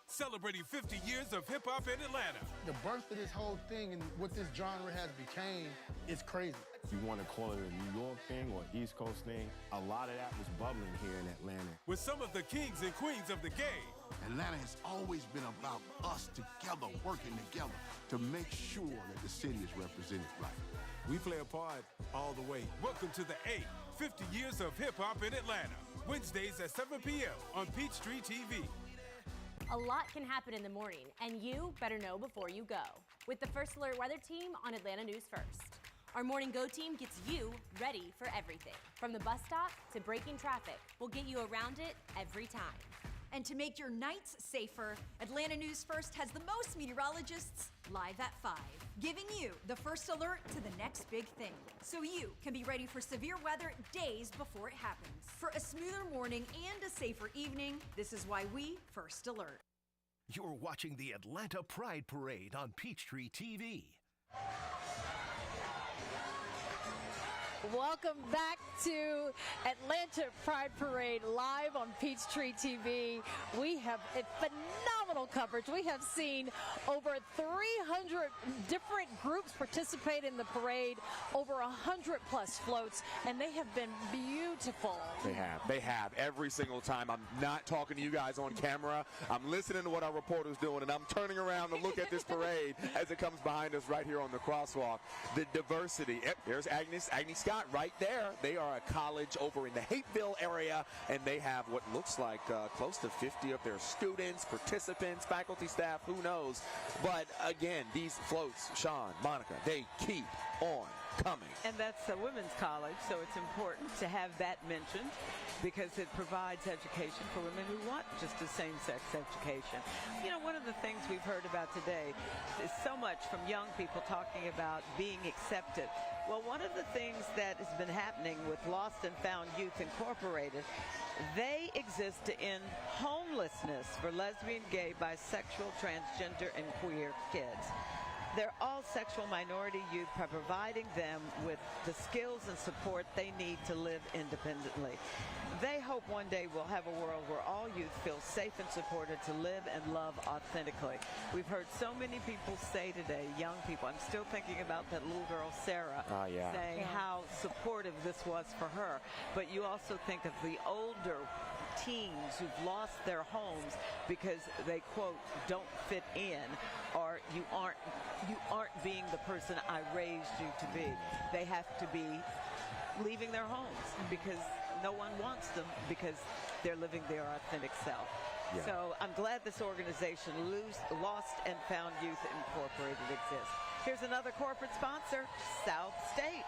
Celebrating 50 years of hip-hop in Atlanta. The birth of this whole thing and what this genre has became is crazy. If you want to call it a New York thing or East Coast thing, a lot of that was bubbling here in Atlanta. With some of the kings and queens of the game. Atlanta has always been about us together, working together to make sure that the city is represented right. We play a part all the way. Welcome to the 50 years of hip-hop in Atlanta. Wednesdays at 7 p.m. on Peachtree TV. A lot can happen in the morning, and you better know before you go. With the First Alert Weather Team on Atlanta News First. Our Morning Go team gets you ready for everything. From the bus stop to braking traffic, we'll get you around it every time. And to make your nights safer, Atlanta News First has the most meteorologists live at 5, giving you the first alert to the next big thing, so you can be ready for severe weather days before it happens. For a smoother morning and a safer evening, this is why we First Alert. You're watching the Atlanta Pride Parade on Peachtree TV. Welcome back to Atlanta Pride Parade live on Peachtree TV. We have a phenomenal coverage. We have seen over 300 different groups participate in the parade, over 100 plus floats, and they have been beautiful. They have every single time. I'm not talking to you guys on camera. I'm listening to what our reporter's doing, and I'm turning around to look at this parade as it comes behind us right here on the crosswalk. The diversity. Yep, there's Agnes Scott right there. They are a college over in the Hapeville area, and they have what looks like close to 50 of their students, participants, faculty, staff, who knows. But again, these floats, Sean, Monica, they keep on coming. And that's a women's college, so it's important to have that mentioned because it provides education for women who want just a same-sex education. You know, one of the things we've heard about today is so much from young people talking about being accepted. Well, one of the things that has been happening with Lost and Found Youth Incorporated, they exist to end homelessness for lesbian, gay, bisexual, transgender, and queer kids. They're all sexual minority youth by providing them with the skills and support they need to live independently. They hope one day we'll have a world where all youth feel safe and supported to live and love authentically. We've heard so many people say today, young people, I'm still thinking about that little girl, Sarah, saying how supportive this was for her. But you also think of the older teens who've lost their homes because they, quote, don't fit in, or you aren't being the person I raised you to be. They have to be leaving their homes because no one wants them because they're living their authentic self. Yeah. So I'm glad this organization, Lost and Found Youth Incorporated, exists. Here's another corporate sponsor, South State.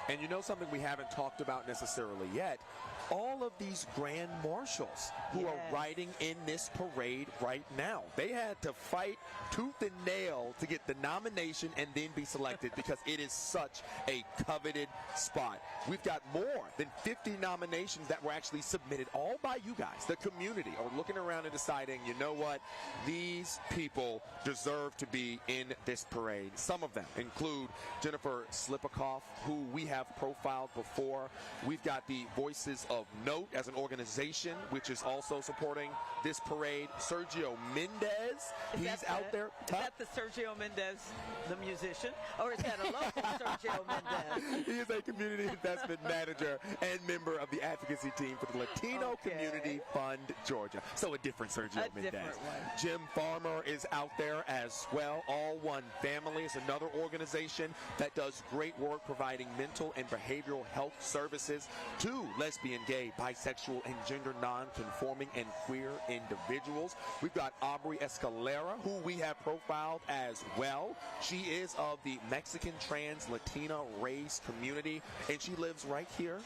And you know something we haven't talked about necessarily yet? All of these grand marshals who are riding in this parade right now. They had to fight tooth and nail to get the nomination and then be selected because it is such a coveted spot. We've got more than 50 nominations that were actually submitted, all by you guys. The community are looking around and deciding, you know what? These people deserve to be in this parade. Some of them include Jennifer Slipikoff, who we have profiled before. We've got the Voices of Note as an organization, which is also supporting this parade. Sergio Mendez, he's out there. Is that the Sergio Mendez, the musician? Or is that a local Sergio Mendez? He is a community investment manager and member of the advocacy team for the Latino Community Fund Georgia. So a different Sergio Mendez. Jim Farmer is out there as well. All One Family is another organization that does great work providing mental and behavioral health services to lesbian, gay, bisexual, and gender non-conforming and queer individuals. We've got Aubrey Escalera, who we have profiled as well. She is of the Mexican trans Latina race community, and she lives right here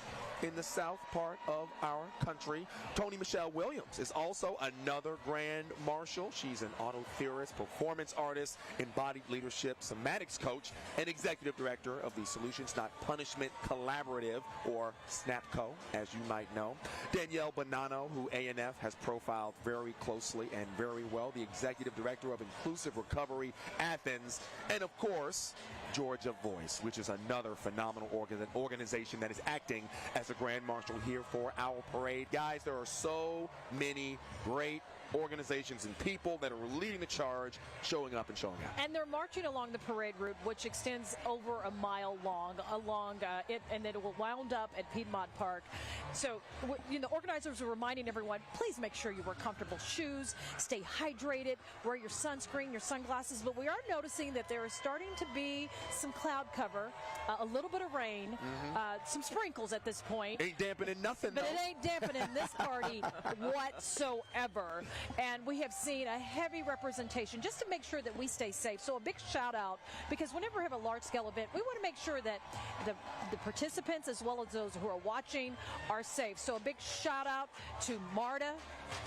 in the south part of our country. Tony Michelle Williams is also another grand marshal. She's an auto theorist, performance artist, embodied leadership, somatics coach, and executive director of the Solutions Not Punishment Collaborative, or SNAPCO, as you might know. Danielle Bonanno, who ANF has profiled very closely and very well, the executive director of Inclusive Recovery Athens, and of course, Georgia Voice, which is another phenomenal organization that is acting as a grand marshal here for our parade. Guys, there are so many great organizations and people that are leading the charge, showing up and showing out. And they're marching along the parade route, which extends over a mile long, and it will wound up at Pedmont Park. So, the organizers are reminding everyone, please make sure you wear comfortable shoes, stay hydrated, wear your sunscreen, your sunglasses. But we are noticing that there is starting to be some cloud cover, a little bit of rain, some sprinkles at this point. Ain't dampening nothing, But it ain't dampening this party whatsoever. And we have seen a heavy representation just to make sure that we stay safe. So a big shout out, because whenever we have a large scale event, we want to make sure that the participants as well as those who are watching are safe. So a big shout out to MARTA,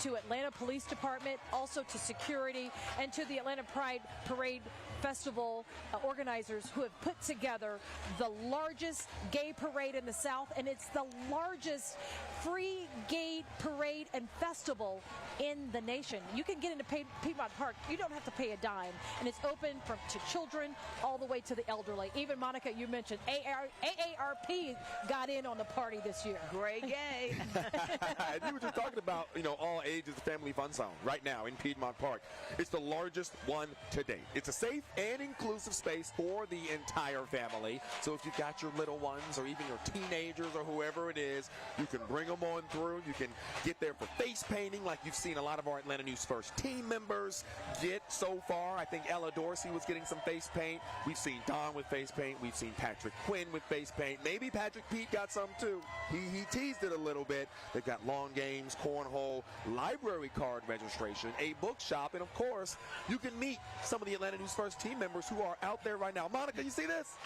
to Atlanta Police Department, also to security, and to the Atlanta Pride Parade Festival organizers who have put together the largest gay parade in the South, and it's the largest free gay parade and festival in the nation. You can get into Pedmont Park. You don't have to pay a dime, and it's open to children all the way to the elderly. Even, Monica, you mentioned AARP got in on the party this year. Great gay. And you were just talking about, all ages family fun zone right now in Pedmont Park. It's the largest one to date. It's a safe and inclusive space for the entire family. So if you've got your little ones or even your teenagers or whoever it is, you can bring them on through. You can get there for face painting like you've seen a lot of our Atlanta News First team members get so far. I think Ella Dorsey was getting some face paint. We've seen Don with face paint. We've seen Patrick Quinn with face paint. Maybe Patrick Pete got some too. He teased it a little bit. They've got lawn games, cornhole, library card registration, a bookshop, and of course, you can meet some of the Atlanta News First team members who are out there right now. Monica, you see this?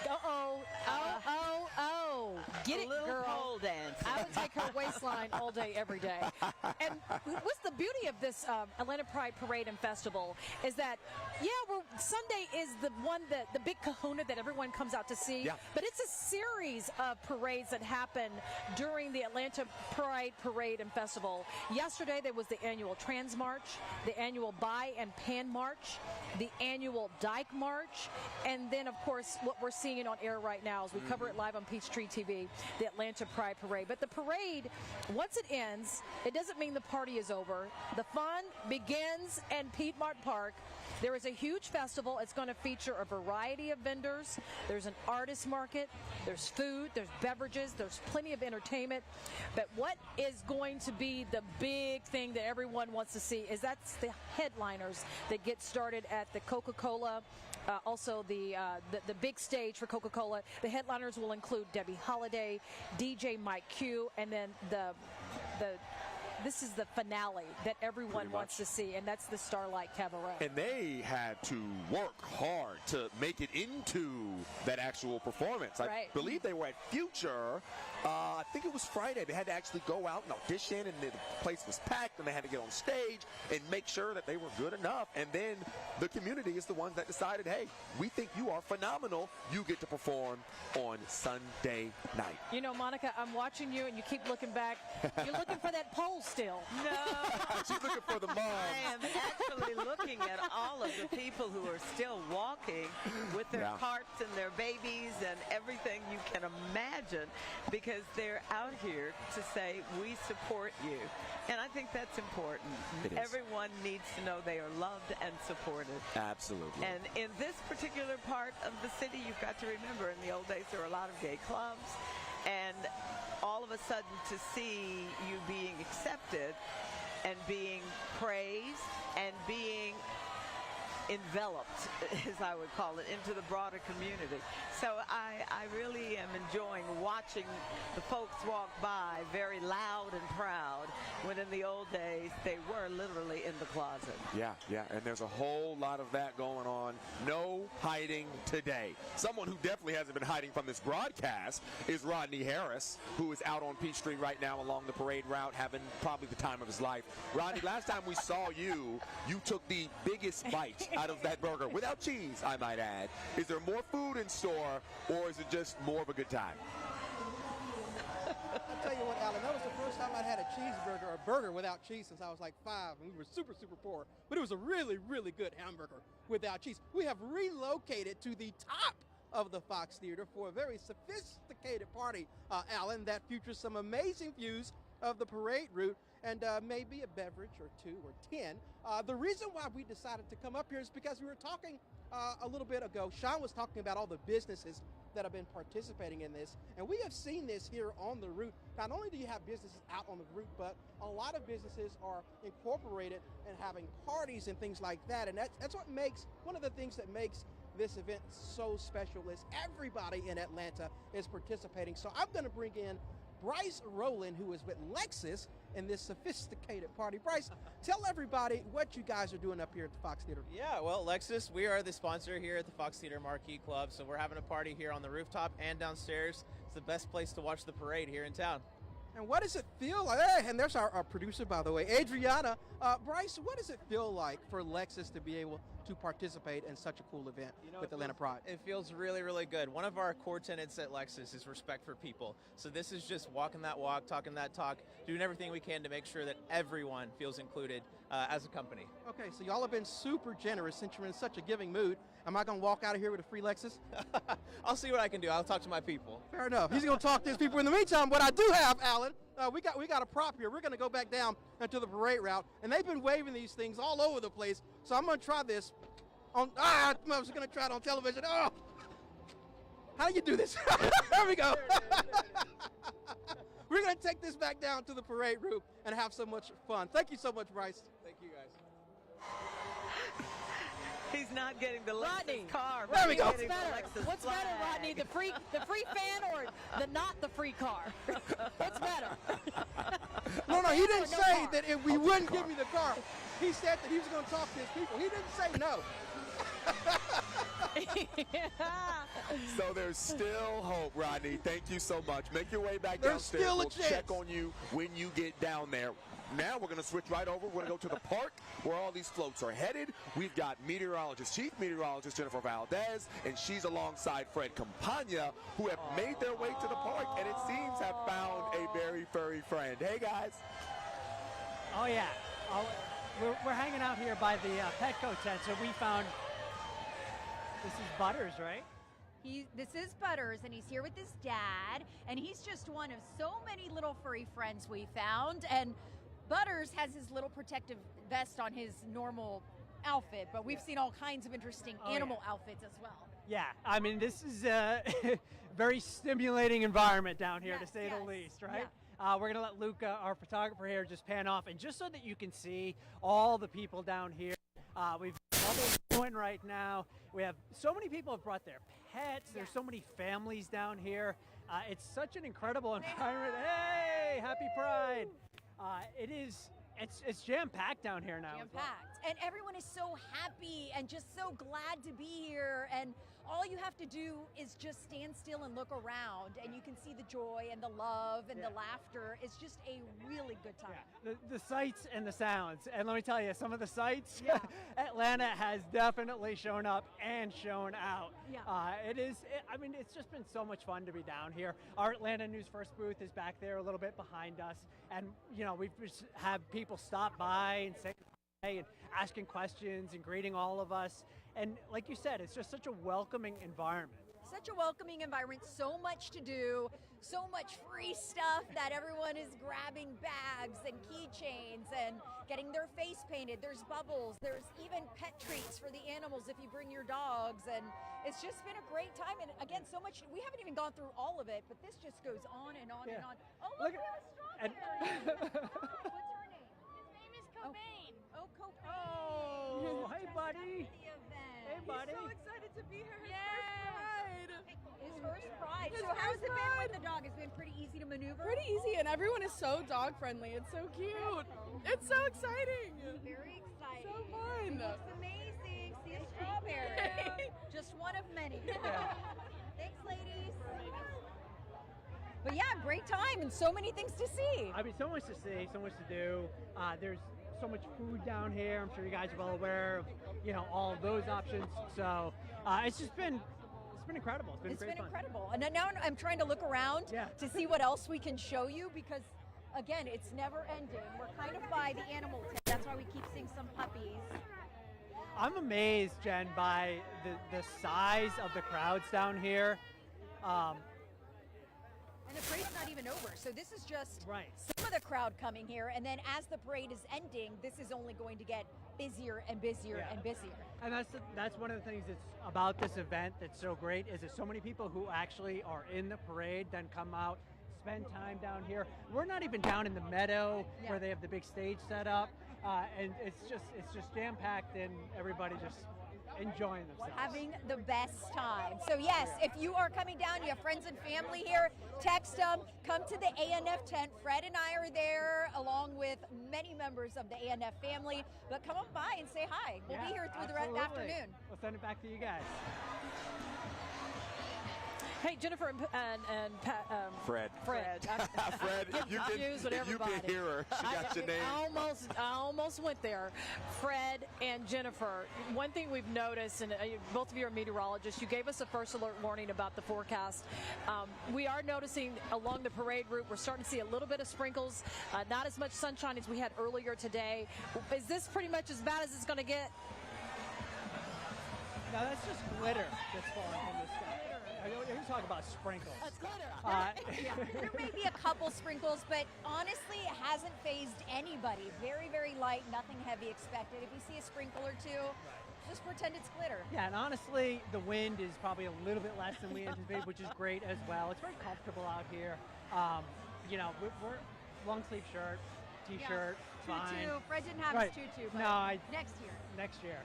Get it, little girl. pole dance. I would take her waistline all day, every day. And what's the beauty of this Atlanta Pride Parade and Festival is that, Sunday is the one the big kahuna that everyone comes out to see. Yeah. But it's a series of parades that happen during the Atlanta Pride Parade and Festival. Yesterday, there was the annual Trans March, the annual Buy and Pan March, the annual Dyke March, and then, of course, what we're seeing on air right now as we cover it live on Peachtree TV, the Atlanta Pride Parade. But the parade, once it ends, it doesn't mean the party is over. The fun begins in Pedmont Park. There is a huge festival. It's going to feature a variety of vendors. There's an artist market. There's food. There's beverages. There's plenty of entertainment. But what is going to be the big thing that everyone wants to see is that's the headliners that get started at the Coca-Cola. Also, the big stage for Coca-Cola. The headliners will include Debbie Holiday, DJ Mike Q, and then this is the finale that everyone wants to see, and that's the Starlight Cabaret. And they had to work hard to make it into that actual performance. I believe they were at Future. I think it was Friday. They had to actually go out and audition, and the place was packed, and they had to get on stage and make sure that they were good enough. And then the community is the ones that decided, hey, we think you are phenomenal. You get to perform on Sunday night. You know, Monica, I'm watching you, and you keep looking back. You're looking for that pole still. No. She's looking for the moms. I am actually looking at all of the people who are still walking with their carts and their babies and everything you can imagine, because they're out here to say, we support you. And I think that's important. It is. Everyone needs to know they are loved and supported. Absolutely. And in this particular part of the city, you've got to remember, in the old days, there were a lot of gay clubs. And all of a sudden, to see you being accepted and being praised and being enveloped, as I would call it, into the broader community. So I really am enjoying watching the folks walk by very loud and proud, when in the old days they were literally in the closet. Yeah, and there's a whole lot of that going on. No hiding today. Someone who definitely hasn't been hiding from this broadcast is Rodney Harris, who is out on Peachtree right now along the parade route, having probably the time of his life. Rodney, last time we saw you, you took the biggest bite out of that burger, without cheese, I might add. Is there more food in store, or is it just more of a good time? I'll tell you what, Alan, that was the first time I'd had a cheeseburger or a burger without cheese since I was like 5, and we were super, super poor. But it was a really, really good hamburger without cheese. We have relocated to the top of the Fox Theater for a very sophisticated party, Alan, that features some amazing views of the parade route and maybe a beverage or 2 or 10. The reason why we decided to come up here is because we were talking a little bit ago. Sean was talking about all the businesses that have been participating in this, and we have seen this here on the route. Not only do you have businesses out on the route, but a lot of businesses are incorporated and having parties and things like that, and that's what makes, one of the things that makes this event so special is everybody in Atlanta is participating. So I'm going to bring in Bryce Rowland, who is with Lexus in this sophisticated party. Bryce, tell everybody what you guys are doing up here at the Fox Theater. Yeah, well, Lexus, we are the sponsor here at the Fox Theater Marquee Club, so we're having a party here on the rooftop and downstairs. It's the best place to watch the parade here in town. And what does it feel like? Hey, and there's our producer, by the way, Adriana. Bryce, what does it feel like for Lexus to be able to participate in such a cool event with Atlanta Pride? It feels really, really good. One of our core tenets at Lexus is respect for people. So this is just walking that walk, talking that talk, doing everything we can to make sure that everyone feels included as a company. Okay, so y'all have been super generous since you're in such a giving mood. Am I going to walk out of here with a free Lexus? I'll see what I can do. I'll talk to my people. Fair enough. He's going to talk to his people. In the meantime, what I do have, Alan, we got a prop here. We're going to go back down into the parade route, and they've been waving these things all over the place. So I'm going to try this on. I was going to try it on television. Oh, how do you do this? There we go. We're going to take this back down to the parade route and have so much fun. Thank you so much, Bryce. Thank you, guys. He's not getting the Lexus car. There we go. What's better? What's better, Rodney? The free fan or the not the free car? What's better? No, he didn't say that if we wouldn't give me the car. He said that he was going to talk to his people. He didn't say no. So there's still hope, Rodney. Thank you so much. Make your way back There's downstairs. still a We'll chance. check on you when you get down there. Now we're going to switch right over. We're going to go to the park where all these floats are headed. We've got Chief Meteorologist Jennifer Valdez, and she's alongside Fred Campagna, who have made their way to the park, and it seems have found a very furry friend. Hey, guys. Oh, yeah. We're hanging out here by the Petco tent, so we found, this is Butters, right? This is Butters, and he's here with his dad, and he's just one of so many little furry friends we found. And Butters has his little protective vest on his normal outfit, but we've seen all kinds of interesting animal outfits as well. Yeah, I mean, this is a very stimulating environment down here, to say the least, right? Yeah. We're going to let Luca, our photographer here, just pan off, and just so that you can see all the people down here, we've bubbles going right now. We have so many people have brought their pets. There's so many families down here. It's such an incredible environment. Hey, happy Pride! It's jam-packed down here now. Jam-packed. And everyone is so happy and just so glad to be here. And all you have to do is just stand still and look around, and you can see the joy and the love and the laughter. It's just a really good time. Yeah. The sights and the sounds. And let me tell you, some of the sights, Atlanta has definitely shown up and shown out. Yeah. It's just been so much fun to be down here. Our Atlanta News First booth is back there a little bit behind us. And, we've just had people stop by and say hi and asking questions and greeting all of us. And like you said, it's just such a welcoming environment. Such a welcoming environment, so much to do, so much free stuff that everyone is grabbing bags and keychains and getting their face painted. There's bubbles, there's even pet treats for the animals if you bring your dogs, and it's just been a great time. And again, so much, we haven't even gone through all of it, but this just goes on and on and on. Oh, look, we have a strawberry. What's her name? His name is Cobain. Oh, Cobain. Oh, hey, buddy. Hey, buddy. He's so excited to be here. His Yes. first pride. His So how's first it been pride. with the dog? It's been pretty easy to maneuver? Pretty easy, and everyone is so dog friendly. It's so cute. It's so exciting. Very exciting. So fun. It looks amazing. See a strawberry. Just one of many. Thanks, ladies. But yeah, great time and so many things to see. I mean, so much to see, so much to do. There's so much food down here. I'm sure you guys are well aware of, all of those options. So it's been incredible. It's been fun. Incredible. And now I'm trying to look around to see what else we can show you, because again, it's never ending. We're kind of by the animal tent. That's why we keep seeing some puppies. I'm amazed, Jen, by the size of the crowds down here. And the parade's not even over, so this is just some of the crowd coming here, and then as the parade is ending, this is only going to get busier and busier and busier. And that's one of the things that's about this event that's so great, is that so many people who actually are in the parade then come out, spend time down here. We're not even down in the meadow where they have the big stage set up, and it's just jam-packed and everybody just enjoying themselves. Having the best time. So yes, if you are coming down, you have friends and family here, text them, come to the ANF tent. Fred and I are there along with many members of the ANF family, but come on by and say hi. We'll be here through the afternoon. We'll send it back to you guys. Hey, Jennifer and Pat, Fred. Fred. Fred, you confused with everybody. can hear her. She got your name. I almost went there. Fred and Jennifer. One thing we've noticed, and both of you are meteorologists, you gave us a first alert warning about the forecast. We are noticing along the parade route, we're starting to see a little bit of sprinkles, not as much sunshine as we had earlier today. Is this pretty much as bad as it's going to get? No, that's just glitter that's falling from the sky. You talk about sprinkles. That's glitter. There may be a couple sprinkles, but honestly, it hasn't phased anybody. Very, very light, nothing heavy expected. If you see a sprinkle or two, just pretend it's glitter. Yeah, and honestly, the wind is probably a little bit less than we anticipated, which is great as well. It's very comfortable out here. We're long sleeve shirt, t-shirt, fine. Tutu. Fred didn't have his tutu, but next year. Next year,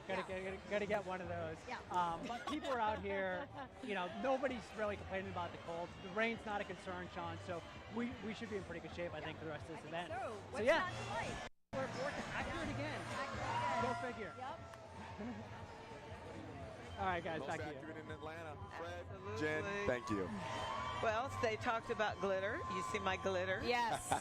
gotta get one of those. Yeah. But people are out here. Nobody's really complaining about the cold. The rain's not a concern, Sean. So we should be in pretty good shape, I think, for the rest of this event. So, what's yeah, not to like? we're accurate again. Go figure. Yep. All right, guys, Most back to you. accurate in Atlanta. Fred, Absolutely. Jen, thank you. Well, they talked about glitter. You see my glitter? Yes.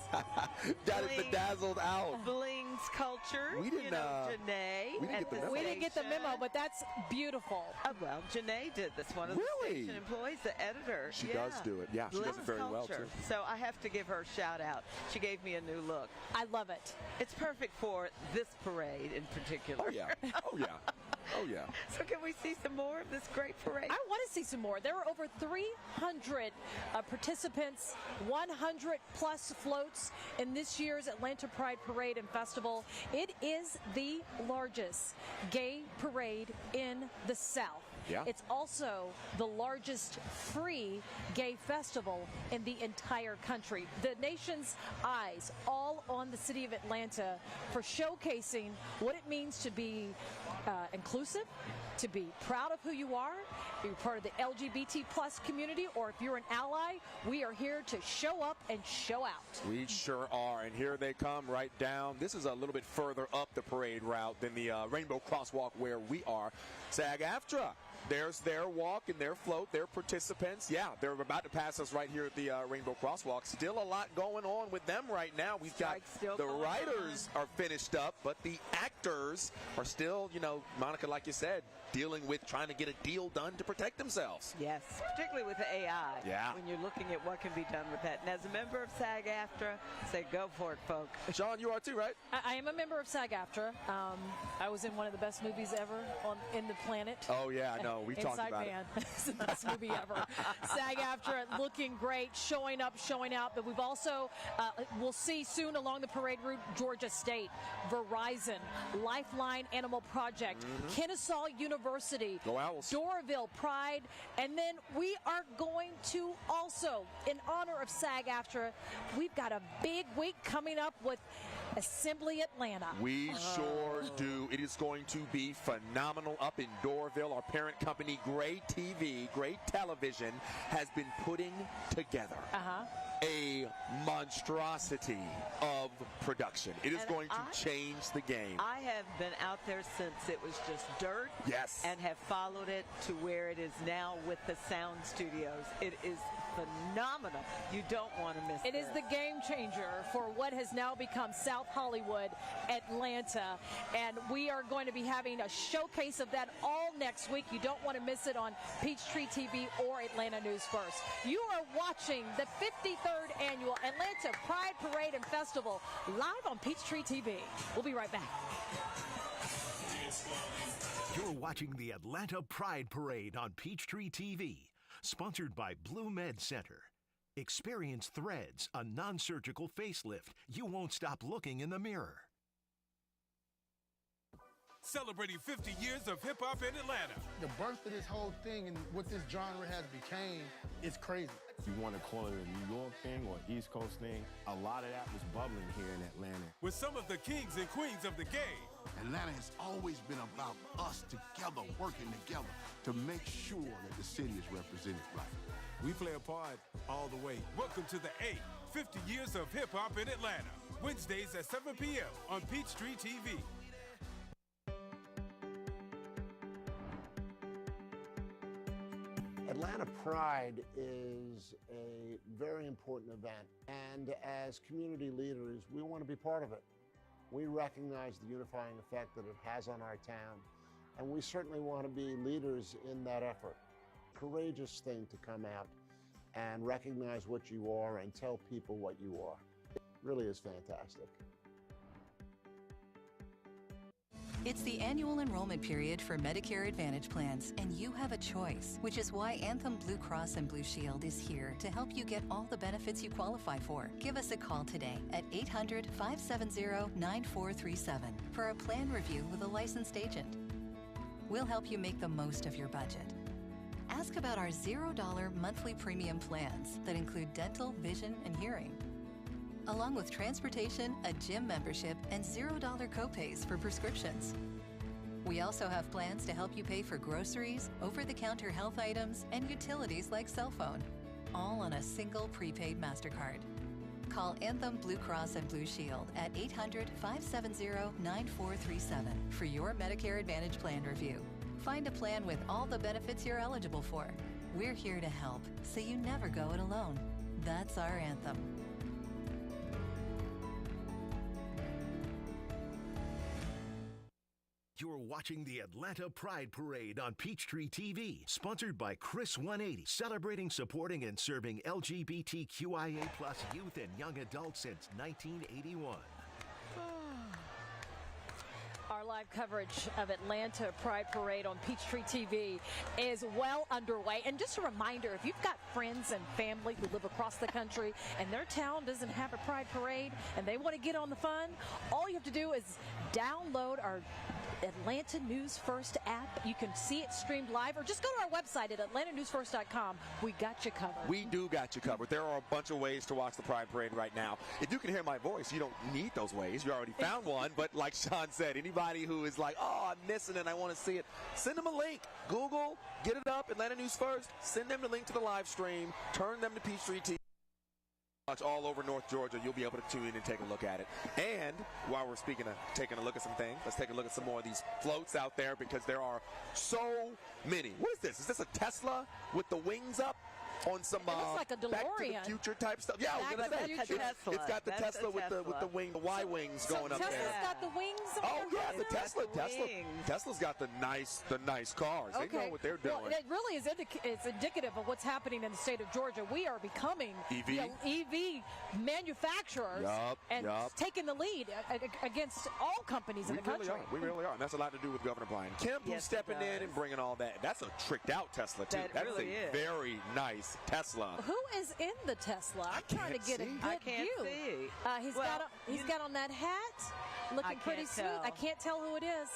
Got it bedazzled out. Blings culture. We didn't, Janae. we didn't get the memo. We didn't get the memo, but that's beautiful. Well, Janae did this. One of Really? the station employees, the editor. She does do it. Yeah, she does it very well, culture. too. So I have to give her a shout out. She gave me a new look. I love it. It's perfect for this parade in particular. Oh, yeah. Oh, yeah. Oh, yeah. So can we see some more of this great parade? I want to see some more. There are over 300 participants, 100 plus floats in this year's Atlanta Pride Parade and Festival. It is the largest gay parade in the South. Yeah. It's also the largest free gay festival in the entire country. The nation's eyes all on the city of Atlanta for showcasing what it means to be inclusive, to be proud of who you are, if you're part of the LGBT plus community, or if you're an ally. We are here to show up and show out. We sure are, and here they come right down. This is a little bit further up the parade route than the Rainbow Crosswalk where we are. SAG-AFTRA. There's their walk and their float, their participants. Yeah, they're about to pass us right here at the Rainbow Crosswalk. Still a lot going on with them right now. We've got the writers are finished up, but the actors are still, Monica, like you said, dealing with trying to get a deal done to protect themselves. Yes, particularly with the AI. Yeah. When you're looking at what can be done with that. And as a member of SAG-AFTRA, say go for it, folks. Sean, you are too, right? I am a member of SAG-AFTRA. I was in one of the best movies ever in the planet. Oh, yeah, I know. We've talked Inside about Man. It's the best movie ever. SAG-AFTRA looking great, showing up, showing out. But we've also, we'll see soon along the parade route, Georgia State, Verizon, Lifeline Animal Project, Kennesaw University, Go Owls. Doraville Pride, and then we are going to also, in honor of SAG-AFTRA, we've got a big week coming up with Assembly Atlanta. We sure do. It is going to be phenomenal up in Doraville. Our parent company, Gray TV, Gray Television, has been putting together a monstrosity of production. It is going to change the game. I have been out there since it was just dirt. Yes. And have followed it to where it is now with the sound studios. It is phenomenal. You don't want to miss it. It is the game changer for what has now become South Hollywood, Atlanta. And we are going to be having a showcase of that all next week. You don't want to miss it on Peachtree TV or Atlanta News First. You are watching the 53rd Annual Atlanta Pride Parade and Festival live on Peachtree TV. We'll be right back. You're watching the Atlanta Pride Parade on Peachtree TV, sponsored by Blue Med Center. Experience Threads, a non-surgical facelift. You won't stop looking in the mirror. Celebrating 50 years of hip-hop in Atlanta. The birth of this whole thing and what this genre has became is crazy. If you want to call it a New York thing or East Coast thing, a lot of that was bubbling here in Atlanta. With some of the kings and queens of the game. Atlanta has always been about us together, working together to make sure that the city is represented right. We play a part all the way. Welcome to the 50 years of hip-hop in Atlanta. Wednesdays at 7 p.m. on Peachtree TV. Atlanta Pride is a very important event, and as community leaders, we want to be part of it. We recognize the unifying effect that it has on our town, and we certainly want to be leaders in that effort. Courageous thing to come out and recognize what you are and tell people what you are. It really is fantastic. It's the annual enrollment period for Medicare Advantage plans, and you have a choice, which is why Anthem Blue Cross and Blue Shield is here to help you get all the benefits you qualify for. Give us a call today at 800-570-9437 for a plan review with a licensed agent. We'll help you make the most of your budget. Ask about our $0 monthly premium plans that include dental, vision, and hearing, along with transportation, a gym membership, and $0 copays for prescriptions. We also have plans to help you pay for groceries, over-the-counter health items, and utilities like cell phone, all on a single prepaid MasterCard. Call Anthem Blue Cross and Blue Shield at 800-570-9437 for your Medicare Advantage plan review. Find a plan with all the benefits you're eligible for. We're here to help, so you never go it alone. That's our anthem. You're watching the Atlanta Pride Parade on Peachtree TV, sponsored by Chris 180, celebrating, supporting, and serving LGBTQIA+ youth and young adults since 1981. Our live coverage of Atlanta Pride Parade on Peachtree TV is well underway. And just a reminder, if you've got friends and family who live across the country and their town doesn't have a Pride Parade and they want to get on the fun, all you have to do is download our Atlanta News First app. You can see it streamed live, or just go to our website at atlantanewsfirst.com. We got you covered. We do got you covered. There are a bunch of ways to watch the Pride Parade right now. If you can hear my voice, you don't need those ways. You already found one. But like Sean said, anybody who is like, oh, I'm missing it, I want to see it, send them a link. Google, get it up, Atlanta News First. Send them the link to the live stream. Turn them to Peachtree TV. Watch all over North Georgia. You'll be able to tune in and take a look at it. And while we're speaking of taking a look at some things, let's take a look at some more of these floats out there, because there are so many. What is this? Is this a Tesla with the wings up? On some it looks like a DeLorean. Back to the Future type stuff. Yeah, I was going to say it's got the Tesla with the wing, the Y wings going up there. Tesla's got the wings. Oh yeah, the Tesla's got the nice cars. Okay. They know what they're doing. Well, it really is it's indicative of what's happening in the state of Georgia. We are becoming EV manufacturers and taking the lead against all companies in the country. We really are. And that's a lot to do with Governor Brian Kemp, who's stepping in and bringing all that. That's a tricked out Tesla too. That's really a very nice Tesla. Who is in the Tesla? I'm trying to get a good view. He's got on that hat, looking pretty smooth. I can't tell who it is.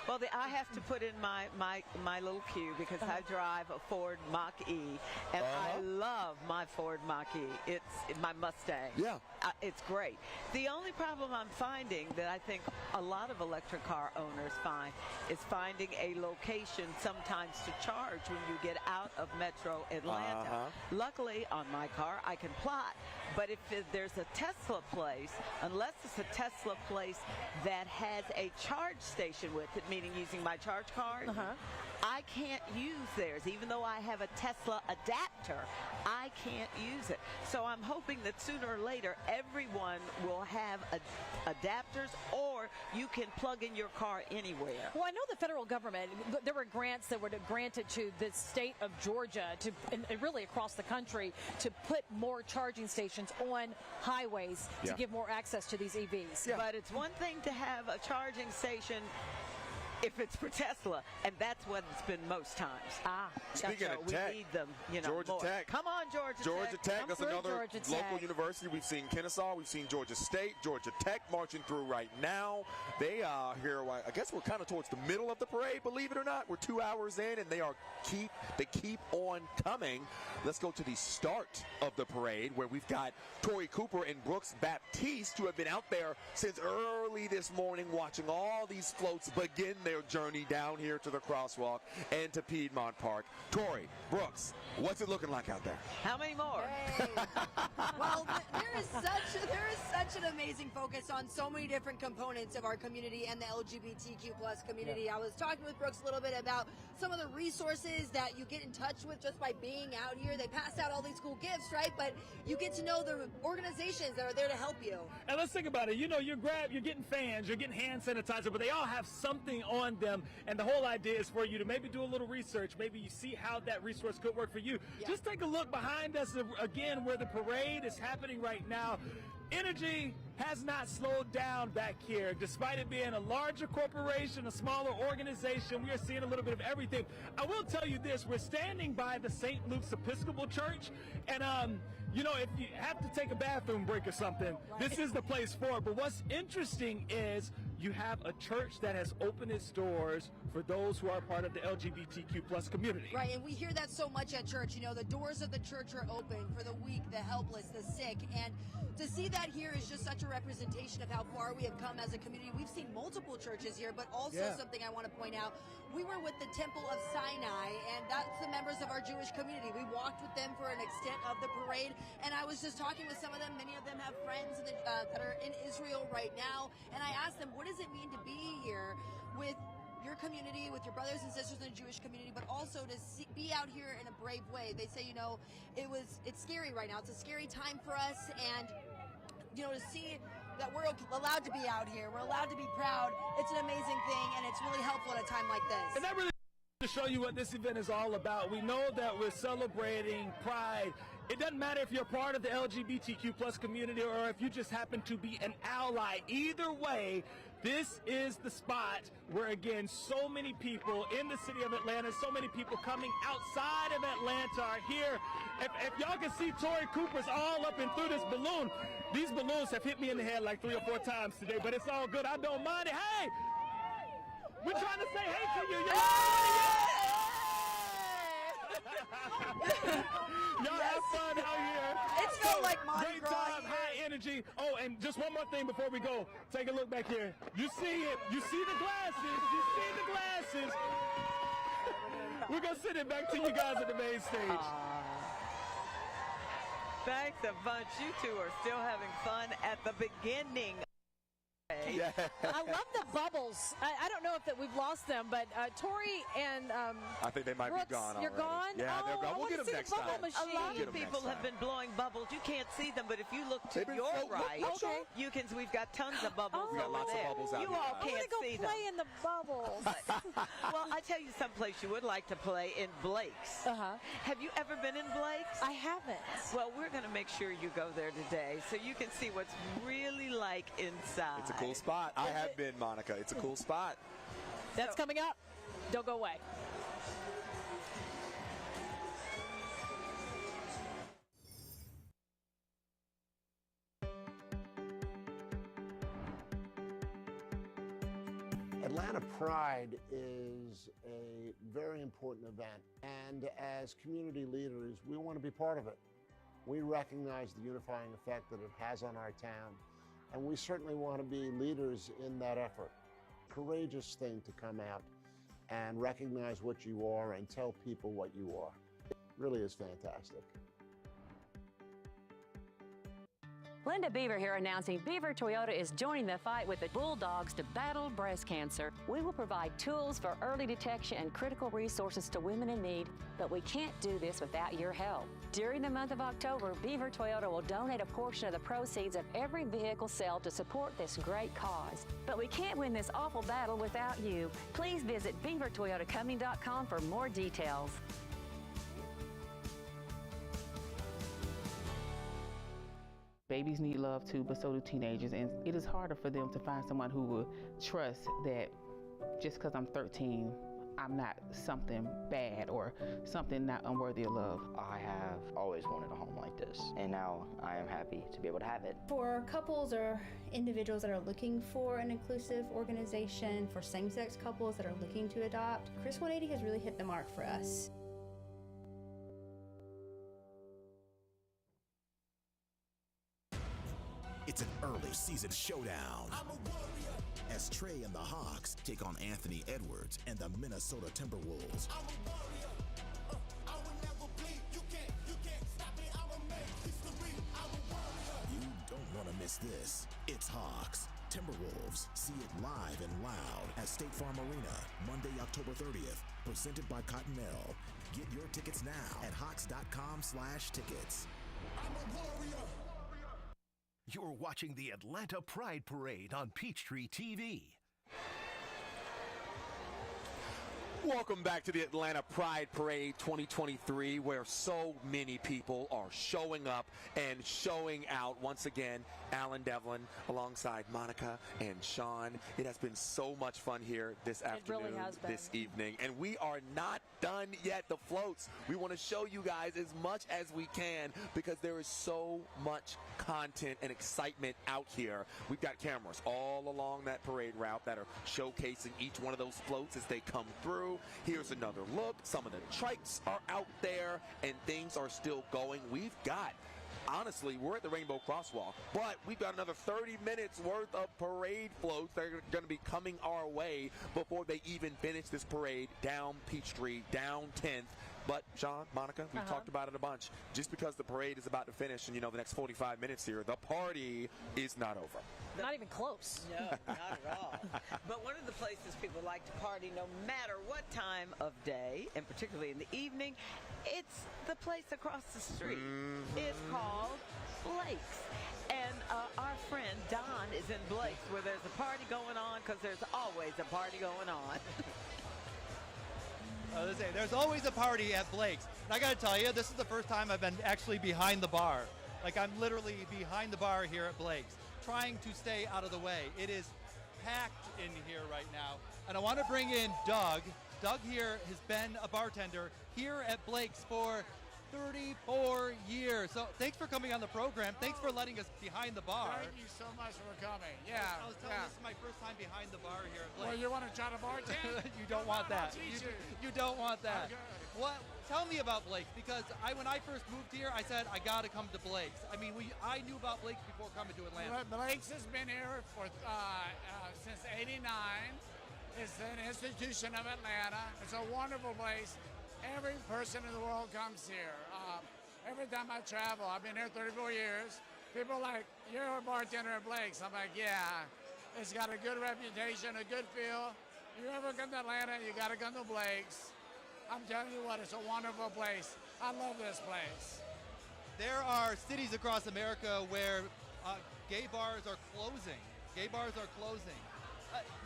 Well, I have to put in my little cue, because I drive a Ford Mach-E, and I love my Ford Mach-E. It's my Mustang. Yeah. It's great. The only problem I'm finding that I think a lot of electric car owners find is finding a location sometimes to charge when you get out of Metro Atlanta. Luckily, on my car, I can plot. But if there's a Tesla place, unless it's a Tesla place that has a charge station with it, meaning using my charge card, I can't use theirs. Even though I have a Tesla adapter, I can't use it. So I'm hoping that sooner or later, everyone will have adapters, or you can plug in your car anywhere. Well, I know the federal government, there were grants that were granted to the state of Georgia, and really across the country, to put more charging stations on highways to give more access to these EVs. But it's one thing to have a charging station if it's for Tesla, and that's what it's been most times. Speaking of tech, we need them, Georgia more. Tech. Come on, Georgia Tech. That's another local university. We've seen Kennesaw. We've seen Georgia State. Georgia Tech marching through right now. They are here. I guess we're kind of towards the middle of the parade. Believe it or not, we're 2 hours in, and they keep on coming. Let's go to the start of the parade, where we've got Tori Cooper and Brooks Baptiste, who have been out there since early this morning, watching all these floats begin their journey down here to the crosswalk and to Pedmont Park. Tori, Brooks, what's it looking like out there? How many more? Hey. Well, there is such an amazing focus on so many different components of our community and the LGBTQ plus community. Yeah. I was talking with Brooks a little bit about some of the resources that you get in touch with just by being out here. They pass out all these cool gifts, right? But you get to know the organizations that are there to help you. And let's think about it. You're getting fans, you're getting hand sanitizer, but they all have something on them. And the whole idea is for you to maybe do a little research. Maybe you see how that resource could work for you. Yeah. Just take a look behind us again, where the parade is happening right now. Energy has not slowed down back here. Despite it being a larger corporation, a smaller organization, we are seeing a little bit of everything. I will tell you this, we're standing by the St. Luke's Episcopal Church, and if you have to take a bathroom break or something, this is the place for it. But what's interesting is you have a church that has opened its doors for those who are part of the LGBTQ plus community. Right, and we hear that so much at church. The doors of the church are open for the weak, the helpless, the sick. And to see that here is just such a representation of how far we have come as a community. We've seen multiple churches here, but also something I want to point out. We were with the Temple of Sinai, and that's the members of our Jewish community. We walked with them for an extent of the parade, and I was just talking with some of them. Many of them have friends that are in Israel right now, and I asked them, what does it mean to be here with your community, with your brothers and sisters in the Jewish community, but also to be out here in a brave way. They say, it's scary right now. It's a scary time for us, and to see that we're allowed to be out here, we're allowed to be proud. It's an amazing thing, and it's really helpful at a time like this. And that really to show you what this event is all about. We know that we're celebrating pride. It doesn't matter if you're part of the LGBTQ plus community or if you just happen to be an ally. Either way, this is the spot where, again, so many people in the city of Atlanta, so many people coming outside of Atlanta are here. If y'all can see Tori Cooper's all up and through this balloon. These balloons have hit me in the head like 3 or 4 times today, but it's all good. I don't mind it. Hey! We're trying to say hey to you. Y'all have fun out here. It's felt like Mardi Great Gras time, here. high energy. Oh, and just one more thing before we go. Take a look back here. You see it. You see the glasses. You see the glasses. We're going to send it back to you guys at the main stage. Thanks a bunch. You two are still having fun at the beginning. Yeah. I love the bubbles. I don't know if we've lost them, but Tori and I think they might Brooks, be gone already. You're gone? Yeah, they're gone. We'll get them next time. A lot of people have been blowing bubbles. You can't see them, but if you look to your right, you can. We've got tons of bubbles. We got lots of bubbles out you here. all can't go see play them. in the bubbles. Well, I tell you someplace you would like to play in Blake's. Have you ever been in Blake's? I haven't. Well, we're going to make sure you go there today so you can see what's really like inside. It's a cool spot. I have been, Monica. It's a cool spot. That's coming up. Don't go away. Atlanta Pride is a very important event, and as community leaders, we want to be part of it. We recognize the unifying effect that it has on our town, and we certainly want to be leaders in that effort. Courageous thing to come out and recognize what you are and tell people what you are. It really is fantastic. Linda Beaver here announcing Beaver Toyota is joining the fight with the Bulldogs to battle breast cancer. We will provide tools for early detection and critical resources to women in need, but we can't do this without your help. During the month of October, Beaver Toyota will donate a portion of the proceeds of every vehicle sale to support this great cause. But we can't win this awful battle without you. Please visit beavertoyotacoming.com for more details. Babies need love too, but so do teenagers, and it is harder for them to find someone who will trust that just because I'm 13, I'm not something bad or something not unworthy of love. I have always wanted a home like this, and now I am happy to be able to have it. For couples or individuals that are looking for an inclusive organization, for same-sex couples that are looking to adopt, Chris 180 has really hit the mark for us. It's an early season showdown as Trey and the Hawks take on Anthony Edwards and the Minnesota Timberwolves. You don't want to miss this. It's Hawks, Timberwolves. See it live and loud at State Farm Arena, Monday, October 30th. Presented by Cottonelle. Get your tickets now at hawks.com/tickets. You're watching the Atlanta Pride Parade on Peachtree TV. Welcome back to the Atlanta Pride Parade 2023, where so many people are showing up and showing out. Once again, Alan Devlin alongside Monica and Sean. It has been so much fun here this afternoon, really has been. this evening, and we are not done yet. The floats, we want to show you guys as much as we can because there is so much content and excitement out here. We've got cameras all along that parade route that are showcasing each one of those floats as they come through. Here's another look. Some of the trikes are out there, and things are still going. We've got, honestly, we're at the Rainbow Crosswalk, but we've got another 30 minutes worth of parade floats that are going to be coming our way before they even finish this parade down Peachtree, down 10th, But, Sean, Monica, we've talked about it a bunch. Just because the parade is about to finish and, the next 45 minutes here, the party is not over. Not even close. No, not at all. But one of the places people like to party no matter what time of day, and particularly in the evening, it's the place across the street. It's called Blake's. And our friend Don is in Blake's where there's a party going on because there's always a party going on. There's always a party at Blake's. And I got to tell you, this is the first time I've been actually behind the bar. Like, I'm literally behind the bar here at Blake's, trying to stay out of the way. It is packed in here right now. And I want to bring in Doug. Doug here has been a bartender here at Blake's for 34 years. So thanks for coming on the program. Thanks for letting us behind the bar. Thank you so much for coming. Yeah. I was telling this is my first time behind the bar here at Blake's. Well, you want to try to bartend? You don't want that. You don't want that. Okay. What? Tell me about Blake's, because when I first moved here, I said I got to come to Blake's. I mean, I knew about Blake's before coming to Atlanta. Blake's has been here for since '89. It's an institution of Atlanta. It's a wonderful place. Every person in the world comes here. Every time I travel, I've been here 34 years. People are like, you're a bartender at Blake's. I'm like, yeah. It's got a good reputation, a good feel. You ever come to Atlanta, you got to come to Blake's. I'm telling you what, it's a wonderful place. I love this place. There are cities across America where gay bars are closing. Gay bars are closing.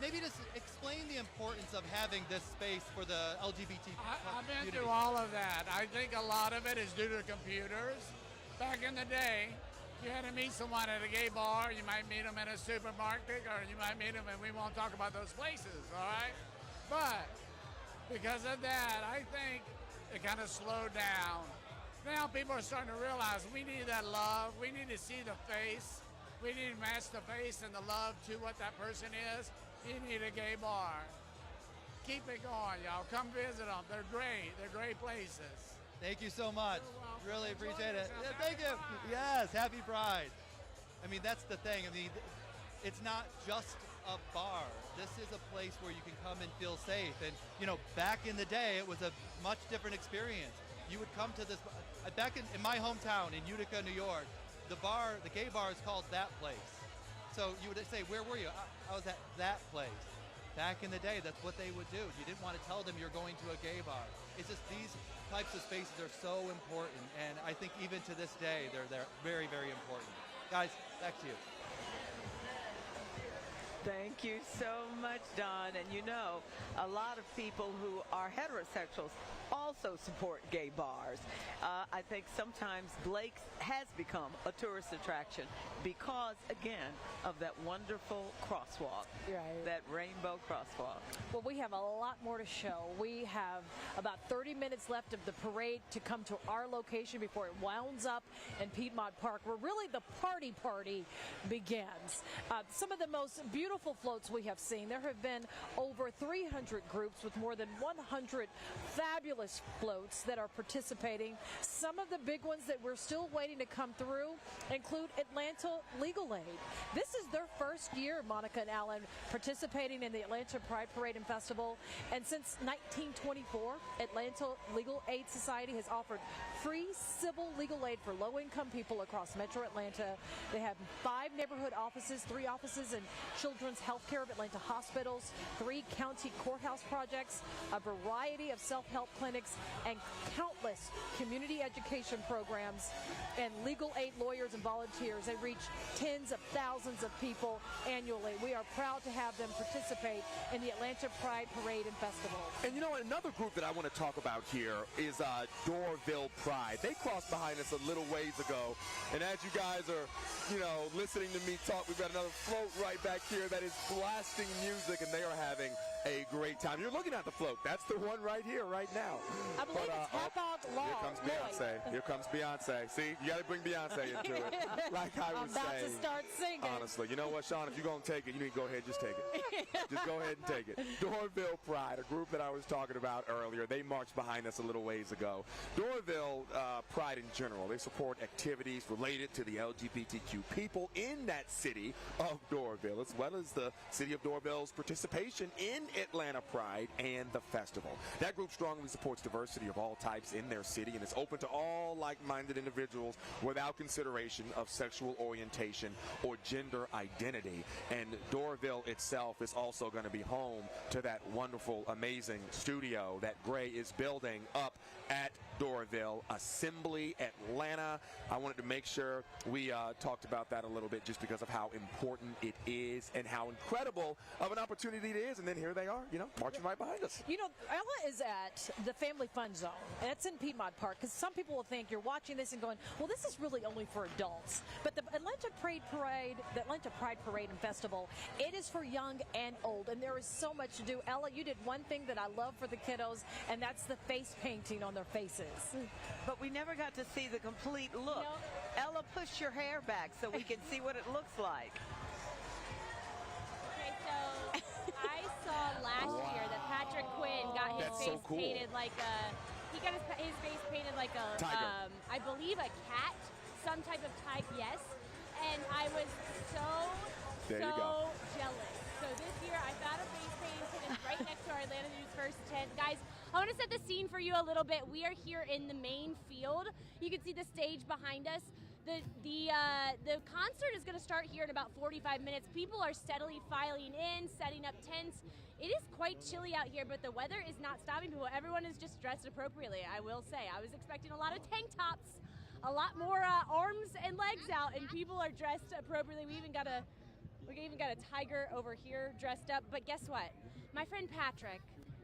Maybe just explain the importance of having this space for the LGBT I've been community. through all of that. I think a lot of it is due to computers. Back in the day, you had to meet someone at a gay bar. You might meet them in a supermarket, or you might meet them, and we won't talk about those places, all right? But because of that, I think it kind of slowed down. Now people are starting to realize we need that love. We need to see the face. We need to match the face and the love to what that person is. You need a gay bar. Keep it going, y'all. Come visit them. They're great. They're great places. Thank you so much. Really appreciate it. Yeah, thank you. Yes, happy Pride. I mean, that's the thing. I mean, it's not just a bar. This is a place where you can come and feel safe. And, back in the day, it was a much different experience. You would come to this, back in my hometown in Utica, New York, the gay bar is called That Place. So you would say, where were you? I was at that place. Back in the day, that's what they would do. You didn't want to tell them you're going to a gay bar. It's just these types of spaces are so important. And I think even to this day, they're very, very important. Guys, back to you. Thank you so much, Don. And a lot of people who are heterosexuals also support gay bars. I think sometimes Blake's has become a tourist attraction because, again, of that wonderful crosswalk, that rainbow crosswalk. Well, we have a lot more to show. We have about 30 minutes left of the parade to come to our location before it wounds up in Pedmont Park, where really the party begins. Some of the most beautiful floats we have seen. There have been over 300 groups with more than 100 fabulous floats that are participating. Some of the big ones that we're still waiting to come through include Atlanta Legal Aid. This is their first year, Monica and Alan, participating in the Atlanta Pride Parade and Festival. And since 1924, Atlanta Legal Aid Society has offered free civil legal aid for low-income people across Metro Atlanta. They have 5 neighborhood offices, 3 offices in Children's Healthcare of Atlanta hospitals, 3 county courthouse projects, a variety of self-help clinics, and countless community education programs and legal aid lawyers and volunteers. They reach tens of thousands of people annually. We are proud to have them participate in the Atlanta Pride Parade and Festival. And another group that I want to talk about here is Dorville Pride. They crossed behind us a little ways ago. And as you guys are, listening to me talk, we've got another float right back here that is blasting music, and they are having a great time. You're looking at the float. That's the one right here, right now. I believe it's Hot Dog Law. Here comes Beyonce. Here comes Beyonce. See, you got to bring Beyonce into it. Like I was saying. I'm about to start singing. Honestly, you know what, Sean? If you're going to take it, you need to go ahead and just take it. Just go ahead and take it. Dorville Pride, a group that I was talking about earlier, they marched behind us a little ways ago. Dorville Pride in general, they support activities related to the LGBTQ people in that city of Dorville, as well as the city of Dorville's participation in Atlanta Pride and the festival. That group strongly supports diversity of all types in their city and is open to all like-minded individuals without consideration of sexual orientation or gender identity. And Doraville itself is also going to be home to that wonderful, amazing studio that Gray is building up at Doraville, Assembly Atlanta. I wanted to make sure we talked about that a little bit just because of how important it is and how incredible of an opportunity it is. And then here they are, marching right behind us. Ella is at the Family Fun Zone. That's in Pedmont Park, because some people will think you're watching this and going, well, this is really only for adults. But the Atlanta Pride Parade and Festival, it is for young and old, and there is so much to do. Ella, you did one thing that I love for the kiddos, and that's the face painting on their faces. But we never got to see the complete look. Ella, push your hair back so we can see what it looks like. Okay, so I saw last year that Patrick Quinn got his face painted like he got his face painted like a tiger. I believe a cat, some type of tiger, yes. And I was so jealous. So this year I found a face painting kit right next to our Atlanta News First tent. Guys, I want to set the scene for you a little bit. We are here in the main field. You can see the stage behind us. The concert is going to start here in about 45 minutes. People are steadily filing in, setting up tents. It is quite chilly out here, but the weather is not stopping people. Everyone is just dressed appropriately, I will say. I was expecting a lot of tank tops, a lot more arms and legs out, and people are dressed appropriately. We even got a tiger over here dressed up. But guess what? My friend Patrick,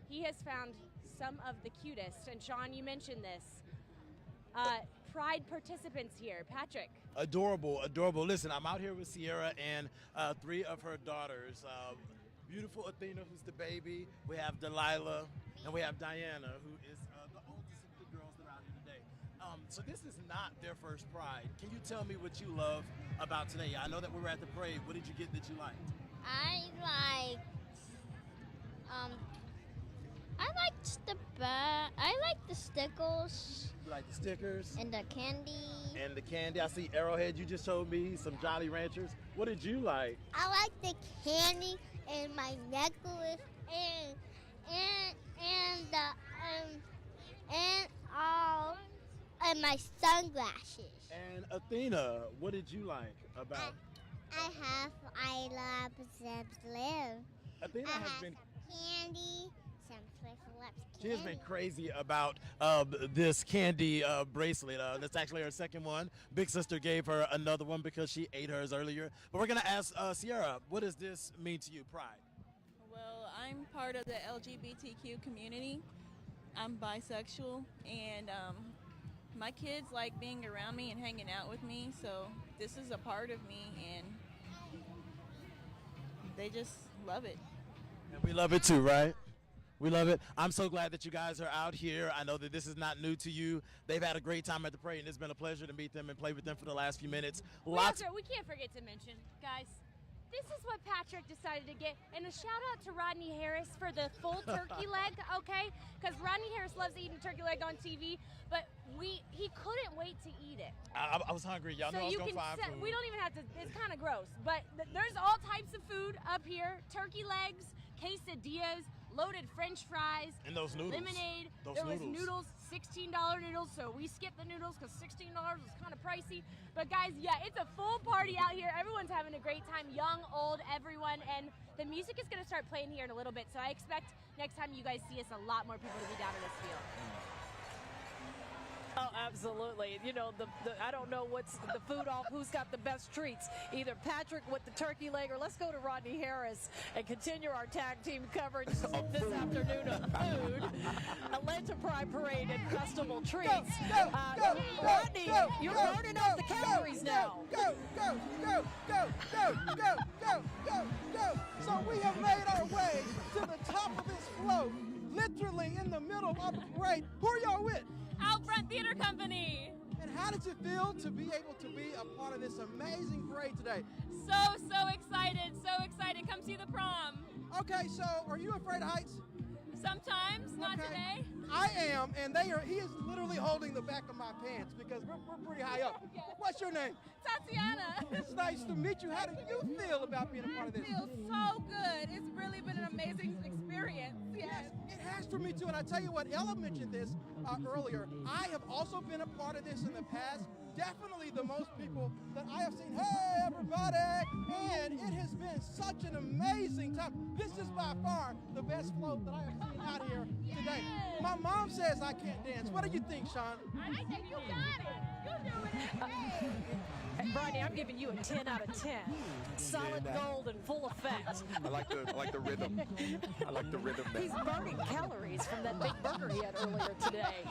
he has found some of the cutest, and Sean, you mentioned this, Pride participants here. Patrick. Adorable. Listen, I'm out here with Sierra and 3 of her daughters. Beautiful Athena, who's the baby. We have Delilah, and we have Diana, who is the oldest of the girls that are out here today. So this is not their first Pride. Can you tell me what you love about today? I know that we were at the parade. What did you get that you liked? I liked the stickers. You like the stickers? And the candy. I see Arrowhead. You just showed me some Jolly Ranchers. What did you like? I like the candy and my necklace and my sunglasses. And Athena, what did you like about? I love some live. Athena has been candy. Some Twizzle Lips candy. She has been crazy about this candy bracelet. That's actually her second one. Big sister gave her another one because she ate hers earlier. But we're going to ask Sierra, what does this mean to you, Pride? Well, I'm part of the LGBTQ community. I'm bisexual, and my kids like being around me and hanging out with me, so this is a part of me, and they just love it. And we love it too, right? We love it. I'm so glad that you guys are out here. I know that this is not new to you. They've had a great time at the parade, and it's been a pleasure to meet them and play with them for the last few minutes. We can't forget to mention, guys, this is what Patrick decided to get. And a shout out to Rodney Harris for the full turkey leg, okay? Because Rodney Harris loves eating turkey leg on TV, but he couldn't wait to eat it. I was hungry. Y'all know I was going to find food. We don't even have to, it's kind of gross, but there's all types of food up here. Turkey legs, quesadillas, loaded French fries, and those noodles. Lemonade. There was noodles, $16 noodles, so we skipped the noodles because $16 was kind of pricey. But guys, yeah, it's a full party out here. Everyone's having a great time, young, old, everyone, and the music is going to start playing here in a little bit, so I expect next time you guys see us, a lot more people to be down in this field. Oh, absolutely. You know, I don't know what's the food off, who's got the best treats. Either Patrick with the turkey leg, or let's go to Rodney Harris and continue our tag team coverage this afternoon of food. Atlanta Pride Parade and Festival treats. Rodney, you're burning up the calories now. Go. So we have made our way to the top of this float, literally in the middle of the parade. Who are y'all with? Outfront Theater Company. And how did you feel to be able to be a part of this amazing parade today? So excited, so excited. Come see the prom. Okay, so are you afraid of heights? Sometimes, not today. I am, and he is literally holding the back of my pants because we're pretty high up. What's your name? Tatiana. It's nice to meet you. How do you feel about being a part of this? I feel so good. It's really been an amazing experience. Yes, it has for me too. And I tell you what, Ella mentioned this earlier. I have also been a part of this in the past. Definitely the most people that I have seen. Hey, everybody! And it has been such an amazing time. This is by far the best float that I have seen out here today. My mom says I can't dance. What do you think, Sean? I think you got it. You're doing it. Hey, Brittany, I'm giving you a 10 out of 10. Solid gold and full effect. I like the rhythm. I like the rhythm there. He's burning calories from that big burger he had earlier today.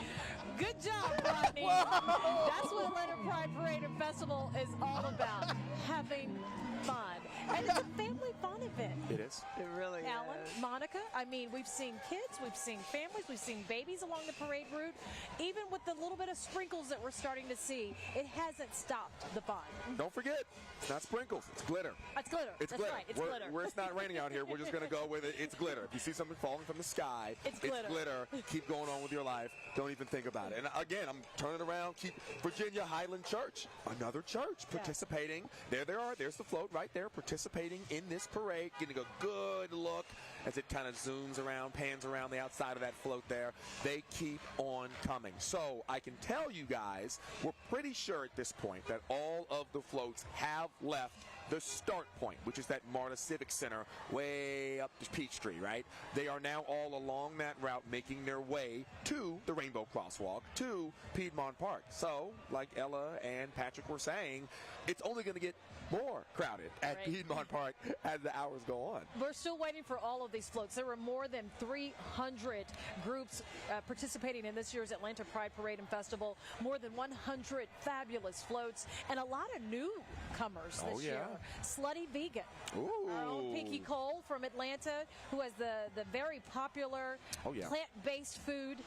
Good job, Brittany. That's what Atlanta Pride Parade and Festival is all about, having fun. And it's a family fun event. It is. It really Alan, is. Monica, I mean, we've seen kids, we've seen families, we've seen babies along the parade route. Even with the little bit of sprinkles that we're starting to see, it hasn't stopped the fun. Don't forget, it's not sprinkles, it's glitter. It's glitter. It's That's glitter. right. It's glitter. Where it's not raining out here, we're just going to go with it. It's glitter. If you see something falling from the sky, it's glitter. Keep going on with your life. Don't even think about it. And again, I'm turning around. Keep Virginia Highland Church, another church participating. There they are. There's the float right there, participating in this parade, getting a good look as it kind of zooms around, pans around the outside of that float there. They keep on coming. So I can tell you guys, we're pretty sure at this point that all of the floats have left the start point, which is that MARTA Civic Center way up the Peachtree, right? They are now all along that route making their way to the Rainbow Crosswalk, to Pedmont Park. So, like Ella and Patrick were saying, it's only going to get more crowded at Pedmont Park as the hours go on. We're still waiting for all of these floats. There were more than 300 groups participating in this year's Atlanta Pride Parade and Festival, more than 100 fabulous floats, and a lot of newcomers this year. Slutty Vegan. Ooh. Pinky Cole from Atlanta, who has the very popular plant-based food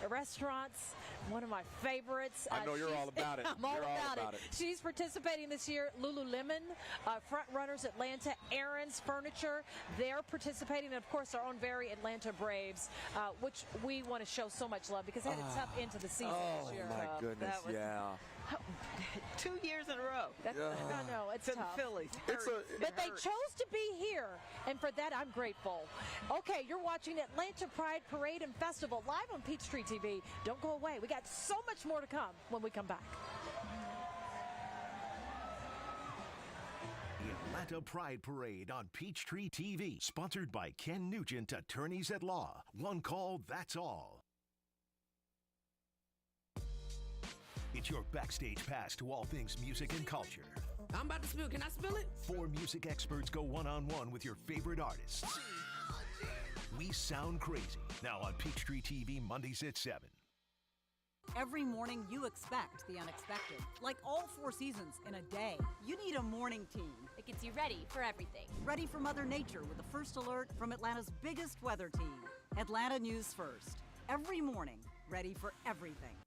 restaurants. One of my favorites. I know you're all about it. I'm all about it. She's participating this year. Lululemon, Front Runners Atlanta, Aaron's Furniture. They're participating. And, of course, our own very Atlanta Braves, which we want to show so much love because they had a tough end to the season this year. Oh, my goodness, 2 years in a row. I know, it's to tough. The Phillies. But they chose to be here, and for that, I'm grateful. Okay, you're watching Atlanta Pride Parade and Festival live on Peachtree TV. Don't go away. We got so much more to come when we come back. The Atlanta Pride Parade on Peachtree TV, sponsored by Ken Nugent, Attorneys at Law. One call, that's all. It's your backstage pass to all things music and culture. I'm about to spill. Can I spill it? 4 music experts go one-on-one with your favorite artists. We sound crazy. Now on Peachtree TV, Mondays at 7. Every morning you expect the unexpected. Like all 4 seasons in a day. You need a morning team. It gets you ready for everything. Ready for Mother Nature with the first alert from Atlanta's biggest weather team. Atlanta News First. Every morning, ready for everything.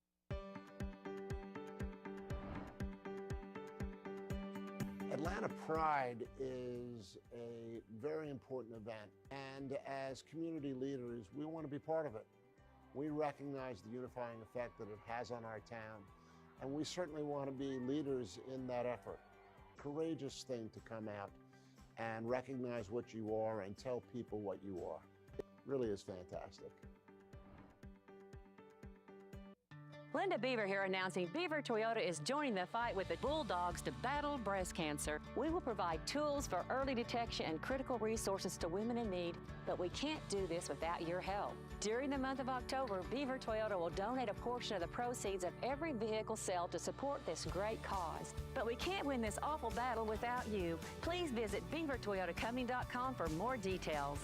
Atlanta Pride is a very important event, and as community leaders, we want to be part of it. We recognize the unifying effect that it has on our town, and we certainly want to be leaders in that effort. Courageous thing to come out and recognize what you are and tell people what you are. It really is fantastic. Linda Beaver here announcing Beaver Toyota is joining the fight with the Bulldogs to battle breast cancer. We will provide tools for early detection and critical resources to women in need, but we can't do this without your help. During the month of October, Beaver Toyota will donate a portion of the proceeds of every vehicle sale to support this great cause. But we can't win this awful battle without you. Please visit beavertoyotacompany.com for more details.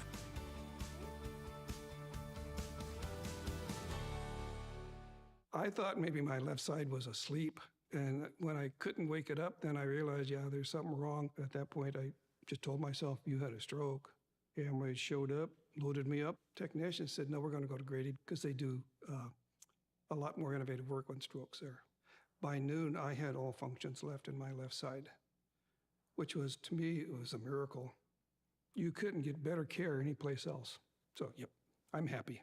I thought maybe my left side was asleep, and when I couldn't wake it up, then I realized, there's something wrong. At that point, I just told myself, you had a stroke. Amway showed up, loaded me up. Technician said, no, we're going to go to Grady because they do a lot more innovative work on strokes there. By noon, I had all functions left in my left side, which was, to me, it was a miracle. You couldn't get better care anyplace else. So, yep, I'm happy.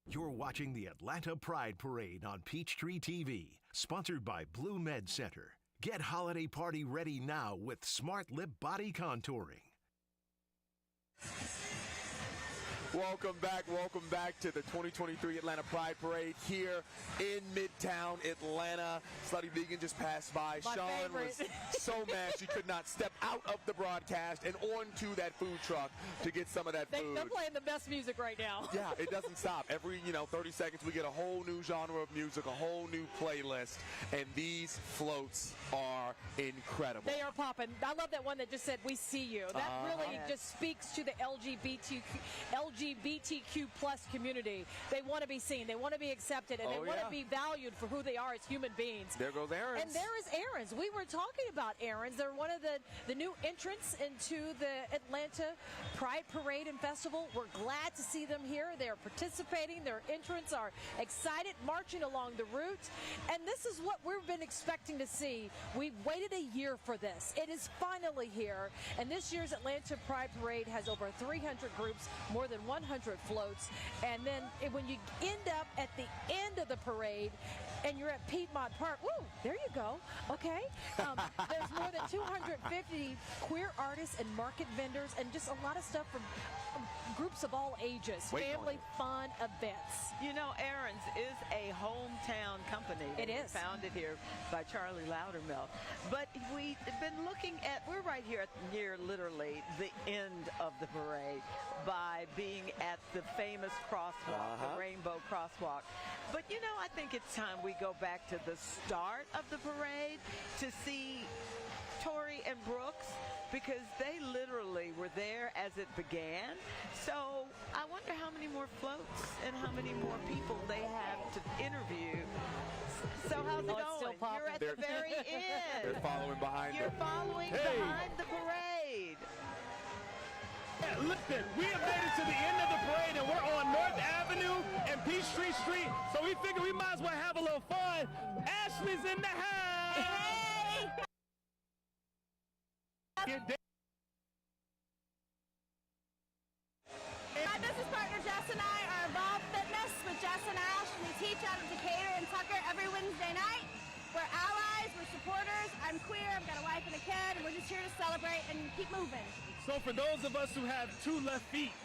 You're watching the Atlanta Pride Parade on Peachtree TV, sponsored by Blue Med Center. Get holiday party ready now with Smart Lip Body Contouring. Welcome back to the 2023 Atlanta Pride Parade here in Midtown Atlanta. Slutty Vegan just passed by. My Sean favorite. was so mad she could not step out of the broadcast and onto that food truck to get some of that food. They're playing the best music right now. Yeah, it doesn't stop. Every 30 seconds we get a whole new genre of music, a whole new playlist, and these floats are incredible. They are popping. I love that one that just said, "We see you." That really just speaks to the LGBTQ plus community. They want to be seen. They want to be accepted, and they want to be valued for who they are as human beings. There goes Aaron's. And there is Aaron's. We were talking about Aaron's. They're one of the new entrants into the Atlanta Pride Parade and Festival. We're glad to see them here. They're participating. Their entrants are excited, marching along the route. And this is what we've been expecting to see. We've waited a year for this. It is finally here. And this year's Atlanta Pride Parade has over 300 groups, more than 100 floats. And then when you end up at the end of the parade and you're at Pedmont Park, woo, there you go. Okay. There's more than 250 queer artists and market vendors and just a lot of stuff from groups of all ages, family fun events. You know, Aaron's is a hometown company. It is. Founded here by Charlie Loudermilk. But we've been looking at, we're right here near literally the end of the parade by being at the famous crosswalk, the Rainbow Crosswalk. But, you know, I think it's time we go back to the start of the parade to see Tori and Brooks, because they literally were there as it began. So I wonder how many more floats and how many more people they have to interview. So how's it going? You're at the very end. They're following behind You're following behind the parade. Yeah, listen, we have made it to the end of the parade, and we're on North Avenue and Peachtree Street, so we figure we might as well have a little fun. Ashley's in the house! Hey! My business partner Jess and I are Evolve Fitness with Jess and Ash, and we teach out of Decatur and Tucker every Wednesday night. We're allies, we're supporters, I'm queer, I've got a wife and a kid, and we're just here to celebrate and keep moving. So for those of us who have two left feet,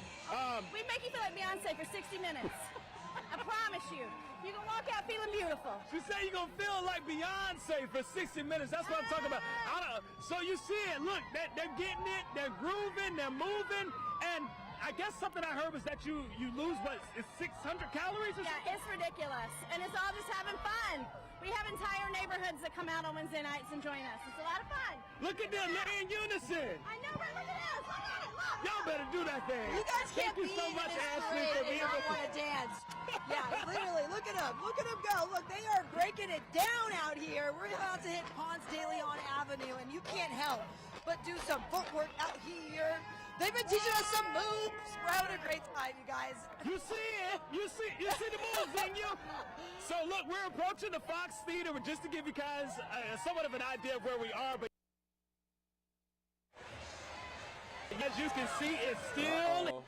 we make you feel like Beyonce for 60 minutes. I promise you. You can walk out feeling beautiful. she said you're going to feel like Beyonce for 60 minutes. That's what I'm talking about. So you see it. Look, they're getting it. They're grooving. They're moving. And I guess something I heard was that you lose, what, it's 600 calories or something? Yeah, it's ridiculous. And it's all just having fun. We have entire neighborhoods that come out on Wednesday nights and join us. It's a lot of fun. Look at them. They're in unison. I know, right? Look at this. Look at it. Look. Y'all better do that thing. You guys can't Thank you be so in much, this Ashley, parade for and being not with want to dance. Yeah, literally. Look at them. Look at them go. Look, they are breaking it down out here. We're about to hit Ponce de Leon Avenue, and you can't help but do some footwork out here. They've been teaching us some moves. We're having a great time, you guys. You see it. You see the moves, didn't you? So look, we're approaching the Fox Theater, just to give you guys somewhat of an idea of where we are. But as you can see, it's still.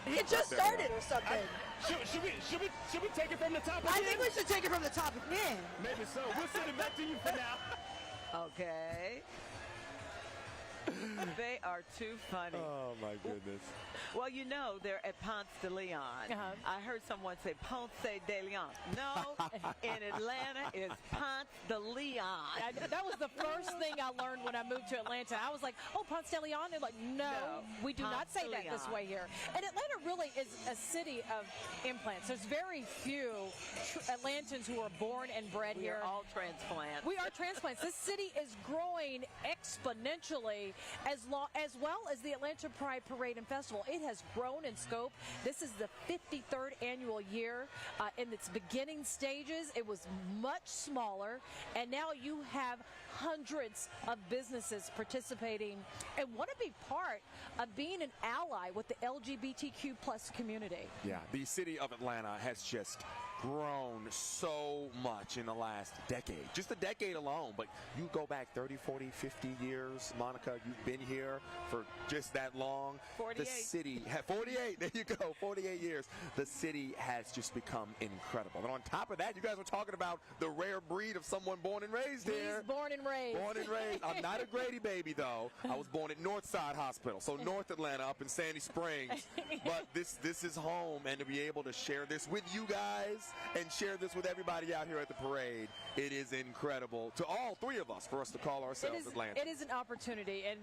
It just started or something. Should we take it from the top again? I think we should take it from the top again. Maybe so. We'll send it back to you for now. Okay. They are too funny. Oh, my goodness. Well, you know, they're at Ponce de Leon. I heard someone say Ponce de Leon. No, in Atlanta, it's Ponce de Leon. That was the first thing I learned when I moved to Atlanta. I was like, oh, Ponce de Leon? They're like, no, we do not say that this way here. And Atlanta really is a city of implants. There's very few Atlantans who are born and bred here. We're all transplants. We are transplants. This city is growing exponentially as well as the Atlanta Pride Parade and Festival. It has grown in scope. This is the 53rd annual year. In its beginning stages, it was much smaller, and now you have hundreds of businesses participating and want to be part of being an ally with the LGBTQ plus community. Yeah, the city of Atlanta has just grown so much in the last decade, just a decade alone. But you go back 30, 40, 50 years, Monica, you've been here for just that long. 48. The city, 48, there you go, 48 years. The city has just become incredible. And on top of that, you guys were talking about the rare breed of someone born and raised here. He's born and raised. Born and raised. I'm not a Grady baby, though. I was born at Northside Hospital, so North Atlanta up in Sandy Springs. But this is home, and to be able to share this with you guys and share this with everybody out here at the parade, it is incredible to all three of us for us to call ourselves Atlanta. It is an opportunity, and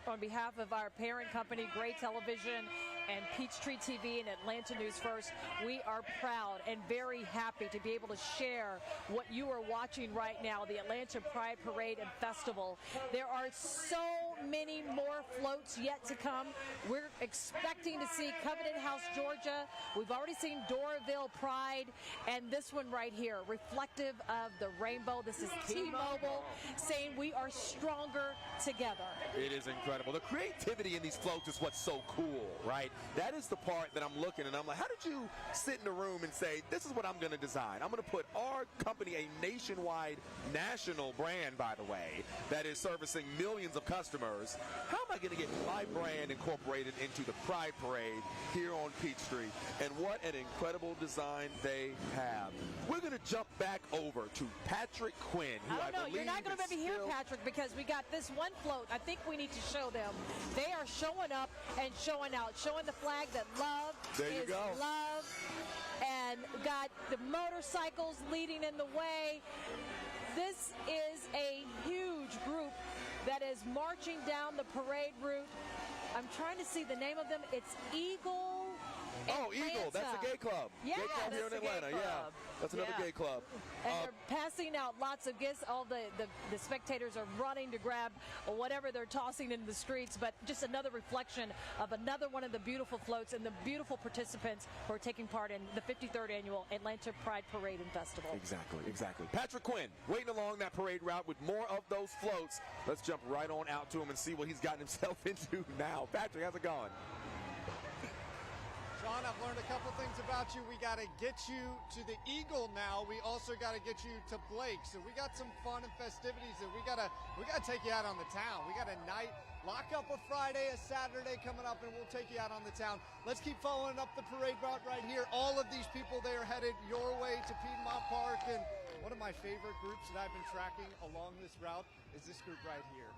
on behalf of our parent company, Gray Television, and Peachtree TV and Atlanta News First, we are proud and very happy to be able to share what you are watching right now, the Atlanta Pride Parade and Festival. There are so many more floats yet to come. We're expecting to see Covenant House, Georgia. We've already seen Doraville Pride, and this one right here, reflective of the rainbow. This is T-Mobile saying we are stronger together. It is incredible. The creativity in these floats is what's so cool, right? That is the part that I'm looking, and I'm like, how did you sit in a room and say, this is what I'm going to design? I'm going to put our company, a nationwide, national brand, by the way, that is servicing millions of customers. How am I going to get my brand incorporated into the Pride Parade here on Peachtree? And what an incredible design they have. We're going to jump back over to Patrick Quinn, who I believe you're not going to is be here, still... Patrick, because we got this one float. I think we need to show them. They are showing up and showing out, showing the flag that love is love, and got the motorcycles leading in the way. This is a huge group that is marching down the parade route. I'm trying to see the name of them. It's Eagle. Oh, Eagle. That's a gay club. Yeah, gay club here in Atlanta. Yeah, that's another gay club. And they're passing out lots of gifts. All the spectators are running to grab whatever they're tossing into the streets. But just another reflection of another one of the beautiful floats and the beautiful participants who are taking part in the 53rd annual Atlanta Pride Parade and Festival. Exactly. Patrick Quinn waiting along that parade route with more of those floats. Let's jump right on out to him and see what he's gotten himself into now. Patrick, how's it going? Sean, I've learned a couple things about you. We got to get you to the Eagle now. We also got to get you to Blake. So we got some fun and festivities that we gotta take you out on the town. We got a night, lock up a Friday, a Saturday coming up, and we'll take you out on the town. Let's keep following up the parade route right here. All of these people, they are headed your way to Pedmont Park. And one of my favorite groups that I've been tracking along this route is this group right here.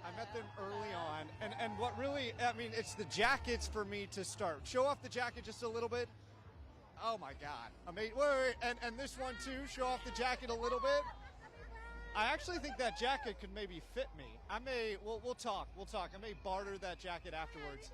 I met them early on, and what really, I mean, it's the jackets for me to start. Show off the jacket just a little bit. Oh my God. I mean, wait, and this one too, show off the jacket a little bit. I actually think that jacket could maybe fit me. We'll talk. I may barter that jacket afterwards.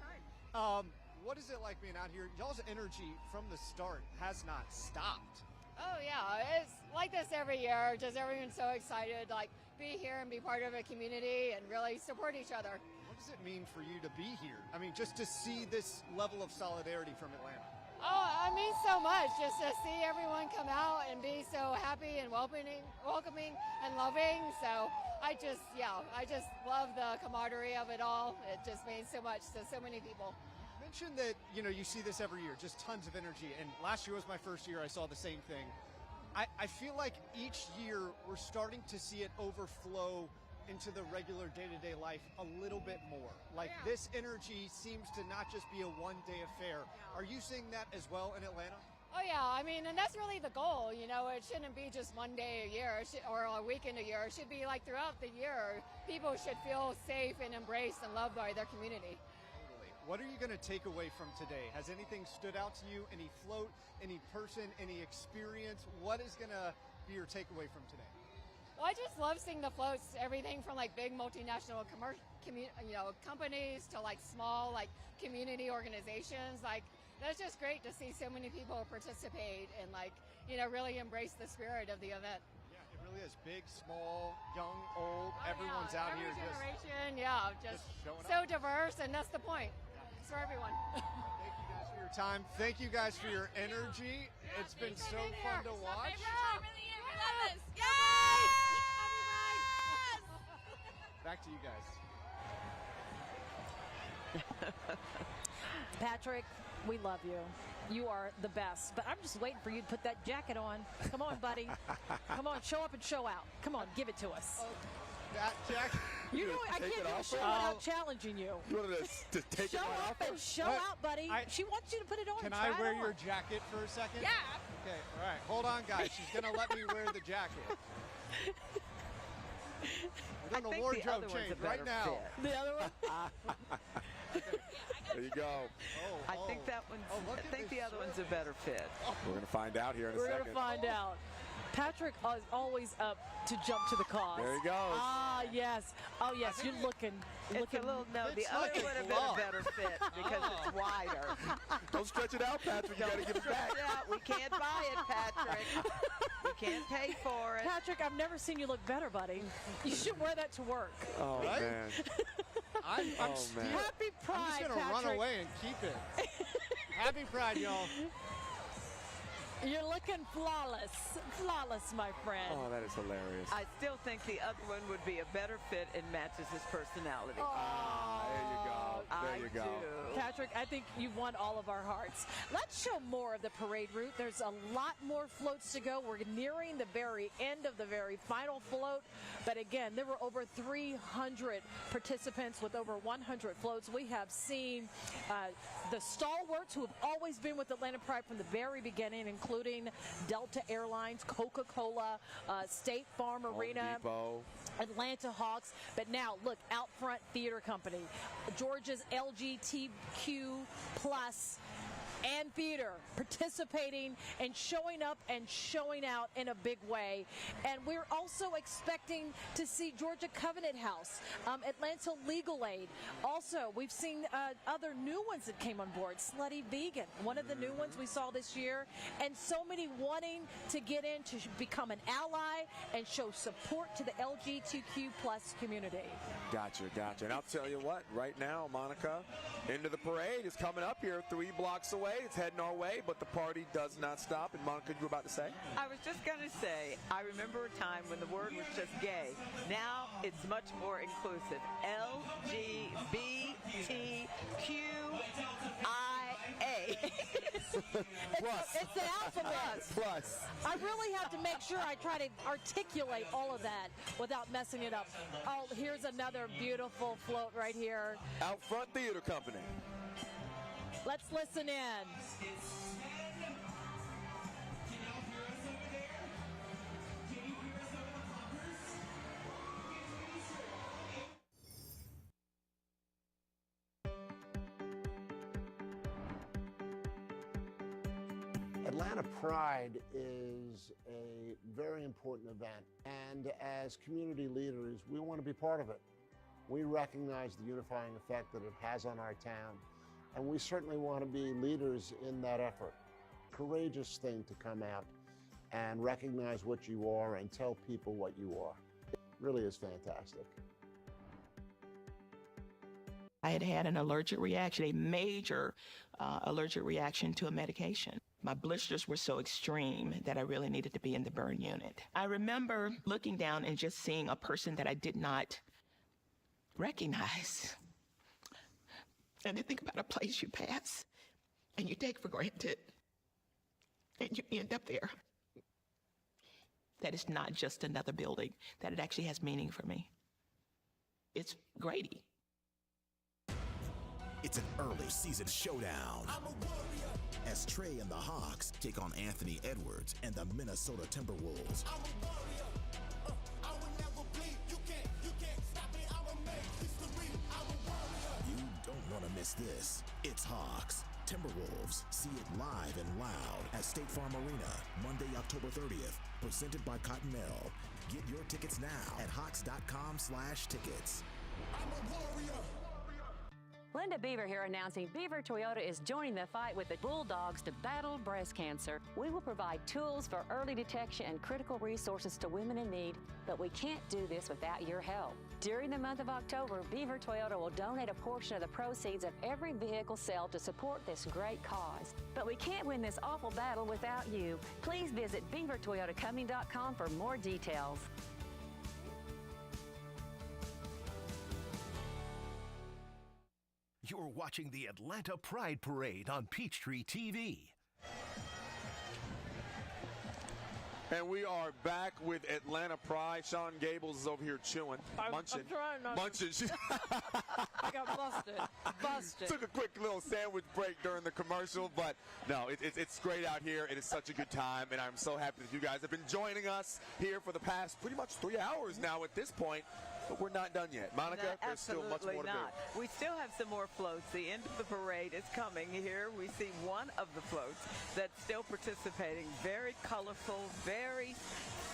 What is it like being out here? Y'all's energy from the start has not stopped. Oh yeah, it's like this every year. Just everyone's so excited, like be here and be part of a community and really support each other. What does it mean for you to be here? I mean, just to see this level of solidarity from Atlanta. Oh, it means so much just to see everyone come out and be so happy and welcoming and loving. So I just love the camaraderie of it all. It just means so much to so many people. You mentioned that, you see this every year, just tons of energy. And last year was my first year. I saw the same thing. I feel like each year we're starting to see it overflow into the regular day-to-day life a little bit more. Like this energy seems to not just be a one-day affair. Are you seeing that as well in Atlanta? Oh yeah, I mean, and that's really the goal. It shouldn't be just one day a year or a weekend a year. It should be like throughout the year. People should feel safe and embraced and loved by their community. What are you going to take away from today? Has anything stood out to you? Any float, any person, any experience? What is going to be your takeaway from today? Well, I just love seeing the floats, everything from like big multinational companies to like small like community organizations. Like that's just great to see so many people participate and really embrace the spirit of the event. Yeah, it really is. Big, small, young, old, everyone's out Every here. Generation, just showing so up. diverse, and that's the point. It's for everyone. Thank you guys for your time. Thank you guys for your energy. It's been so fun to watch. Favorite time of the year. We love this. Yay! Back to you guys. Patrick, we love you. You are the best. But I'm just waiting for you to put that jacket on. Come on, buddy. Come on, show up and show out. Come on, give it to us. That jacket. You know, I can't do a show without challenging you. You wanted to take Show it right up off and show out, buddy. She wants you to put it on. Can Try I it wear on. your jacket for a second? Yeah. Okay, all right. Hold on, guys. She's going to let me wear the jacket. We're doing a wardrobe change right now. The other one? There you go. I think that one's. I think the other one's a better fit. We're going to find out here in a We're second. going to find out. Patrick is always up to jump to the cause. There he goes. Ah, yes. Oh, yes. You're looking. It's a little, no, the other would have been a better fit because it's wider. Don't stretch it out, Patrick. You got to give it back. Stretch it out. We can't buy it, Patrick. We can't pay for it. Patrick, I've never seen you look better, buddy. You should wear that to work. Oh, Right? man. I'm man. Happy Pride, I'm just going to run Patrick. away and keep it. Happy Pride, y'all. You're looking flawless. Flawless, my friend. Oh, that is hilarious. I still think the other one would be a better fit and matches his personality. There you go. There you go. do. Patrick, I think you've won all of our hearts. Let's show more of the parade route. There's a lot more floats to go. We're nearing the very end of the very final float. But again, there were over 300 participants with over 100 floats. We have seen the stalwarts who have always been with Atlanta Pride from the very beginning, including Delta Airlines, Coca-Cola, State Farm Arena, Depot. Atlanta Hawks. But now, look, Out Front Theater Company, Georgia's LGBTQ plus and theater participating and showing up and showing out in a big way. And we're also expecting to see Georgia Covenant House, Atlanta Legal Aid. Also, we've seen other new ones that came on board. Slutty Vegan, one of the new ones we saw this year. And so many wanting to get in to become an ally and show support to the LGBTQ plus community. Gotcha. And I'll tell you what, right now, Monica, end of the parade is coming up here 3 blocks away. It's heading our way, but the party does not stop. And Monica, you were about to say? I was just going to say, I remember a time when the word was just gay. Now it's much more inclusive. LGBTQIA. It's the alphabet. Plus. I really have to make sure I try to articulate all of that without messing it up. Oh, here's another beautiful float right here. Out Front Theater Company. Let's listen in. Atlanta Pride is a very important event, and as community leaders, we want to be part of it. We recognize the unifying effect that it has on our town, and we certainly want to be leaders in that effort. Courageous thing to come out and recognize what you are and tell people what you are. It really is fantastic. I had had an allergic reaction, a major allergic reaction to a medication. My blisters were so extreme that I really needed to be in the burn unit. I remember looking down and just seeing a person that I did not recognize. And I think about a place you pass and you take for granted and you end up there. That it's not just another building, that it actually has meaning for me. It's Grady. It's an early season showdown as Trey and the Hawks take on Anthony Edwards and the Minnesota Timberwolves. You don't want to miss this. It's Hawks, Timberwolves. See it live and loud at State Farm Arena, Monday, October 30th. Presented by Cottonelle. Get your tickets now at hawks.com/tickets. Linda Beaver here announcing Beaver Toyota is joining the fight with the Bulldogs to battle breast cancer. We will provide tools for early detection and critical resources to women in need, but we can't do this without your help. During the month of October, Beaver Toyota will donate a portion of the proceeds of every vehicle sale to support this great cause. But we can't win this awful battle without you. Please visit beavertoyotacoming.com for more details. You're watching the Atlanta Pride Parade on Peachtree TV. And we are back with Atlanta Pride. Sean Gables is over here chewing, munching. I'm trying not munching. I got busted. Took a quick little sandwich break during the commercial, but no, it's great out here. It is such a good time, and I'm so happy that you guys have been joining us here for the past pretty much 3 hours now at this point. But we're not done yet. Monica, there's still much more to do. We still have some more floats. The end of the parade is coming here. We see one of the floats that's still participating. Very colorful, very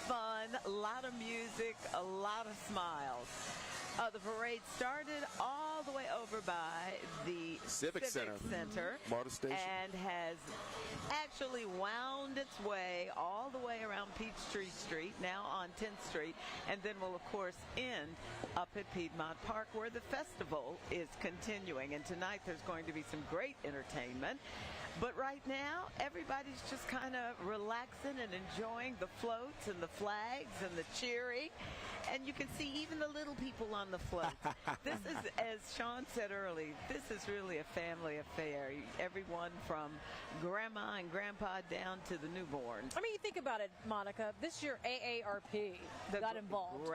fun, a lot of music, a lot of smiles. The parade started all the way over by the Civic Center. Marta Station. And has actually wound its way all the way around Peachtree Street, now on 10th Street, and then will, of course, end up at Pedmont Park where the festival is continuing. And tonight there's going to be some great entertainment. But right now, everybody's just kind of relaxing and enjoying the floats and the flags and the cheering. And you can see even the little people on the floats. This is, as Sean said earlier, this is really a family affair. Everyone from grandma and grandpa down to the newborns. I mean, you think about it, Monica. This year, AARP got involved.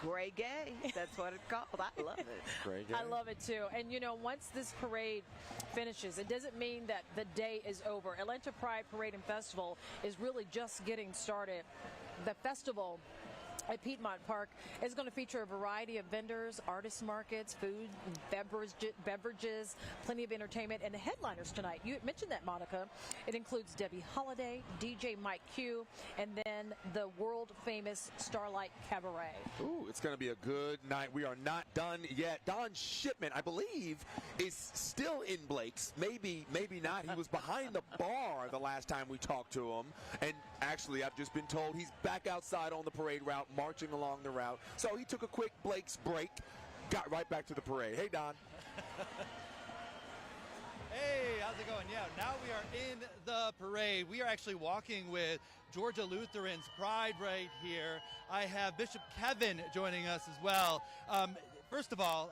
Gray Gay, that's what it's called. I love it. Gray Gay. I love it, too. And, you know, once this parade finishes, it doesn't mean that the day is over. Atlanta Pride Parade and Festival is really just getting started. The festival at Pedmont Park is going to feature a variety of vendors, artist markets, food, beverages, plenty of entertainment, and the headliners tonight. You mentioned that, Monica. It includes Debbie Holiday, DJ Mike Q, and then the world-famous Starlight Cabaret. Ooh, it's going to be a good night. We are not done yet. Don Shipman, I believe, is still in Blake's. Maybe not. He was behind the bar the last time we talked to him. And actually, I've just been told he's back outside on the parade route, marching along the route. So he took a quick Blake's break, got right back to the parade. Hey, Don. Hey, how's it going? Yeah, now we are in the parade. We are actually walking with Georgia Lutheran's Pride right here. I have Bishop Kevin joining us as well. First of all,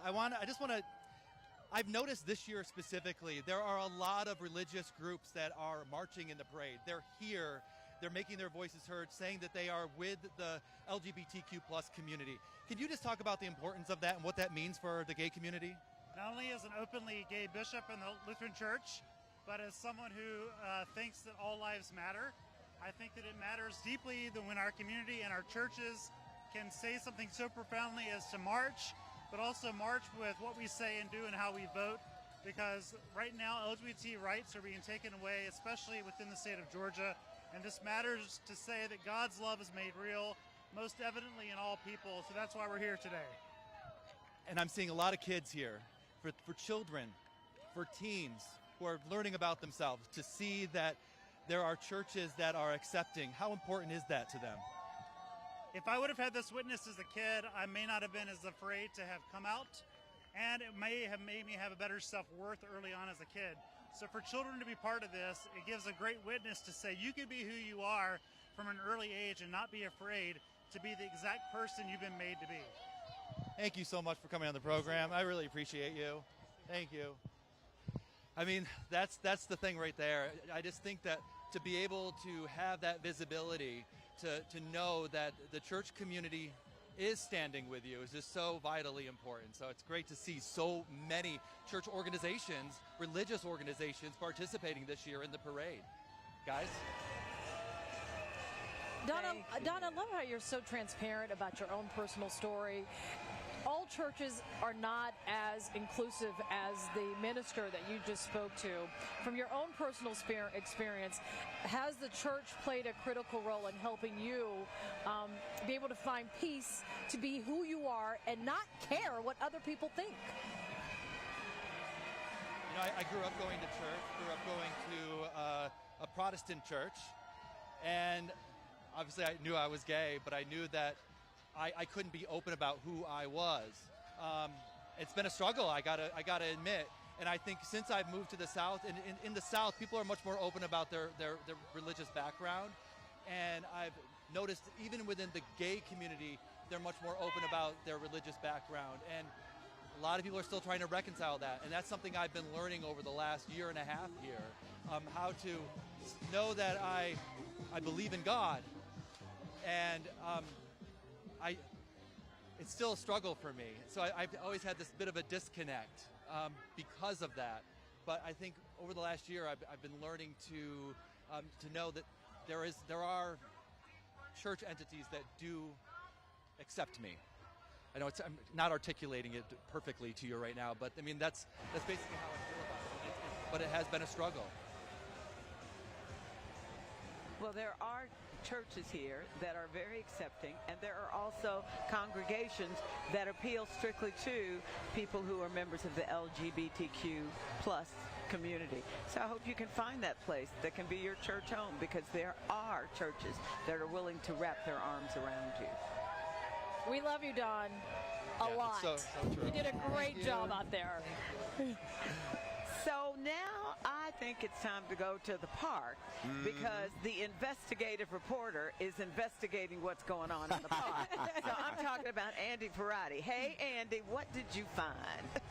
I've noticed this year specifically, there are a lot of religious groups that are marching in the parade. They're here. They're making their voices heard, saying that they are with the LGBTQ plus community. Can you just talk about the importance of that and what that means for the gay community? Not only as an openly gay bishop in the Lutheran Church, but as someone who thinks that all lives matter, I think that it matters deeply that when our community and our churches can say something so profoundly as to march, but also march with what we say and do and how we vote, because right now LGBT rights are being taken away, especially within the state of Georgia. And this matters to say that God's love is made real, most evidently in all people. So that's why we're here today. And I'm seeing a lot of kids here, for children, for teens who are learning about themselves, to see that there are churches that are accepting. How important is that to them? If I would have had this witness as a kid, I may not have been as afraid to have come out, and it may have made me have a better self-worth early on as a kid. So for children to be part of this, it gives a great witness to say you can be who you are from an early age and not be afraid to be the exact person you've been made to be. Thank you so much for coming on the program. I really appreciate you. Thank you. I mean, that's the thing right there. I just think that to be able to have that visibility, to know that the church community is standing with you is just so vitally important. So it's great to see so many church organizations, religious organizations participating this year in the parade. Guys? Donna, I love how you're so transparent about your own personal story. All churches are not as inclusive as the minister that you just spoke to. From your own personal experience, has the church played a critical role in helping you be able to find peace to be who you are and not care what other people think? You know, I grew up going to church, grew up going to a Protestant church, and obviously I knew I was gay, but I knew that I couldn't be open about who I was. It's been a struggle, I gotta admit. And I think since I've moved to the South, and in the South, people are much more open about their religious background. And I've noticed even within the gay community, they're much more open about their religious background. And a lot of people are still trying to reconcile that, and that's something I've been learning over the last year and a half here, how to know that I believe in God, and it's still a struggle for me. So I've always had this bit of a disconnect because of that. But I think over the last year, I've been learning to know that there are church entities that do accept me. I know I'm not articulating it perfectly to you right now, but I mean that's basically how I feel about it. But it has been a struggle. Well, there are churches here that are very accepting, and there are also congregations that appeal strictly to people who are members of the LGBTQ plus community. So I hope you can find that place that can be your church home, because there are churches that are willing to wrap their arms around you. We love you, Don, a lot. So true. You did a great job out there. So now I think it's time to go to the park, because the investigative reporter is investigating what's going on in the park. So I'm talking about Andy Parati. Hey, Andy, what did you find?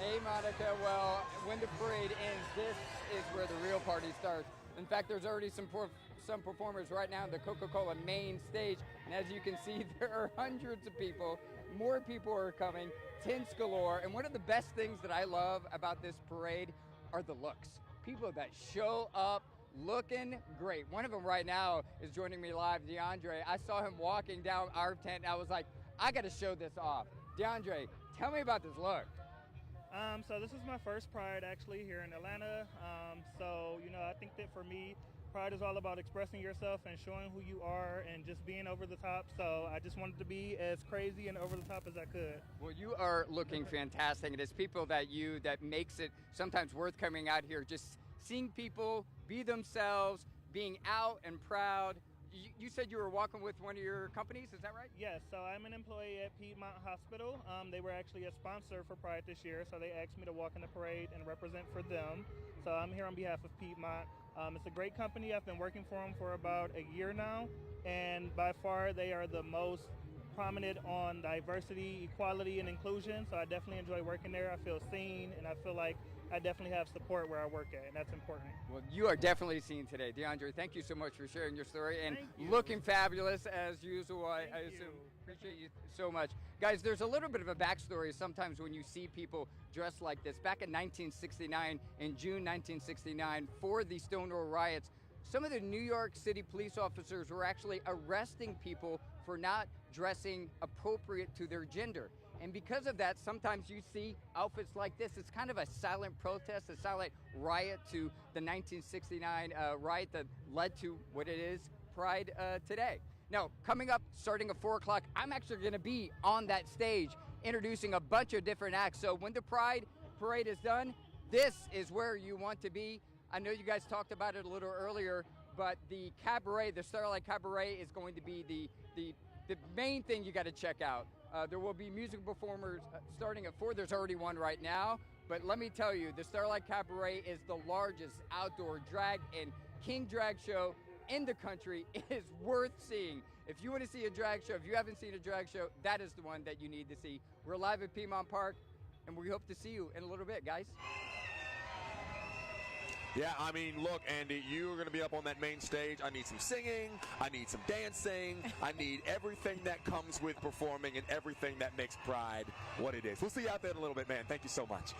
Hey, Monica. Well, when the parade ends, this is where the real party starts. In fact, there's already some performers right now on the Coca-Cola main stage. And as you can see, there are hundreds of people. More people are coming, tents galore. And one of the best things that I love about this parade are the looks. People that show up looking great. One of them right now is joining me live, DeAndre. I saw him walking down our tent, and I was like, I got to show this off. DeAndre, tell me about this look. So this is my first Pride actually here in Atlanta. So, you know, I think that for me, Pride is all about expressing yourself and showing who you are and just being over the top. So I just wanted to be as crazy and over the top as I could. Well, you are looking fantastic. And it's people that makes it sometimes worth coming out here, just seeing people be themselves, being out and proud. You said you were walking with one of your companies, is that right? Yes, so I'm an employee at Pedmont Hospital. They were actually a sponsor for Pride this year, so they asked me to walk in the parade and represent for them. So I'm here on behalf of Pedmont. It's a great company. I've been working for them for about a year now, and by far they are the most prominent on diversity, equality, and inclusion. So I definitely enjoy working there. I feel seen, and I feel like I definitely have support where I work at, and that's important. Well, you are definitely seen today. DeAndre, thank you so much for sharing your story and looking fabulous as usual. I assume. Appreciate you so much. Guys, there's a little bit of a backstory sometimes when you see people dressed like this. Back in 1969, in June 1969, for the Stonewall riots, some of the New York City police officers were actually arresting people for not dressing appropriate to their gender. And because of that, sometimes you see outfits like this. It's kind of a silent protest, a silent riot to the 1969 riot that led to what it is, Pride today. Now, coming up, starting at 4 o'clock, I'm actually going to be on that stage introducing a bunch of different acts. So when the Pride Parade is done, this is where you want to be. I know you guys talked about it a little earlier, but the cabaret, the Starlight Cabaret, is going to be the main thing you got to check out. There will be music performers starting at 4. There's already one right now. But let me tell you, the Starlight Cabaret is the largest outdoor drag and king drag show in the country. It is worth seeing. If you want to see a drag show, if you haven't seen a drag show, that is the one that you need to see. We're live at Pedmont Park, and we hope to see you in a little bit, guys. Yeah, I mean, look, Andy, you are going to be up on that main stage. I need some singing. I need some dancing. I need everything that comes with performing and everything that makes Pride what it is. We'll see you out there in a little bit, man. Thank you so much.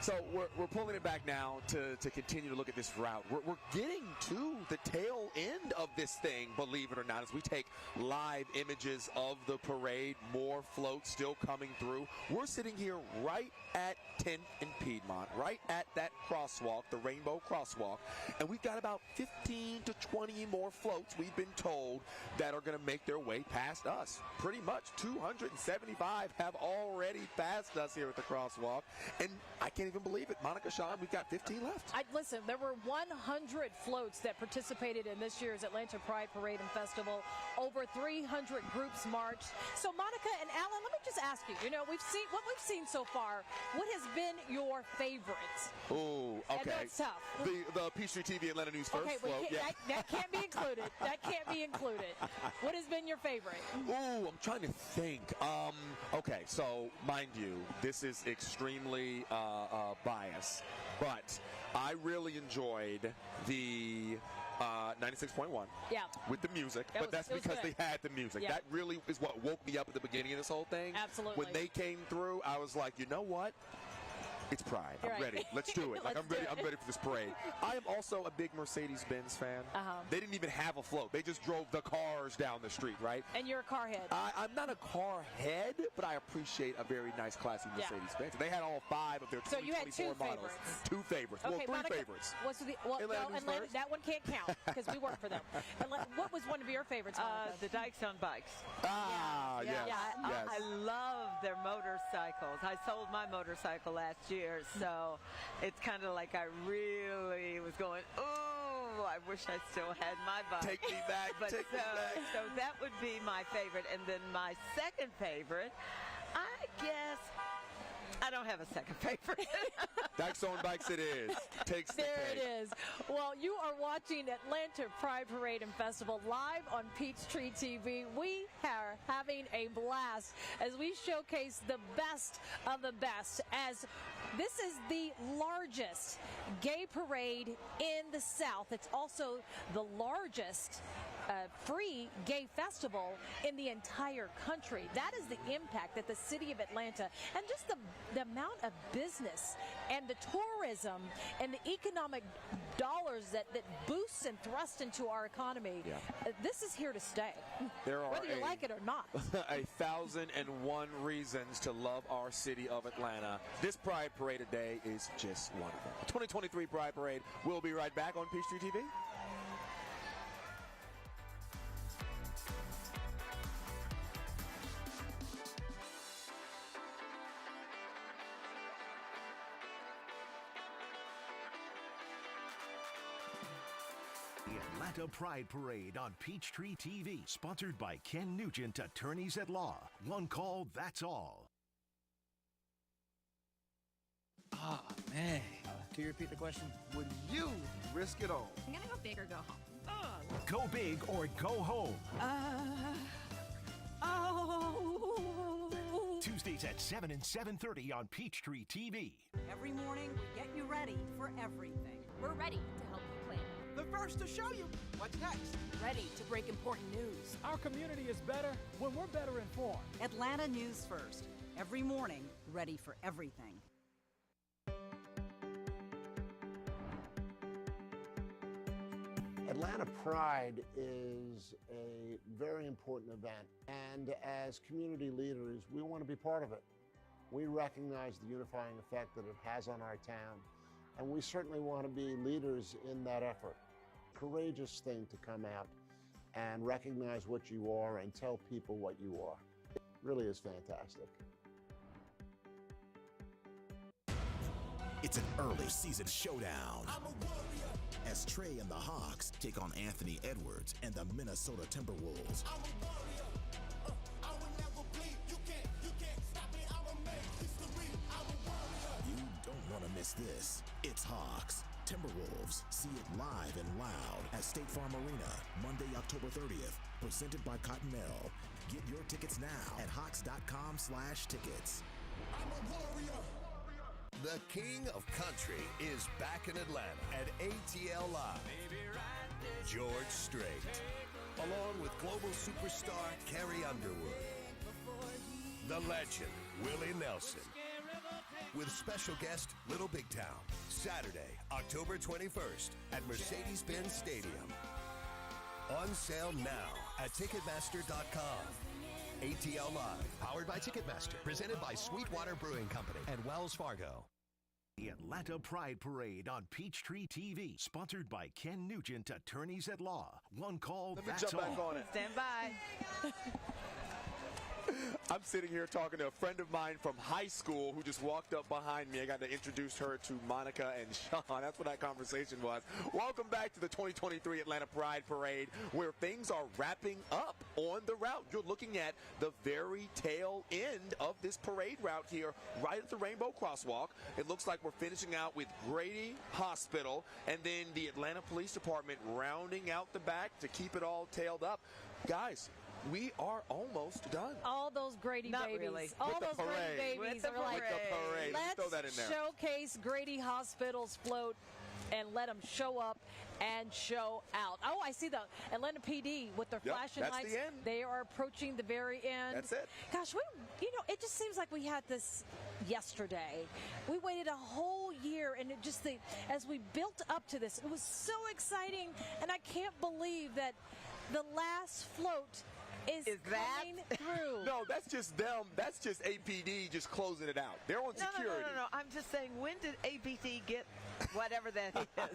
So we're pulling it back now to continue to look at this route. We're getting to the tail end of this thing, believe it or not, as we take live images of the parade, more floats still coming through. We're sitting here right at 10th and Piedmont, right at that crosswalk, the Rainbow Crosswalk, and we've got about 15 to 20 more floats, we've been told, that are going to make their way past us. Pretty much 275 have already passed us here at the crosswalk, and I can't can't even believe it. Monica Shaw, we've got 15 left. Listen, there were 100 floats that participated in this year's Atlanta Pride Parade and Festival. Over 300 groups marched. So, Monica and Alan, let me just ask you, we've seen so far. What has been your favorite? Oh, okay. I know it's tough. The Peachtree TV Atlanta News First Okay, float. Yeah. that can't be included. That can't be included. What has been your favorite? Ooh, I'm trying to think. Okay, so mind you, this is extremely biased, but I really enjoyed the 96.1 with the music, but that's because they had the music. Yeah. That really is what woke me up at the beginning of this whole thing. Absolutely. When they came through, I was like, you know what? It's Pride. I'm ready. Let's do it. I'm ready for this parade. I am also a big Mercedes-Benz fan. They didn't even have a float. They just drove the cars down the street, right? And you're a car head. I'm not a car head, but I appreciate a very nice, classy Mercedes-Benz. They had all 5 of their 2024 So you had 2 models. favorites. 2 favorites. Okay, well, 3 Monica, favorites. Atlanta, that one can't count because we work for them. What was one of your favorites, Monica? The Dykes on Bikes. Yes. I love their motorcycles. I sold my motorcycle last year, so it's kind of like I really was going, oh, I wish I still had my bike. Take me back. Take me back. So that would be my favorite. And then my second favorite, I guess, I don't have a second favorite. Dykes on Bikes it is. Takes the There cake. it is. Well, you are watching Atlanta Pride Parade and Festival live on Peachtree TV. We are having a blast as we showcase the best of the best, as this is the largest gay parade in the South. It's also the largest free gay festival in the entire country. That is the impact that the city of Atlanta, and just the amount of business and the tourism and the economic dollars that boosts and thrust into our economy, this is here to stay. There are whether you like it or not. 1,001 reasons to love our city of Atlanta. This Pride Parade today is just one of them. 2023 Pride Parade. We'll be right back on Peachtree TV. The Atlanta Pride Parade on Peachtree TV, sponsored by Ken Nugent, Attorneys at Law. One call, that's all. Ah, man. Can you repeat the question? Would you risk it all? I'm gonna go big or go home. Go big or go home. Tuesdays at 7 and 7:30 on Peachtree TV. Every morning, we get you ready for everything. We're ready to help you plan. The first to show you what's next. Ready to break important news. Our community is better when we're better informed. Atlanta News First. Every morning, ready for everything. Atlanta Pride is a very important event, and as community leaders, we want to be part of it. We recognize the unifying effect that it has on our town, and we certainly want to be leaders in that effort. Courageous thing to come out and recognize what you are and tell people what you are. It really is fantastic. It's an early season showdown as Trey and the Hawks take on Anthony Edwards and the Minnesota Timberwolves. You don't want to miss this. It's Hawks, Timberwolves. See it live and loud at State Farm Arena, Monday, October 30th. Presented by Cottonelle. Get your tickets now at hawks.com/tickets. The King of Country is back in Atlanta at ATL Live. George Strait, along with global superstar Carrie Underwood, the legend Willie Nelson, with special guest Little Big Town, Saturday, October 21st at Mercedes-Benz Stadium. On sale now at Ticketmaster.com. ATL Live, powered by Ticketmaster, presented by Sweetwater Brewing Company and Wells Fargo. The Atlanta Pride Parade on Peachtree TV, sponsored by Ken Nugent, Attorneys at Law. One call, Let me that's jump back all. on it. Stand by. I'm sitting here talking to a friend of mine from high school who just walked up behind me. I got to introduce her to Monica and Sean. That's what that conversation was. Welcome back to the 2023 Atlanta Pride Parade, where things are wrapping up on the route. You're looking at the very tail end of this parade route here, right at the Rainbow Crosswalk. It looks like we're finishing out with Grady Hospital and then the Atlanta Police Department rounding out the back to keep it all tailed up. Guys, we are almost done. All those Grady Not babies. really. All With the those Grady parade. babies With the are like, parade. Let's throw that in there. showcase Grady Hospital's float and let them show up and show out. Oh, I see the Atlanta PD with their flashing that's lights. the end. They are approaching the very end. That's it. Gosh, it just seems like we had this yesterday. We waited a whole year, and it just as we built up to this, it was so exciting, and I can't believe that the last float is coming through. No, that's just them. That's just APD just closing it out. They're on security. No. I'm just saying, when did APT get whatever that is? A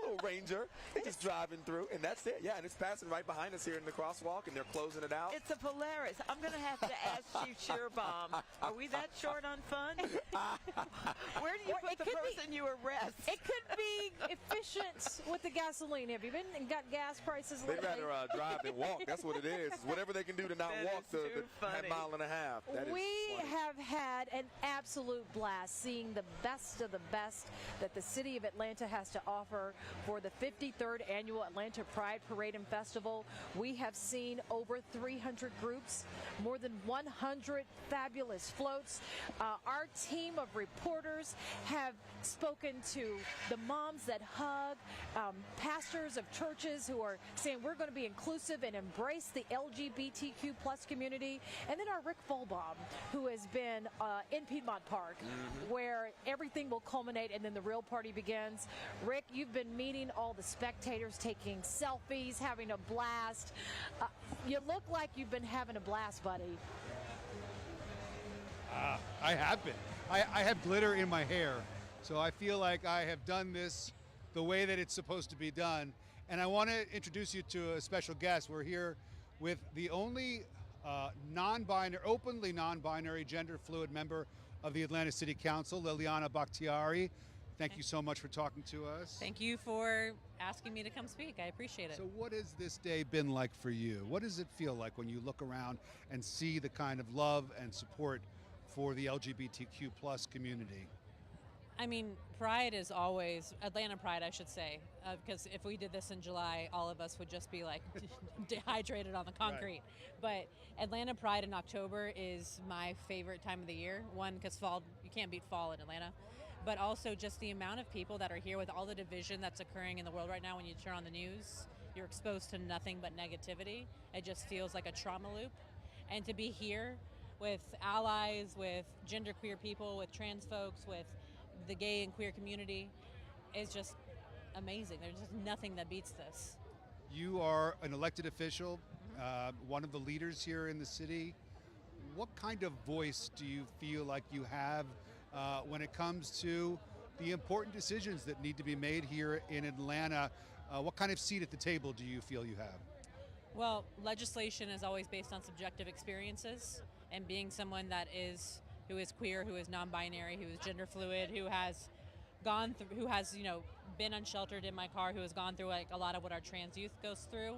little Ranger. They're just driving through, and that's it. Yeah, and it's passing right behind us here in the crosswalk, and they're closing it out. It's a Polaris. I'm going to have to ask Chief Shearbaum, are we that short on fun? Where do you put the person you arrest? It could be efficient with the gasoline. Have you been and got gas prices They'd lately? rather drive than walk. That's what it is. Whatever they can do to not walk the mile and a half. That is We funny. have had an absolute blast seeing the best of the best that the city of Atlanta has to offer for the 53rd annual Atlanta Pride Parade and Festival. We have seen over 300 groups, more than 100 fabulous floats. Our team of reporters have spoken to the moms that hug, pastors of churches who are saying we're going to be inclusive and embrace the LGBTQ plus community, and then our Rick Fulbaum, who has been in Pedmont Park, where everything will culminate and then the real party begins. Rick, you've been meeting all the spectators, taking selfies, having a blast. You look like you've been having a blast, buddy. I have been. I have glitter in my hair, so I feel like I have done this the way that it's supposed to be done. And I want to introduce you to a special guest. We're here with the only openly non-binary, gender-fluid member of the Atlanta City Council, Liliana Bakhtiari. Thank you so much for talking to us. Thank you for asking me to come speak. I appreciate it. So what has this day been like for you? What does it feel like when you look around and see the kind of love and support for the LGBTQ plus community? I mean, Pride is always, Atlanta Pride, I should say, because if we did this in July, all of us would just be like dehydrated on the concrete. Right. But Atlanta Pride in October is my favorite time of the year. One, because fall, you can't beat fall in Atlanta. But also just the amount of people that are here with all the division that's occurring in the world right now. When you turn on the news, you're exposed to nothing but negativity. It just feels like a trauma loop. And to be here with allies, with genderqueer people, with trans folks, with the gay and queer community is just amazing. There's just nothing that beats this. You are an elected official, one of the leaders here in the city. What kind of voice do you feel like you have when it comes to the important decisions that need to be made here in Atlanta? What kind of seat at the table do you feel you have? Well, legislation is always based on subjective experiences, and being someone who is queer, who is non-binary, who is gender fluid, who has gone through, who has been unsheltered in my car, who has gone through like a lot of what our trans youth goes through.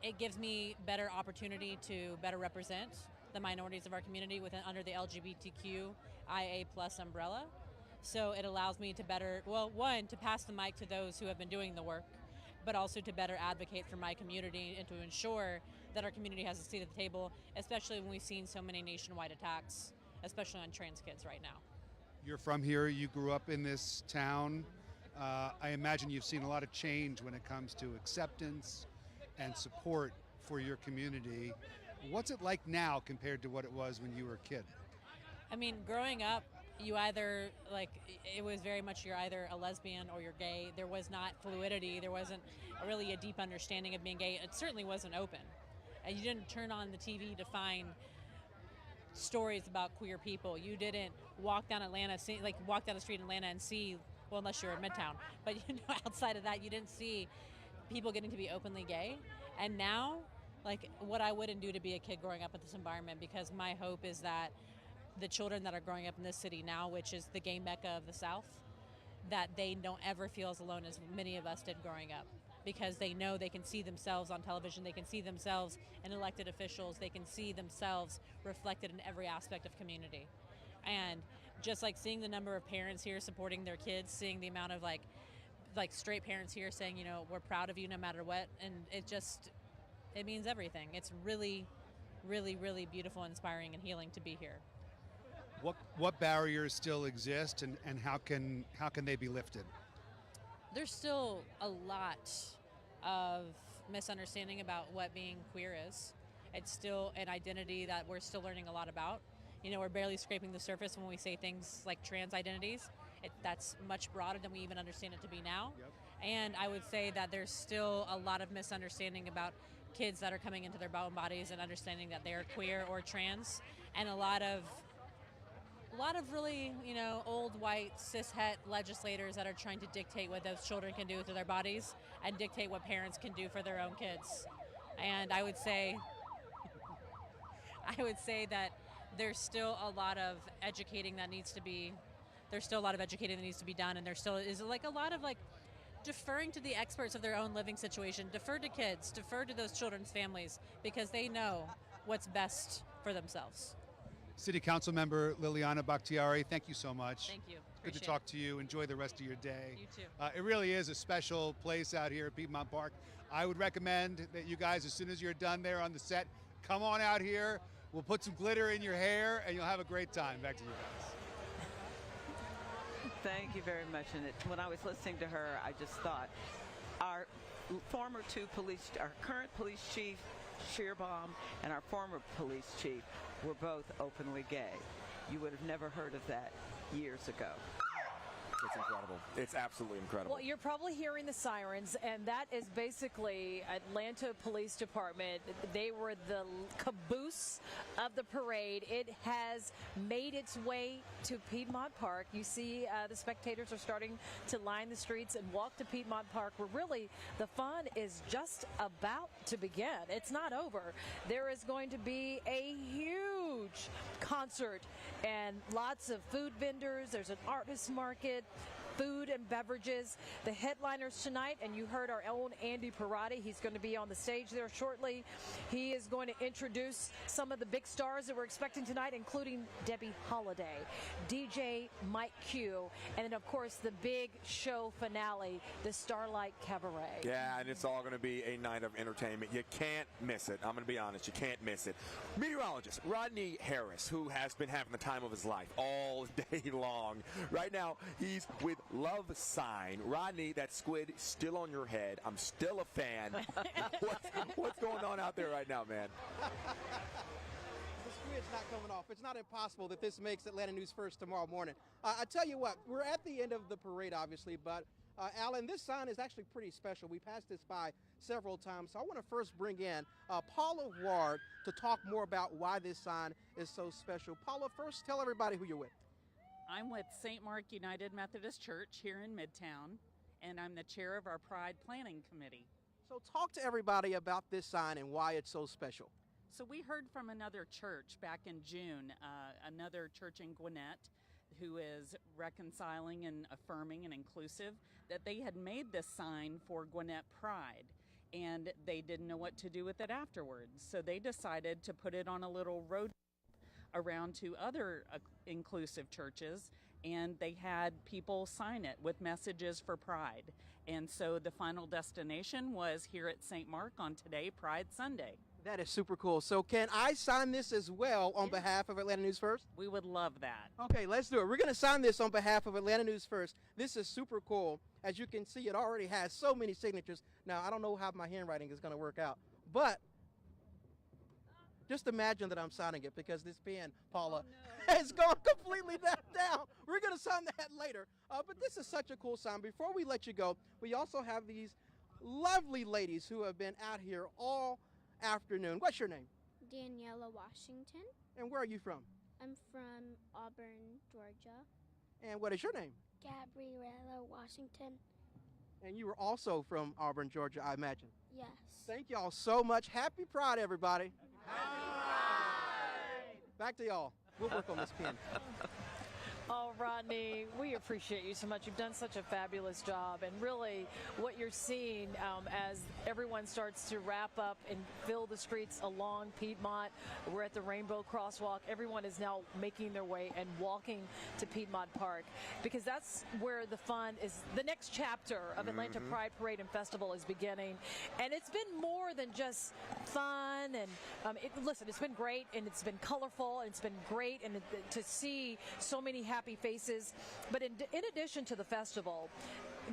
It gives me better opportunity to better represent the minorities of our community under the LGBTQIA+ umbrella. So it allows me to to pass the mic to those who have been doing the work, but also to better advocate for my community and to ensure that our community has a seat at the table, especially when we've seen so many nationwide attacks, especially on trans kids right now. You're from here, you grew up in this town. I imagine you've seen a lot of change when it comes to acceptance and support for your community. What's it like now compared to what it was when you were a kid? I mean, growing up, you either, it was very much you're either a lesbian or you're gay. There was not fluidity. There wasn't really a deep understanding of being gay. It certainly wasn't open. And you didn't turn on the TV to find stories about queer people. You didn't walk down walk down the street in Atlanta and see, well, unless you're in Midtown, but outside of that, you didn't see people getting to be openly gay. And now like what I wouldn't do to be a kid growing up in this environment, because my hope is that the children that are growing up in this city now, which is the gay mecca of the South, that they don't ever feel as alone as many of us did growing up, because they know they can see themselves on television, they can see themselves in elected officials, they can see themselves reflected in every aspect of community. And just like seeing the number of parents here supporting their kids, seeing the amount of like straight parents here saying, you know, we're proud of you no matter what, and it means everything. It's really, really, really beautiful, inspiring, and healing to be here. What barriers still exist, and how can they be lifted? There's still a lot of misunderstanding about what being queer is. It's still an identity that we're still learning a lot about. You know, we're barely scraping the surface when we say things like trans identities. That's much broader than we even understand it to be now. Yep. And I would say that there's still a lot of misunderstanding about kids that are coming into their own bodies and understanding that they're queer or trans, and a lot of really, you know, old white cishet legislators that are trying to dictate what those children can do to their bodies and dictate what parents can do for their own kids. And I would say that there's still a lot of educating that needs to be done, and there still is like a lot of like deferring to the experts of their own living situation. Defer to kids, defer to those children's families, because they know what's best for themselves. City Council Member Liliana Bakhtiari, thank you so much. Thank you. Good to talk to you. Enjoy the rest of your day. You too. It really is a special place out here at Pedmont Park. I would recommend that you guys, as soon as you're done there on the set, come on out here. We'll put some glitter in your hair, and you'll have a great time. Back to you guys. Thank you very much. And when I was listening to her, I just thought our current police chief, Shearbaum, and our former police chief were both openly gay. You would have never heard of that years ago. It's incredible. It's absolutely incredible. Well, you're probably hearing the sirens, and that is basically Atlanta Police Department. They were the caboose of the parade. It has made its way to Pedmont Park. You see the spectators are starting to line the streets and walk to Pedmont Park, where really the fun is just about to begin. It's not over. There is going to be a huge concert and lots of food vendors. There's an artist market, food and beverages. The headliners tonight, and you heard our own Andy Parati. He's going to be on the stage there shortly. He is going to introduce some of the big stars that we're expecting tonight, including Debbie Holiday, DJ Mike Q, and then, of course, the big show finale, the Starlight Cabaret. Yeah, and it's all going to be a night of entertainment. You can't miss it. I'm going to be honest. You can't miss it. Meteorologist Rodney Harris, who has been having the time of his life all day long. Right now, he's with Love Sign. Rodney, that squid still on your head. I'm still a fan. What's going on out there right now, man? The squid's not coming off. It's not impossible that this makes Atlanta News First tomorrow morning. I tell you what, we're at the end of the parade, obviously, but Alan, this sign is actually pretty special. We passed this by several times, so I want to first bring in Paula Ward to talk more about why this sign is so special. Paula, first tell everybody who you're with. I'm with St. Mark United Methodist Church here in Midtown, and I'm the chair of our Pride Planning Committee. So talk to everybody about this sign and why it's so special. So we heard from another church back in June, another church in Gwinnett, who is reconciling and affirming and inclusive, that they had made this sign for Gwinnett Pride, and they didn't know what to do with it afterwards. So they decided to put it on a little road around to other inclusive churches, and they had people sign it with messages for Pride. And so the final destination was here at St. Mark on today, Pride Sunday. That is super cool. So can I sign this as well on behalf of Atlanta News First? We would love that. Okay, let's do it. We're going to sign this on behalf of Atlanta News First. This is super cool. As you can see, it already has so many signatures. Now, I don't know how my handwriting is going to work out, but just imagine that I'm signing it, because this pen, Paula, has gone completely down. We're going to sign that later. But this is such a cool sign. Before we let you go, we also have these lovely ladies who have been out here all afternoon. What's your name? Daniela Washington. And where are you from? I'm from Auburn, Georgia. And what is your name? Gabriella Washington. And you were also from Auburn, Georgia, I imagine. Yes. Thank y'all so much. Happy Pride, everybody. Happy Pride! Back to y'all. We'll work on this pin. Oh, Rodney, we appreciate you so much. You've done such a fabulous job. And really, what you're seeing as everyone starts to wrap up and fill the streets along Piedmont, we're at the Rainbow Crosswalk. Everyone is now making their way and walking to Pedmont Park, because that's where the fun is. The next chapter of Atlanta Pride Parade and Festival is beginning. And it's been more than just fun. And listen, it's been great, and it's been colorful, and it's been great. And to see so many happy faces. But in addition to the festival,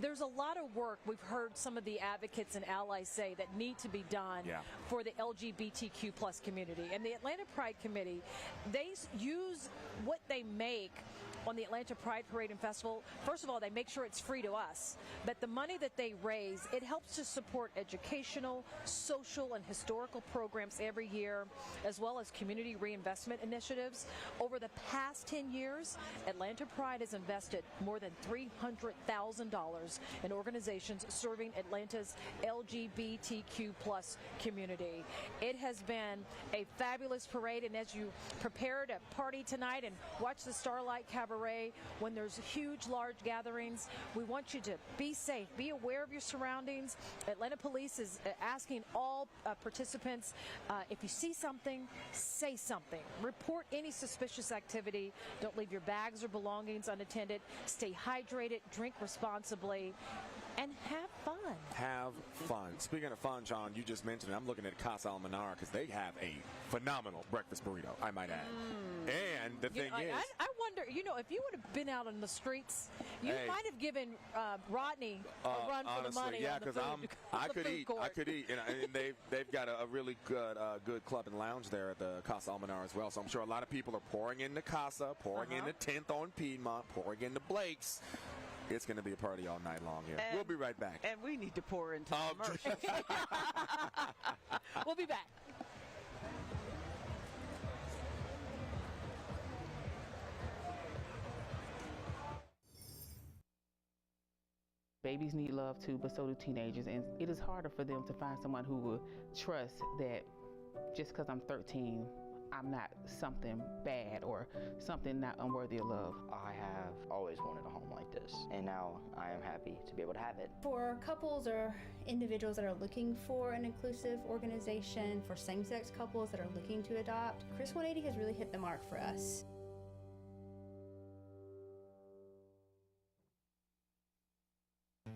there's a lot of work we've heard some of the advocates and allies say that need to be done for the LGBTQ plus community. And the Atlanta Pride Committee, they use what they make on the Atlanta Pride Parade and Festival. First of all, they make sure it's free to us. But the money that they raise, it helps to support educational, social, and historical programs every year, as well as community reinvestment initiatives. Over the past 10 years, Atlanta Pride has invested more than $300,000 in organizations serving Atlanta's LGBTQ plus community. It has been a fabulous parade, and as you prepare to party tonight and watch the Starlight Cabaret, when there's huge, large gatherings, we want you to be safe, be aware of your surroundings. Atlanta Police is asking all participants, if you see something, say something. Report any suspicious activity. Don't leave your bags or belongings unattended. Stay hydrated, drink responsibly, and have fun. Have fun. Speaking of fun, John, you just mentioned it. I'm looking at Casa Almanar because they have a phenomenal breakfast burrito, I might add. And the thing is, I wonder, if you would have been out on the streets, you might have given Rodney a run for the money. Yeah, because I could eat, and they've got a really good club and lounge there at the Casa Almanar as well. So I'm sure a lot of people are pouring into Casa, pouring into 10th on Piedmont, pouring into Blake's. It's going to be a party all night long here. We'll be right back. And we need to pour into commercials. We'll be back. Babies need love too, but so do teenagers, and it is harder for them to find someone who will trust that just because I'm 13, I'm not something bad or something not unworthy of love. I have always wanted a home like this, and now I am happy to be able to have it. For couples or individuals that are looking for an inclusive organization, for same-sex couples that are looking to adopt, Chris 180 has really hit the mark for us.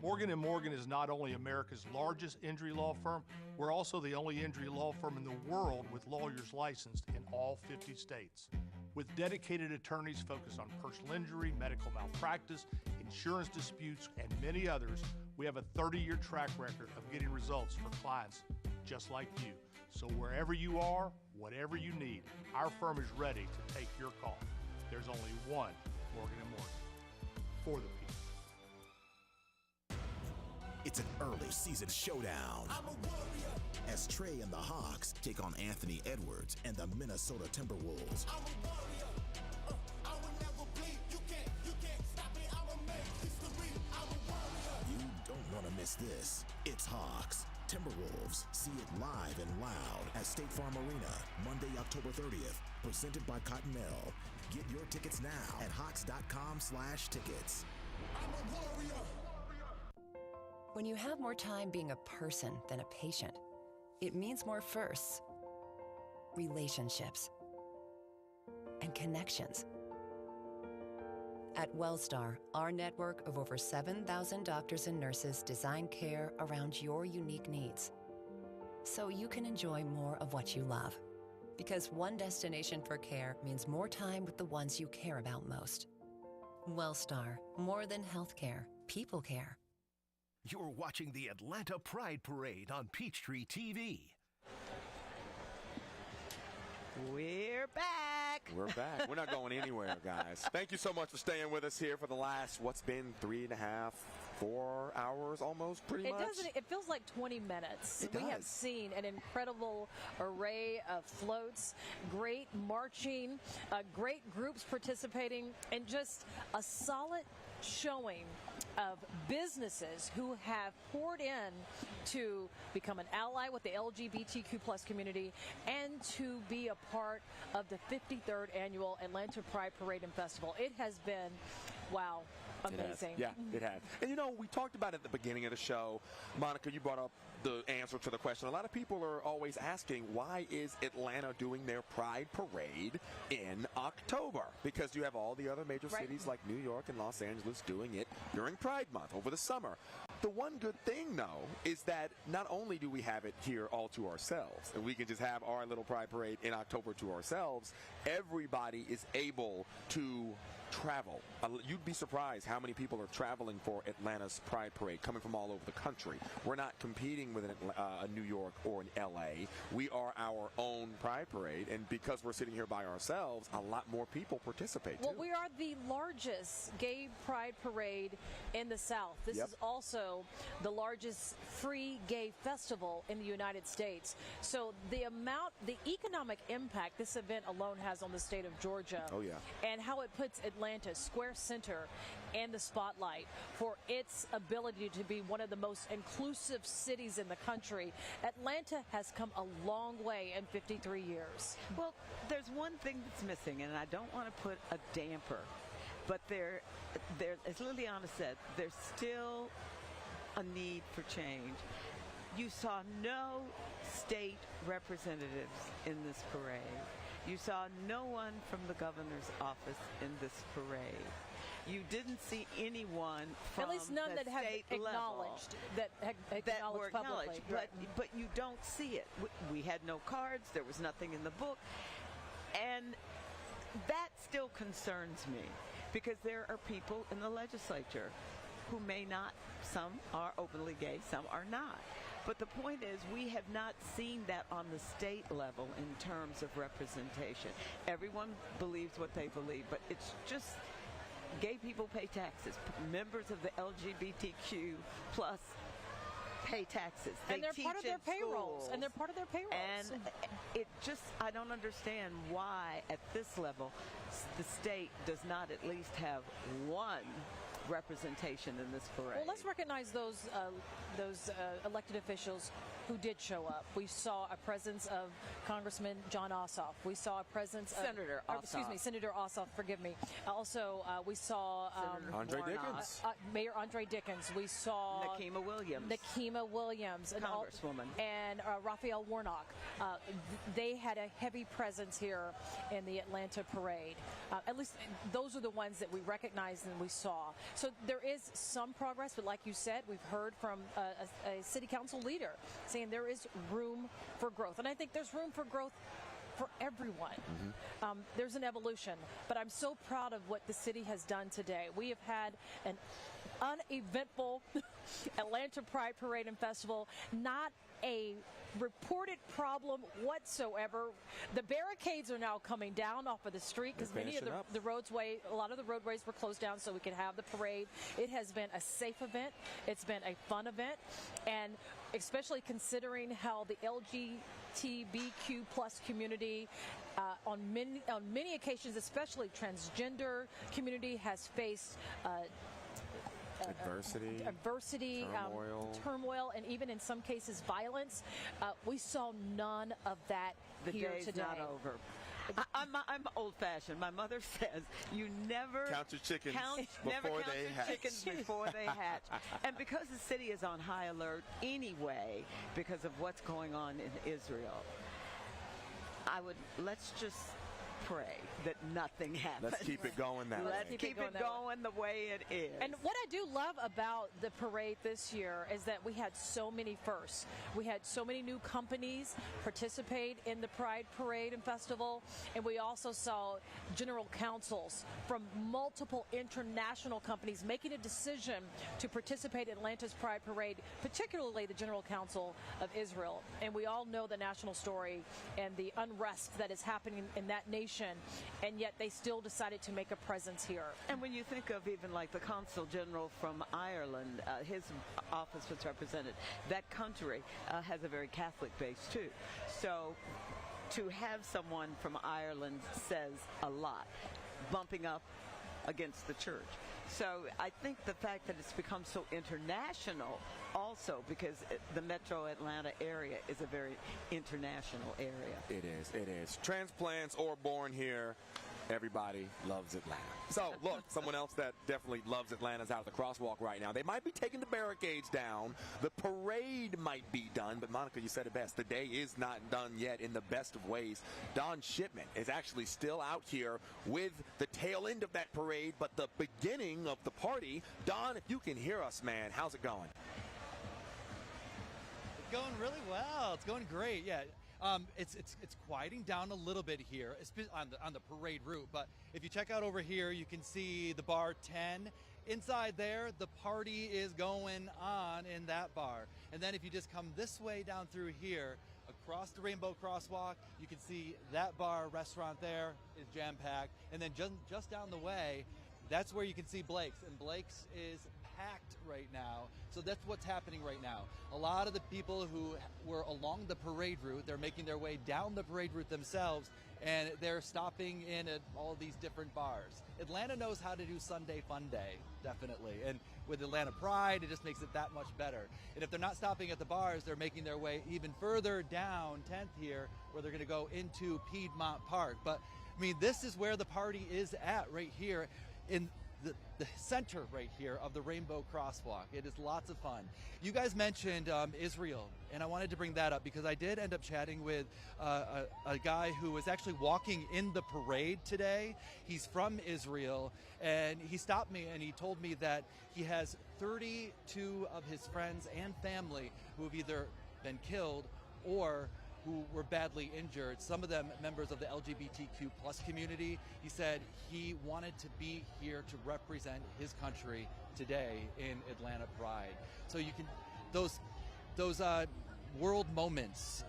Morgan & Morgan is not only America's largest injury law firm, we're also the only injury law firm in the world with lawyers licensed in all 50 states. With dedicated attorneys focused on personal injury, medical malpractice, insurance disputes, and many others, we have a 30-year track record of getting results for clients just like you. So wherever you are, whatever you need, our firm is ready to take your call. There's only one Morgan & Morgan for the people. It's an early season showdown as Trey and the Hawks take on Anthony Edwards and the Minnesota Timberwolves. You don't want to miss this. It's Hawks, Timberwolves. See it live and loud at State Farm Arena, Monday, October 30th. Presented by Cottonelle. Get your tickets now at hawks.com/tickets. When you have more time being a person than a patient, it means more firsts, relationships, and connections. At Wellstar, our network of over 7,000 doctors and nurses design care around your unique needs, so you can enjoy more of what you love. Because one destination for care means more time with the ones you care about most. Wellstar, more than healthcare, people care. You're watching the Atlanta Pride Parade on Peachtree TV. We're back. We're back. We're not going anywhere, guys. Thank you so much for staying with us here for the last, what's been 3.5, 4 hours almost, pretty much? It feels like 20 minutes. It does. We have seen an incredible array of floats, great marching, great groups participating, and just a solid showing of businesses who have poured in to become an ally with the LGBTQ plus community and to be a part of the 53rd annual Atlanta Pride Parade and Festival. It has been, wow, amazing. Yeah, it has. And you know, we talked about it at the beginning of the show. Monica, you brought up the answer to the question. A lot of people are always asking, why is Atlanta doing their Pride Parade in October? Because you have all the other major cities like New York and Los Angeles doing it during Pride Month over the summer. The one good thing, though, is that not only do we have it here all to ourselves, and we can just have our little Pride Parade in October to ourselves, everybody is able to travel. You'd be surprised how many people are traveling for Atlanta's Pride Parade, coming from all over the country. We're not competing with a New York or an LA. We are our own Pride Parade, and because we're sitting here by ourselves, a lot more people participate, Well, too. we are the largest gay pride parade in the South. This is also the largest free gay festival in the United States. So the economic impact this event alone has on the state of Georgia, and how it puts Atlanta Square Center in the spotlight for its ability to be one of the most inclusive cities in the country. Atlanta has come a long way in 53 years. Well, there's one thing that's missing, and I don't want to put a damper, but there, as Liliana said, there's still a need for change. You saw no state representatives in this parade. You saw no one from the governor's office in this parade. You didn't see anyone from at least none the that have state acknowledged level that were publicly. acknowledged. But you don't see it. We had no cards. There was nothing in the book, and that still concerns me because there are people in the legislature who may not. Some are openly gay. Some are not. But the point is, we have not seen that on the state level in terms of representation. Everyone believes what they believe, but it's just gay people pay taxes. Members of the LGBTQ plus pay taxes. And they're part of their payrolls. And they're part of their payrolls. And it just, I don't understand why at this level the state does not at least have one representation in this parade. Well, let's recognize those elected officials who did show up. We saw a presence of Congressman John Ossoff. We saw a presence of Senator Ossoff. Senator Ossoff. Forgive me. Also, we saw Andre Dickens, Mayor Andre Dickens. We saw Nakima Williams, and Congresswoman, and Raphael Warnock. They had a heavy presence here in the Atlanta parade. At least those are the ones that we recognized and we saw. So there is some progress, but like you said, we've heard from a city council leader saying there is room for growth. And I think there's room for growth for everyone. There's an evolution, but I'm so proud of what the city has done today. We have had an uneventful Atlanta Pride Parade and Festival, not a reported problem whatsoever. The barricades are now coming down off of the street because many of a lot of the roadways were closed down so we could have the parade. It has been a safe event. It's been a fun event, and especially considering how the LGBTQ plus community on many occasions, especially transgender community, has faced adversity, turmoil, and even in some cases violence. We saw none of that here today. The day's not over. I'm old-fashioned. My mother says you never count your chickens before they hatch. And because the city is on high alert anyway because of what's going on in Israel, let's just pray that nothing happens. Let's keep it going that way. Let's keep it going the way it is. And what I do love about the parade this year is that we had so many firsts. We had so many new companies participate in the Pride Parade and Festival, and we also saw general counsels from multiple international companies making a decision to participate in Atlanta's Pride Parade, particularly the General Counsel of Israel. And we all know the national story and the unrest that is happening in that nation, and yet they still decided to make a presence here. And when you think of even like the Consul General from Ireland, his office was represented. That country has a very Catholic base too. So to have someone from Ireland says a lot. Bumping up against the church. So I think the fact that it's become so international also, because the metro Atlanta area is a very international area. It is. Transplants or born here, everybody loves Atlanta. So, look, someone else that definitely loves Atlanta is out at the crosswalk right now. They might be taking the barricades down. The parade might be done, but Monica, you said it best. The day is not done yet in the best of ways. Don Shipman is actually still out here with the tail end of that parade, but the beginning of the party. Don, if you can hear us, man, how's it going? It's going really well. It's going great, yeah. It's quieting down a little bit here on the parade route, but if you check out over here, you can see the bar 10. Inside there, the party is going on in that bar. And then if you just come this way down through here, across the Rainbow Crosswalk, you can see that bar restaurant there is jam-packed. And then just down the way, that's where you can see Blake's. And Blake's is packed right now. So that's what's happening right now. A lot of the people who were along the parade route, they're making their way down the parade route themselves, and they're stopping in at all these different bars. Atlanta knows how to do Sunday Fun Day, definitely. And with Atlanta Pride, it just makes it that much better. And if they're not stopping at the bars, they're making their way even further down 10th here, where they're going to go into Pedmont Park. But, I mean, this is where the party is at right here in the center right here of the Rainbow Crosswalk. It is lots of fun. You guys mentioned Israel, and I wanted to bring that up because I did end up chatting with a guy who was actually walking in the parade today. He's from Israel, and he stopped me and he told me that he has 32 of his friends and family who have either been killed or who were badly injured, some of them members of the LGBTQ plus community. He said he wanted to be here to represent his country today in Atlanta Pride. So you can, those world moments,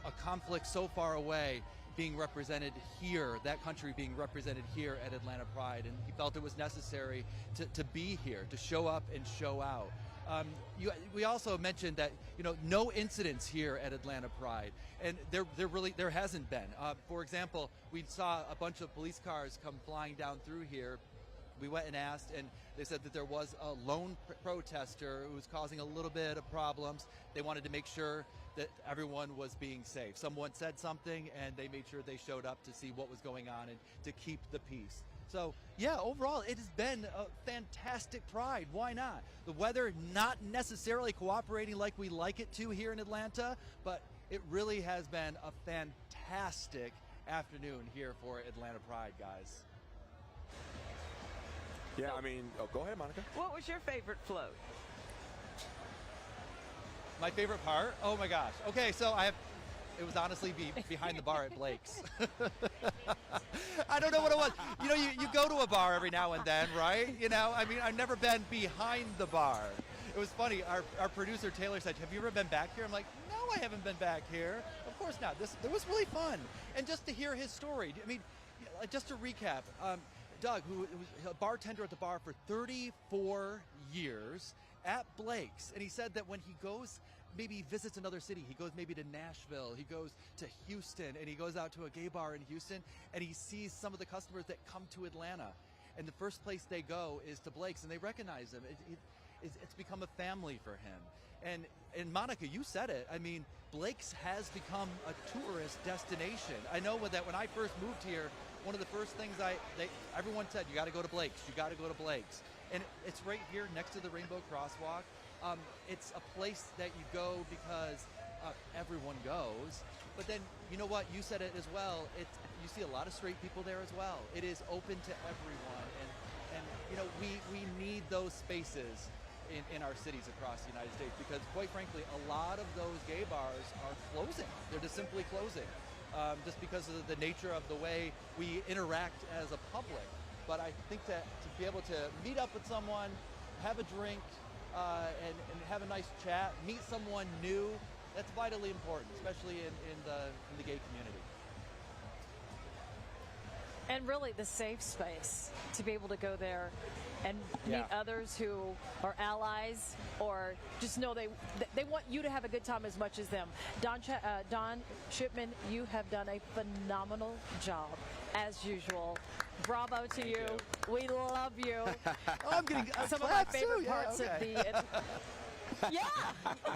a conflict so far away being represented here, that country being represented here at Atlanta Pride, and he felt it was necessary to be here, to show up and show out. We also mentioned that no incidents here at Atlanta Pride, and there hasn't been. For example, we saw a bunch of police cars come flying down through here. We went and asked, and they said that there was a lone protester who was causing a little bit of problems. They wanted to make sure that everyone was being safe. Someone said something, and they made sure they showed up to see what was going on and to keep the peace. So, yeah, overall, it has been a fantastic Pride. Why not? The weather not necessarily cooperating like we like it to here in Atlanta, but it really has been a fantastic afternoon here for Atlanta Pride, guys. Yeah, I mean, go ahead, Monica. What was your favorite float? My favorite part? Oh, my gosh. Okay, so it was honestly behind the bar at Blake's. I don't know what it was. You go to a bar every now and then, right? I mean, I've never been behind the bar. It was funny. Our producer, Taylor, said, have you ever been back here? I'm like, no, I haven't been back here. Of course not. It was really fun. And just to hear his story, I mean, just to recap, Doug, who was a bartender at the bar for 34 years at Blake's, and he said that when he goes, maybe visits another city, he goes maybe to Nashville, he goes to Houston, and he goes out to a gay bar in Houston, and he sees some of the customers that come to Atlanta, and the first place they go is to Blake's, and they recognize him. It's become a family for him. And Monica, you said it. I mean, Blake's has become a tourist destination. I know that when I first moved here, one of the first things everyone said, you got to go to Blake's, you got to go to Blake's. And it's right here next to the Rainbow Crosswalk. It's a place that you go because everyone goes. But then, you know what? You said it as well. You see a lot of straight people there as well. It is open to everyone. And we need those spaces in our cities across the United States because, quite frankly, a lot of those gay bars are closing. They're just simply closing just because of the nature of the way we interact as a public. But I think that to be able to meet up with someone, have a drink, and have a nice chat, meet someone new, that's vitally important, especially in the gay community. And really the safe space to be able to go there and meet others who are allies or just know they want you to have a good time as much as them. Don Shipman, you have done a phenomenal job as usual. Bravo to you. We love Oh, I'm getting some of my claps too? favorite Yeah, parts of okay. the. Yeah,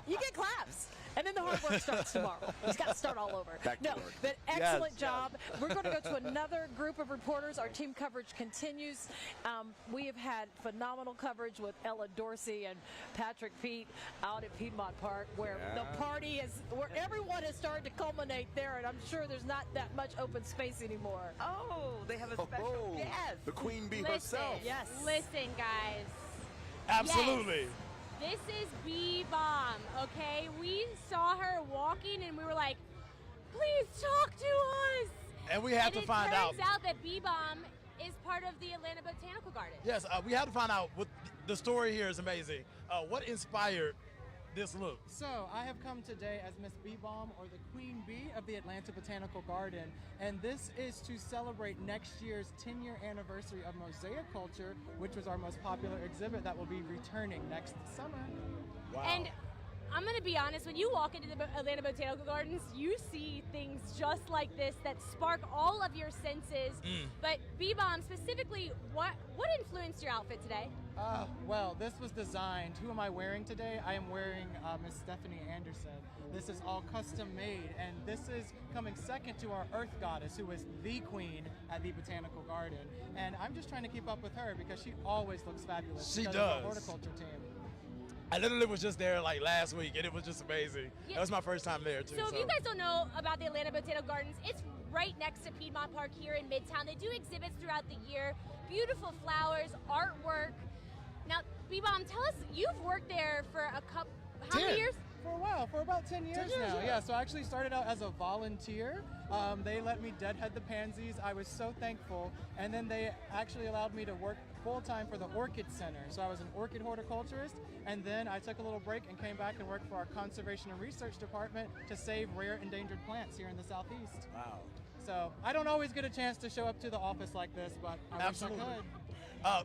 you get claps. And then the hard work starts tomorrow. He's got to start all over. Back to work. But excellent Yes, job. We're going to go to another group of reporters. Our team coverage continues. We have had phenomenal coverage with Ella Dorsey and Patrick Pete out at Pedmont Park, where the party is, where everyone has started to culminate there, and I'm sure there's not that much open space anymore. Oh, they have a special guest. The Queen Bee Listen, herself. Yes. Listen, guys. Absolutely. Yes, this is B-Bomb, okay? We saw her walking and we were like, please talk to us. And we had to find out. It turns out that B-Bomb is part of the Atlanta Botanical Garden. Yes, we had to find out. What the story here is amazing. What inspired this look? So I have come today as Miss Bee-Bomb, or the Queen Bee of the Atlanta Botanical Garden, and this is to celebrate next year's 10-year anniversary of Mosaic Culture, which was our most popular exhibit that will be returning next summer. Wow. And I'm going to be honest, when you walk into the Atlanta Botanical Gardens, you see things just like this that spark all of your senses. But B-Bomb, specifically, what influenced your outfit today? Well, this was designed. Who am I wearing today? I am wearing Miss Stephanie Anderson. This is all custom made, and this is coming second to our Earth Goddess, who is the queen at the Botanical Garden. And I'm just trying to keep up with her because she always looks fabulous. She because of our does. horticulture team. I literally was just there like last week, and it was just amazing. Yeah. That was my first time there too. So if you guys don't know about the Atlanta Botanical Gardens, it's right next to Pedmont Park here in Midtown. They do exhibits throughout the year, beautiful flowers, artwork. Now, B-Bomb, tell us, you've worked there for how many years? For a while, for about 10 years, 10 years, now. yeah. Yeah, so I actually started out as a volunteer. They let me deadhead the pansies. I was so thankful. And then they actually allowed me to work full-time for the Orchid Center. So I was an orchid horticulturist, and then I took a little break and came back and worked for our Conservation and Research Department to save rare endangered plants here in the Southeast. Wow. So I don't always get a chance to show up to the office like this, but I Absolutely. wish I could.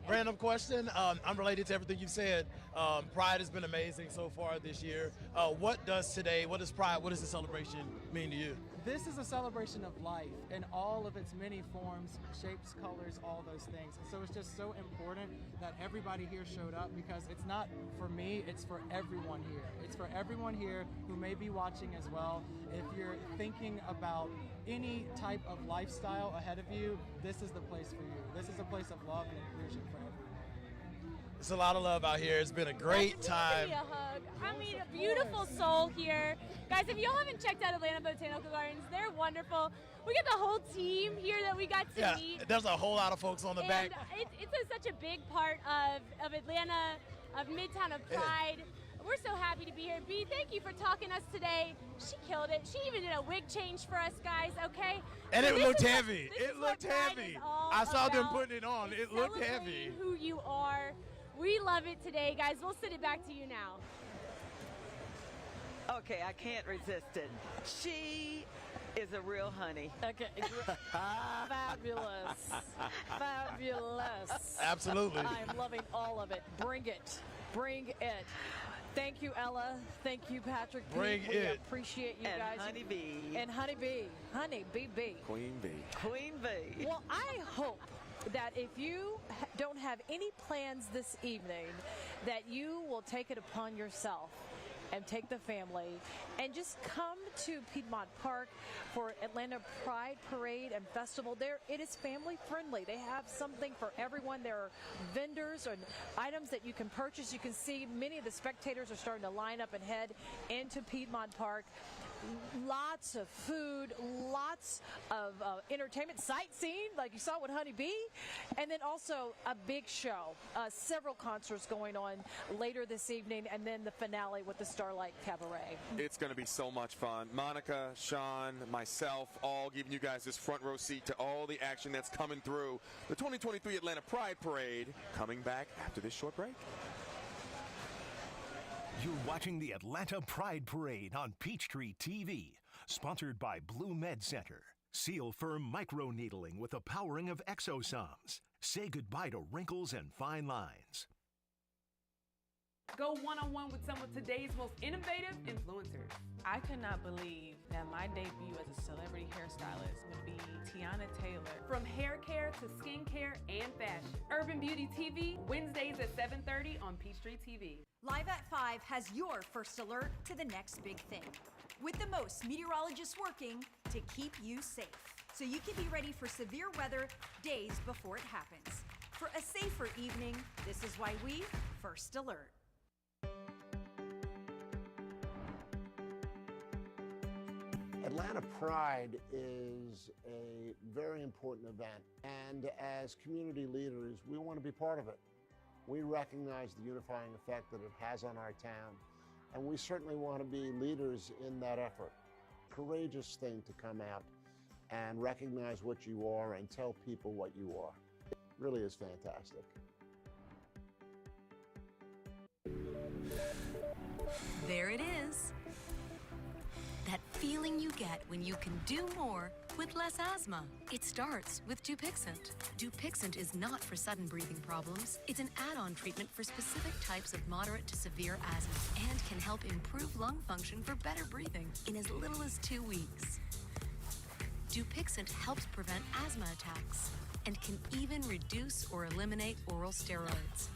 Random question, unrelated to everything you've said. Pride has been amazing so far this year. What does Pride, what does the celebration mean to you? This is a celebration of life in all of its many forms, shapes, colors, all those things. So it's just so important that everybody here showed up, because it's not for me, it's for everyone here. It's for everyone here who may be watching as well. If you're thinking about any type of lifestyle ahead of you, this is the place for you. This is a place of love and inclusion for everyone. It's a lot of love out here. It's been a great time. Give me a hug. I mean, a beautiful soul here. Guys, if y'all haven't checked out Atlanta Botanical Gardens, they're wonderful. We got the whole team here that we got to meet. There's a whole lot of folks on the back. It's such a big part of Atlanta, of Midtown, of Pride. We're so happy to be here. B, thank you for talking to us today. She killed it. She even did a wig change for us, guys, okay? And So it this looked is heavy. This It is what looked Pride heavy. is all I saw them about. putting it on. It's It looked heavy. celebrating who you are. We love it today, guys. We'll send it back to you now. Okay, I can't resist it. She is a real honey. Okay. Fabulous. Fabulous. Absolutely. I'm loving all of it. Bring it. Bring it. Thank you, Ella. Thank you, Patrick. Bring Pete. We it. appreciate you And guys. Honeybee. And Honeybee. Honeybee. Queen Bee. Queen Bee. Well, I hope that if you don't have any plans this evening, that you will take it upon yourself and take the family and just come to Pedmont Park for Atlanta Pride Parade and Festival. It is family friendly. They have something for everyone. There are vendors and items that you can purchase. You can see many of the spectators are starting to line up and head into Pedmont Park. Lots of food, lots of entertainment, sightseeing, like you saw with Honeybee, and then also a big show. Several concerts going on later this evening, and then the finale with the Starlight Cabaret. It's going to be so much fun. Monica, Sean, myself, all giving you guys this front row seat to all the action that's coming through. The 2023 Atlanta Pride Parade coming back after this short break. You're watching the Atlanta Pride Parade on Peachtree TV, sponsored by Blue Med Center. Seal firm microneedling with the powering of exosomes. Say goodbye to wrinkles and fine lines. Go one-on-one with some of today's most innovative influencers. I could not believe that my debut as a celebrity hairstylist would be Tiana Taylor. From hair care to skincare and fashion. Urban Beauty TV, Wednesdays at 7:30 on Peachtree TV. Live at 5 has your first alert to the next big thing, with the most meteorologists working to keep you safe, so you can be ready for severe weather days before it happens. For a safer evening, this is why we First Alert. Atlanta Pride is a very important event, and as community leaders, we want to be part of it. We recognize the unifying effect that it has on our town, and we certainly want to be leaders in that effort. Courageous thing to come out and recognize what you are and tell people what you are. It really is fantastic. There it is. That feeling you get when you can do more with less asthma. It starts with Dupixent. Dupixent is not for sudden breathing problems. It's an add-on treatment for specific types of moderate to severe asthma and can help improve lung function for better breathing in as little as 2 weeks. Dupixent helps prevent asthma attacks and can even reduce or eliminate oral steroids.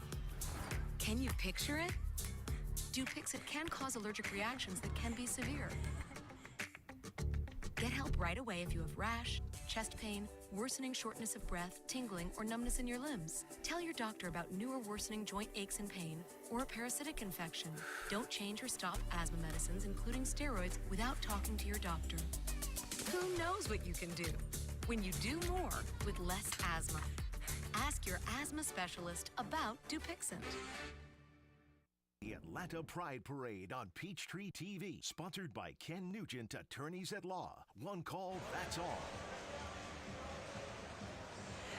Can you picture it? Dupixent can cause allergic reactions that can be severe. Get help right away if you have rash, chest pain, worsening shortness of breath, tingling, or numbness in your limbs. Tell your doctor about new or worsening joint aches and pain or a parasitic infection. Don't change or stop asthma medicines, including steroids, without talking to your doctor. Who knows what you can do when you do more with less asthma? Ask your asthma specialist about Dupixent. The Atlanta Pride Parade on Peachtree TV, sponsored by Ken Nugent, Attorneys at Law. One call, that's all.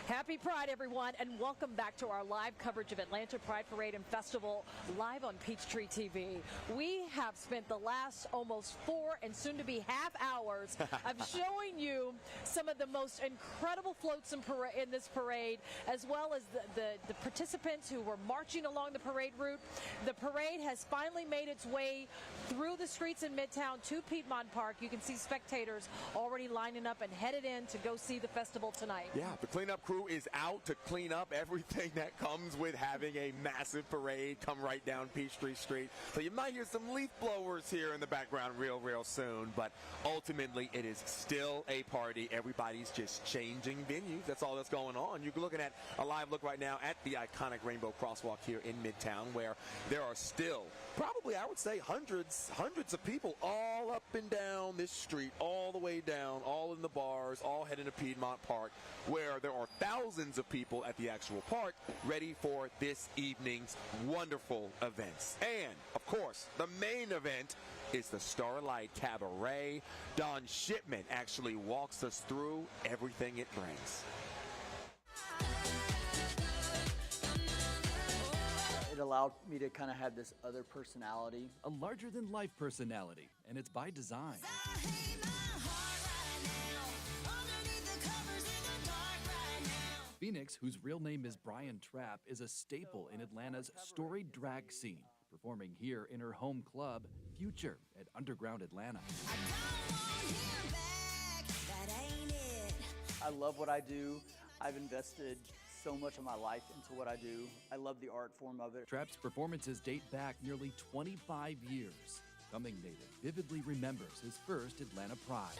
Happy Pride, everyone, and welcome back to our live coverage of Atlanta Pride Parade and Festival live on Peachtree TV. We have spent the last almost 4 and soon to be half hours of showing you some of the most incredible floats in this parade, as well as the participants who were marching along the parade route. The parade has finally made its way through the streets in Midtown to Pedmont Park. You can see spectators already lining up and headed in to go see the festival tonight. Yeah, the cleanup crew is out to clean up everything that comes with having a massive parade come right down Peachtree Street. So you might hear some leaf blowers here in the background real soon, but ultimately it is still a party. Everybody's just changing venues. That's all that's going on. You're looking at a live look right now at the iconic Rainbow Crosswalk here in Midtown, where there are still probably, I would say, hundreds of people all up and down this street, all the way down, all in the bars, all heading to Pedmont Park, where there are thousands of people at the actual park ready for this evening's wonderful events. And, of course, the main event is the Starlight Cabaret. Don Shipman actually walks us through everything it brings. It allowed me to kind of have this other personality. A larger-than-life personality, and it's by design. Phoenix, whose real name is Brian Trapp, is a staple in Atlanta's storied drag scene, performing here in her home club, Future, at Underground Atlanta. I love what I do. I've invested so much of my life into what I do. I love the art form of it. Trapp's performances date back nearly 25 years. Coming Native vividly remembers his first Atlanta Pride.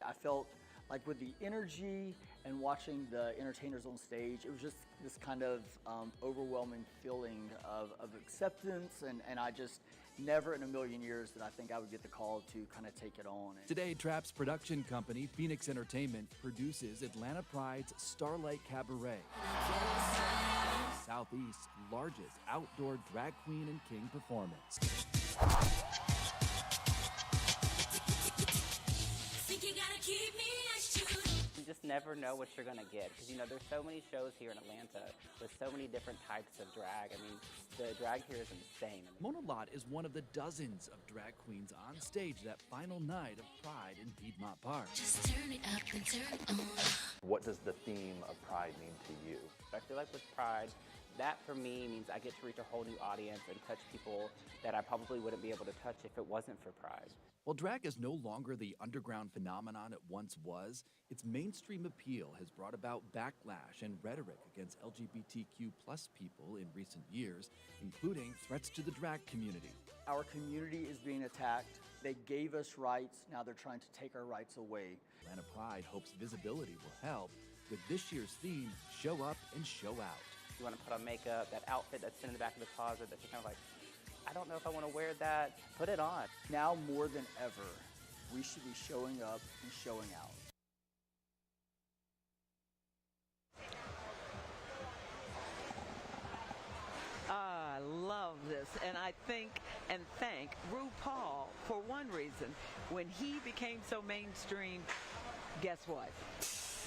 I felt like with the energy and watching the entertainers on stage, it was just this kind of overwhelming feeling of acceptance, and I just never in a million years did I think I would get the call to kind of take it on. Today, Trapp's production company, Phoenix Entertainment, produces Atlanta Pride's Starlight Cabaret, Southeast's largest outdoor drag queen and king performance. You just never know what you're gonna get, because there's so many shows here in Atlanta with so many different types of drag. I mean, the drag here is insane. Mona Lott is one of the dozens of drag queens on stage that final night of Pride in Pedmont Park. Just turn it up and turn it on. What does the theme of Pride mean to you? I feel like with Pride, that for me means I get to reach a whole new audience and touch people that I probably wouldn't be able to touch if it wasn't for Pride. While drag is no longer the underground phenomenon it once was, its mainstream appeal has brought about backlash and rhetoric against LGBTQ+ people in recent years, including threats to the drag community. Our community is being attacked. They gave us rights, now they're trying to take our rights away. Atlanta Pride hopes visibility will help with this year's theme, Show Up and Show Out. You want to put on makeup, that outfit that's in the back of the closet that you're kind of like, I don't know if I want to wear that, put it on. Now more than ever, we should be showing up and showing out. I love this, and I think and thank RuPaul for one reason. When he became so mainstream, guess what?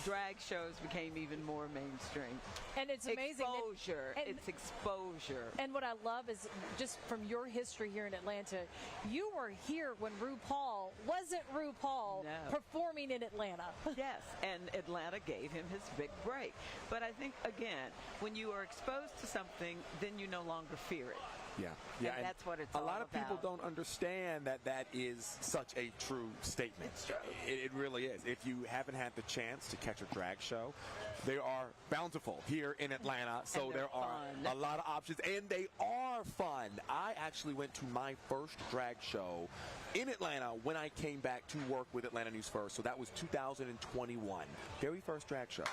Drag shows became even more mainstream. And it's amazing. Exposure. It's exposure. And what I love is just from your history here in Atlanta, you were here when RuPaul wasn't RuPaul performing in Atlanta. Yes, and Atlanta gave him his big break. But I think, again, when you are exposed to something, then you no longer fear it. Yeah, and that's what it's all a lot of about. people don't understand that that is such a true statement. It really is. If you haven't had the chance to catch a drag show, they are bountiful here in Atlanta, so there are a lot of options, and they are fun. I actually went to my first drag show in Atlanta when I came back to work with Atlanta News First, so that was 2021. Very first drag show.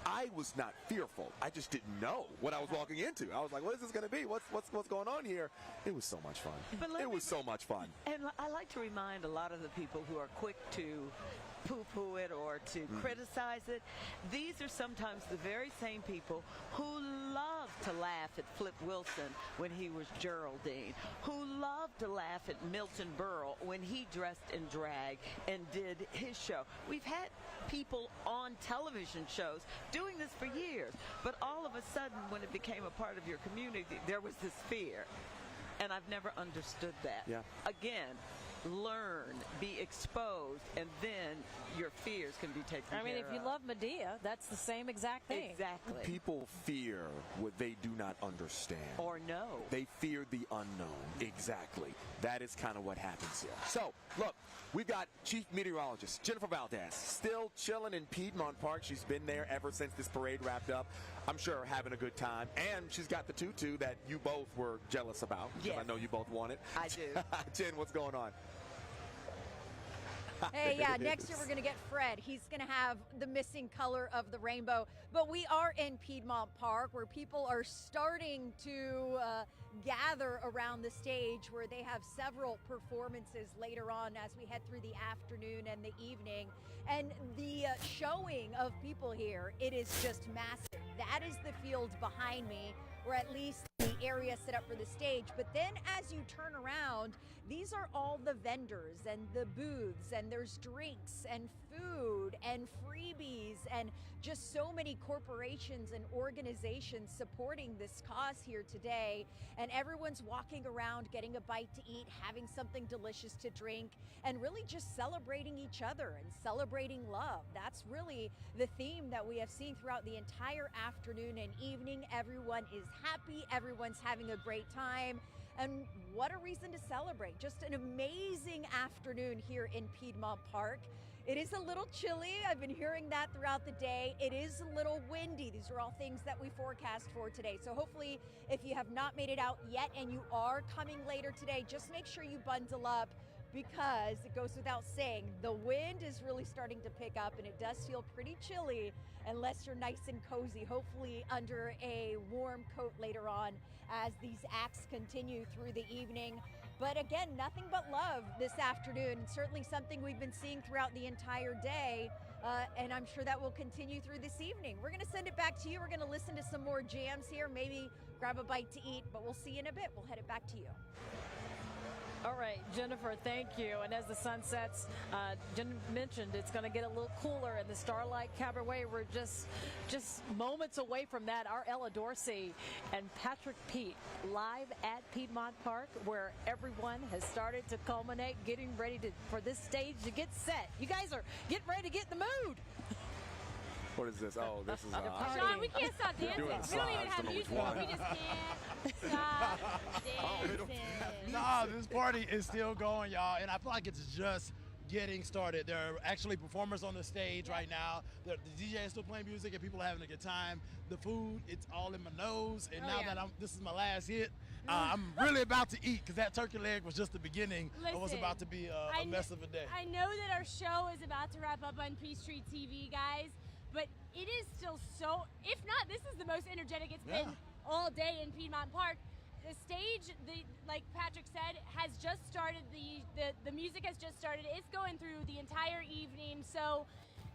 I was not fearful. I just didn't know what I was walking into. I was like, what is this going to be? What's going on here? It was so much fun. It was so much fun. And I like to remind a lot of the people who are quick to poo-poo it or to criticize it. These are sometimes the very same people who love to laugh at Flip Wilson when he was Geraldine, who loved to laugh at Milton Berle when he dressed in drag and did his show. We've had people on television shows doing this for years, but all of a sudden when it became a part of your community, there was this fear. And I've never understood that. Yeah. Again, learn, be exposed, and then your fears can be taken care of. I mean, if you love Medea, that's the same exact thing. Exactly. People fear what they do not understand. Or know. They fear the unknown. Exactly. That is kind of what happens here. So, look, we've got Chief Meteorologist Jennifer Valdez still chilling in Pedmont Park. She's been there ever since this parade wrapped up. I'm sure having a good time. And she's got the tutu that you both were jealous about. Yes. I know you both want it. I do. Jen, what's going on? Hey, yeah, next year we're going to get Fred. He's going to have the missing color of the rainbow. But we are in Pedmont Park where people are starting to gather around the stage where they have several performances later on as we head through the afternoon and the evening. And the showing of people here, it is just massive. That is the field behind me, or at least the area set up for the stage. But then as you turn around, these are all the vendors and the booths, and there's drinks and food and freebies and just so many corporations and organizations supporting this cause here today. And everyone's walking around getting a bite to eat, having something delicious to drink, and really just celebrating each other and celebrating love. That's really the theme that we have seen throughout the entire afternoon and evening. Everyone is happy, everyone's having a great time. And what a reason to celebrate. Just an amazing afternoon here in Pedmont Park. It is a little chilly. I've been hearing that throughout the day. It is a little windy. These are all things that we forecast for today. So hopefully, if you have not made it out yet and you are coming later today, just make sure you bundle up, because it goes without saying, the wind is really starting to pick up and it does feel pretty chilly unless you're nice and cozy, hopefully under a warm coat later on as these acts continue through the evening. But again, nothing but love this afternoon. Certainly something we've been seeing throughout the entire day, and I'm sure that will continue through this evening. We're going to send it back to you. We're going to listen to some more jams here, maybe grab a bite to eat, but we'll see you in a bit. We'll head it back to you. All right, Jennifer, thank you. And as the sun sets, Jen mentioned it's going to get a little cooler in the Starlight Cabaret. We're just moments away from that. Our Ella Dorsey and Patrick Pete live at Pedmont Park, where everyone has started to culminate, getting ready for this stage to get set. You guys are getting ready to get in the mood. What is this? Oh, this is John, we can't stop dancing. We don't even have music. We just can't stop dancing. Nah, this party is still going, y'all, and I feel like it's just getting started. There are actually performers on the stage right now. The DJ is still playing music, and people are having a good time. The food, it's all in my nose, and now that this is my last hit, I'm really about to eat, because that turkey leg was just the beginning of what's about to be a mess of a day. I know that our show is about to wrap up on Peachtree TV, guys, but it is still so, if not, this is the most energetic it's been all day in Pedmont Park. The stage, like Patrick said, has just started. The music has just started. It's going through the entire evening. So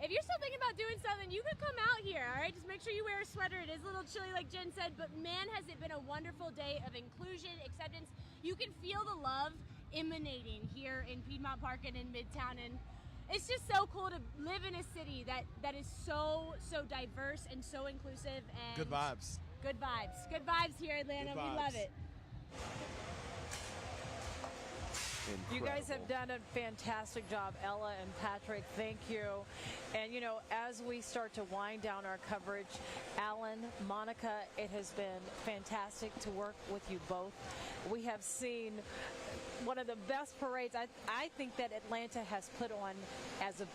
if you're still thinking about doing something, you could come out here, all right? Just make sure you wear a sweater. It is a little chilly, like Jen said, but man, has it been a wonderful day of inclusion, acceptance. You can feel the love emanating here in Pedmont Park and in Midtown, and it's just so cool to live in a city that is so diverse and so inclusive. And good vibes. Good vibes. Good vibes here, Atlanta. We love it. Incredible. You guys have done a fantastic job, Ella and Patrick. Thank you. And, you know, as we start to wind down our coverage, Alan, Monica, it has been fantastic to work with you both. We have seen one of the best parades I think that Atlanta has put on as of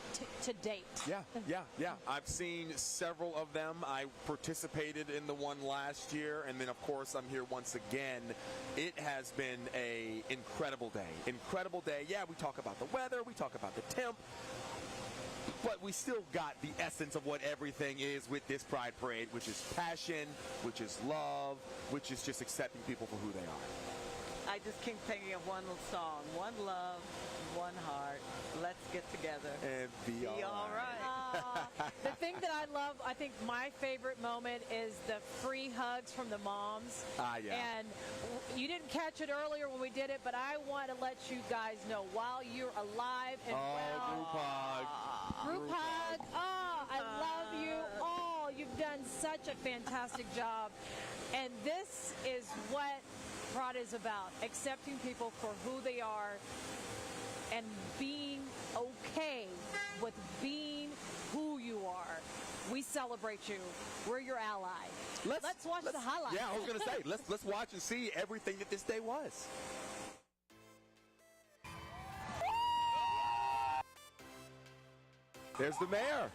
to date. Yeah. I've seen several of them. I participated in the one last year, and then of course I'm here once again. It has been a incredible day. Incredible day. Yeah, we talk about the weather, we talk about the temp, but we still got the essence of what everything is with this Pride Parade, which is passion, which is love, which is just accepting people for who they are. I just keep thinking of one little song, one love, one heart, let's get together. And be all right. The thing that I love, I think my favorite moment is the free hugs from the moms. Yeah. And you didn't catch it earlier when we did it, but I want to let you guys know while you're alive and well. Group hug. Group hug. Oh, I love you all. You've done such a fantastic job. And this is what Pride is about, accepting people for who they are and being okay with being who you are. We celebrate you. We're your ally. Let's watch the highlights. Yeah, I was going to say, let's watch and see everything that this day was. There's the mayor,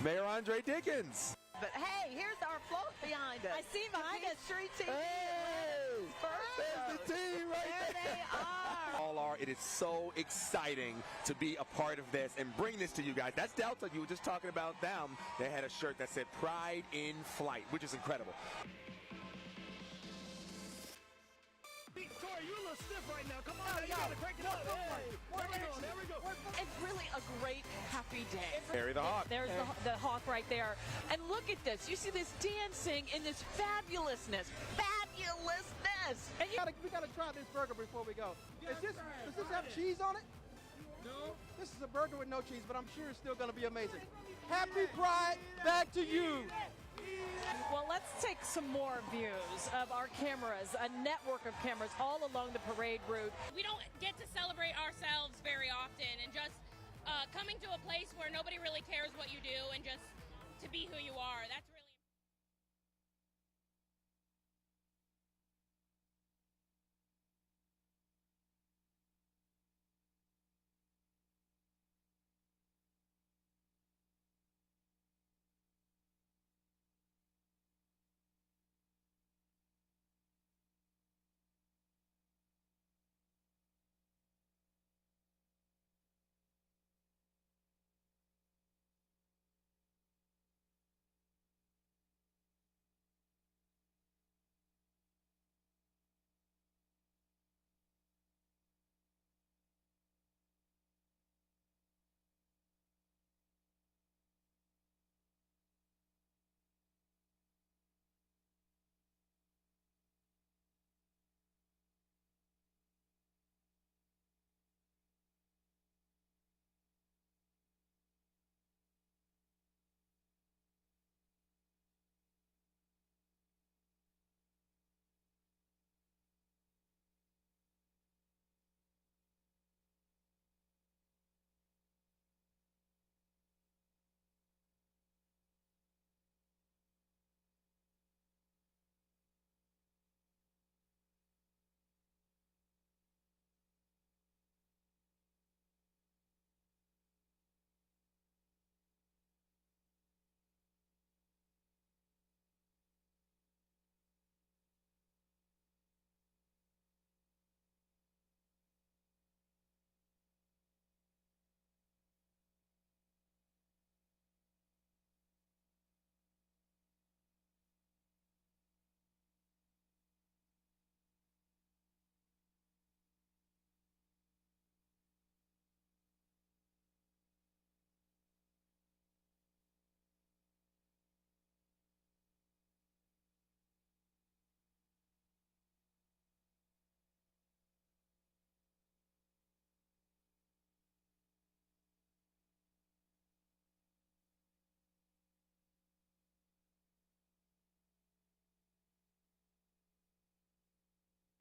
Mayor Andre Dickens. But hey, here's our float behind us. I see behind us. Street TV. There's the team right there. There they are. All are. It is so exciting to be a part of this and bring this to you guys. That's Delta. You were just talking about them. They had a shirt that said Pride in Flight, which is incredible. Tori, you a little stiff right now. Come on, you gotta break it up. There we go. It's really a great, happy day. Harry the Hawk. There's the hawk right there. And look at this. You see this dancing in this fabulousness. Fabulousness. And we gotta try this burger before we go. Does this have cheese on it? No. This is a burger with no cheese, but I'm sure it's still gonna be amazing. Happy Pride, back to you. Well, let's take some more views of our cameras, a network of cameras all along the parade route. We don't get to celebrate ourselves very often, and just coming to a place where nobody really cares what you do and just to be who you are, that's really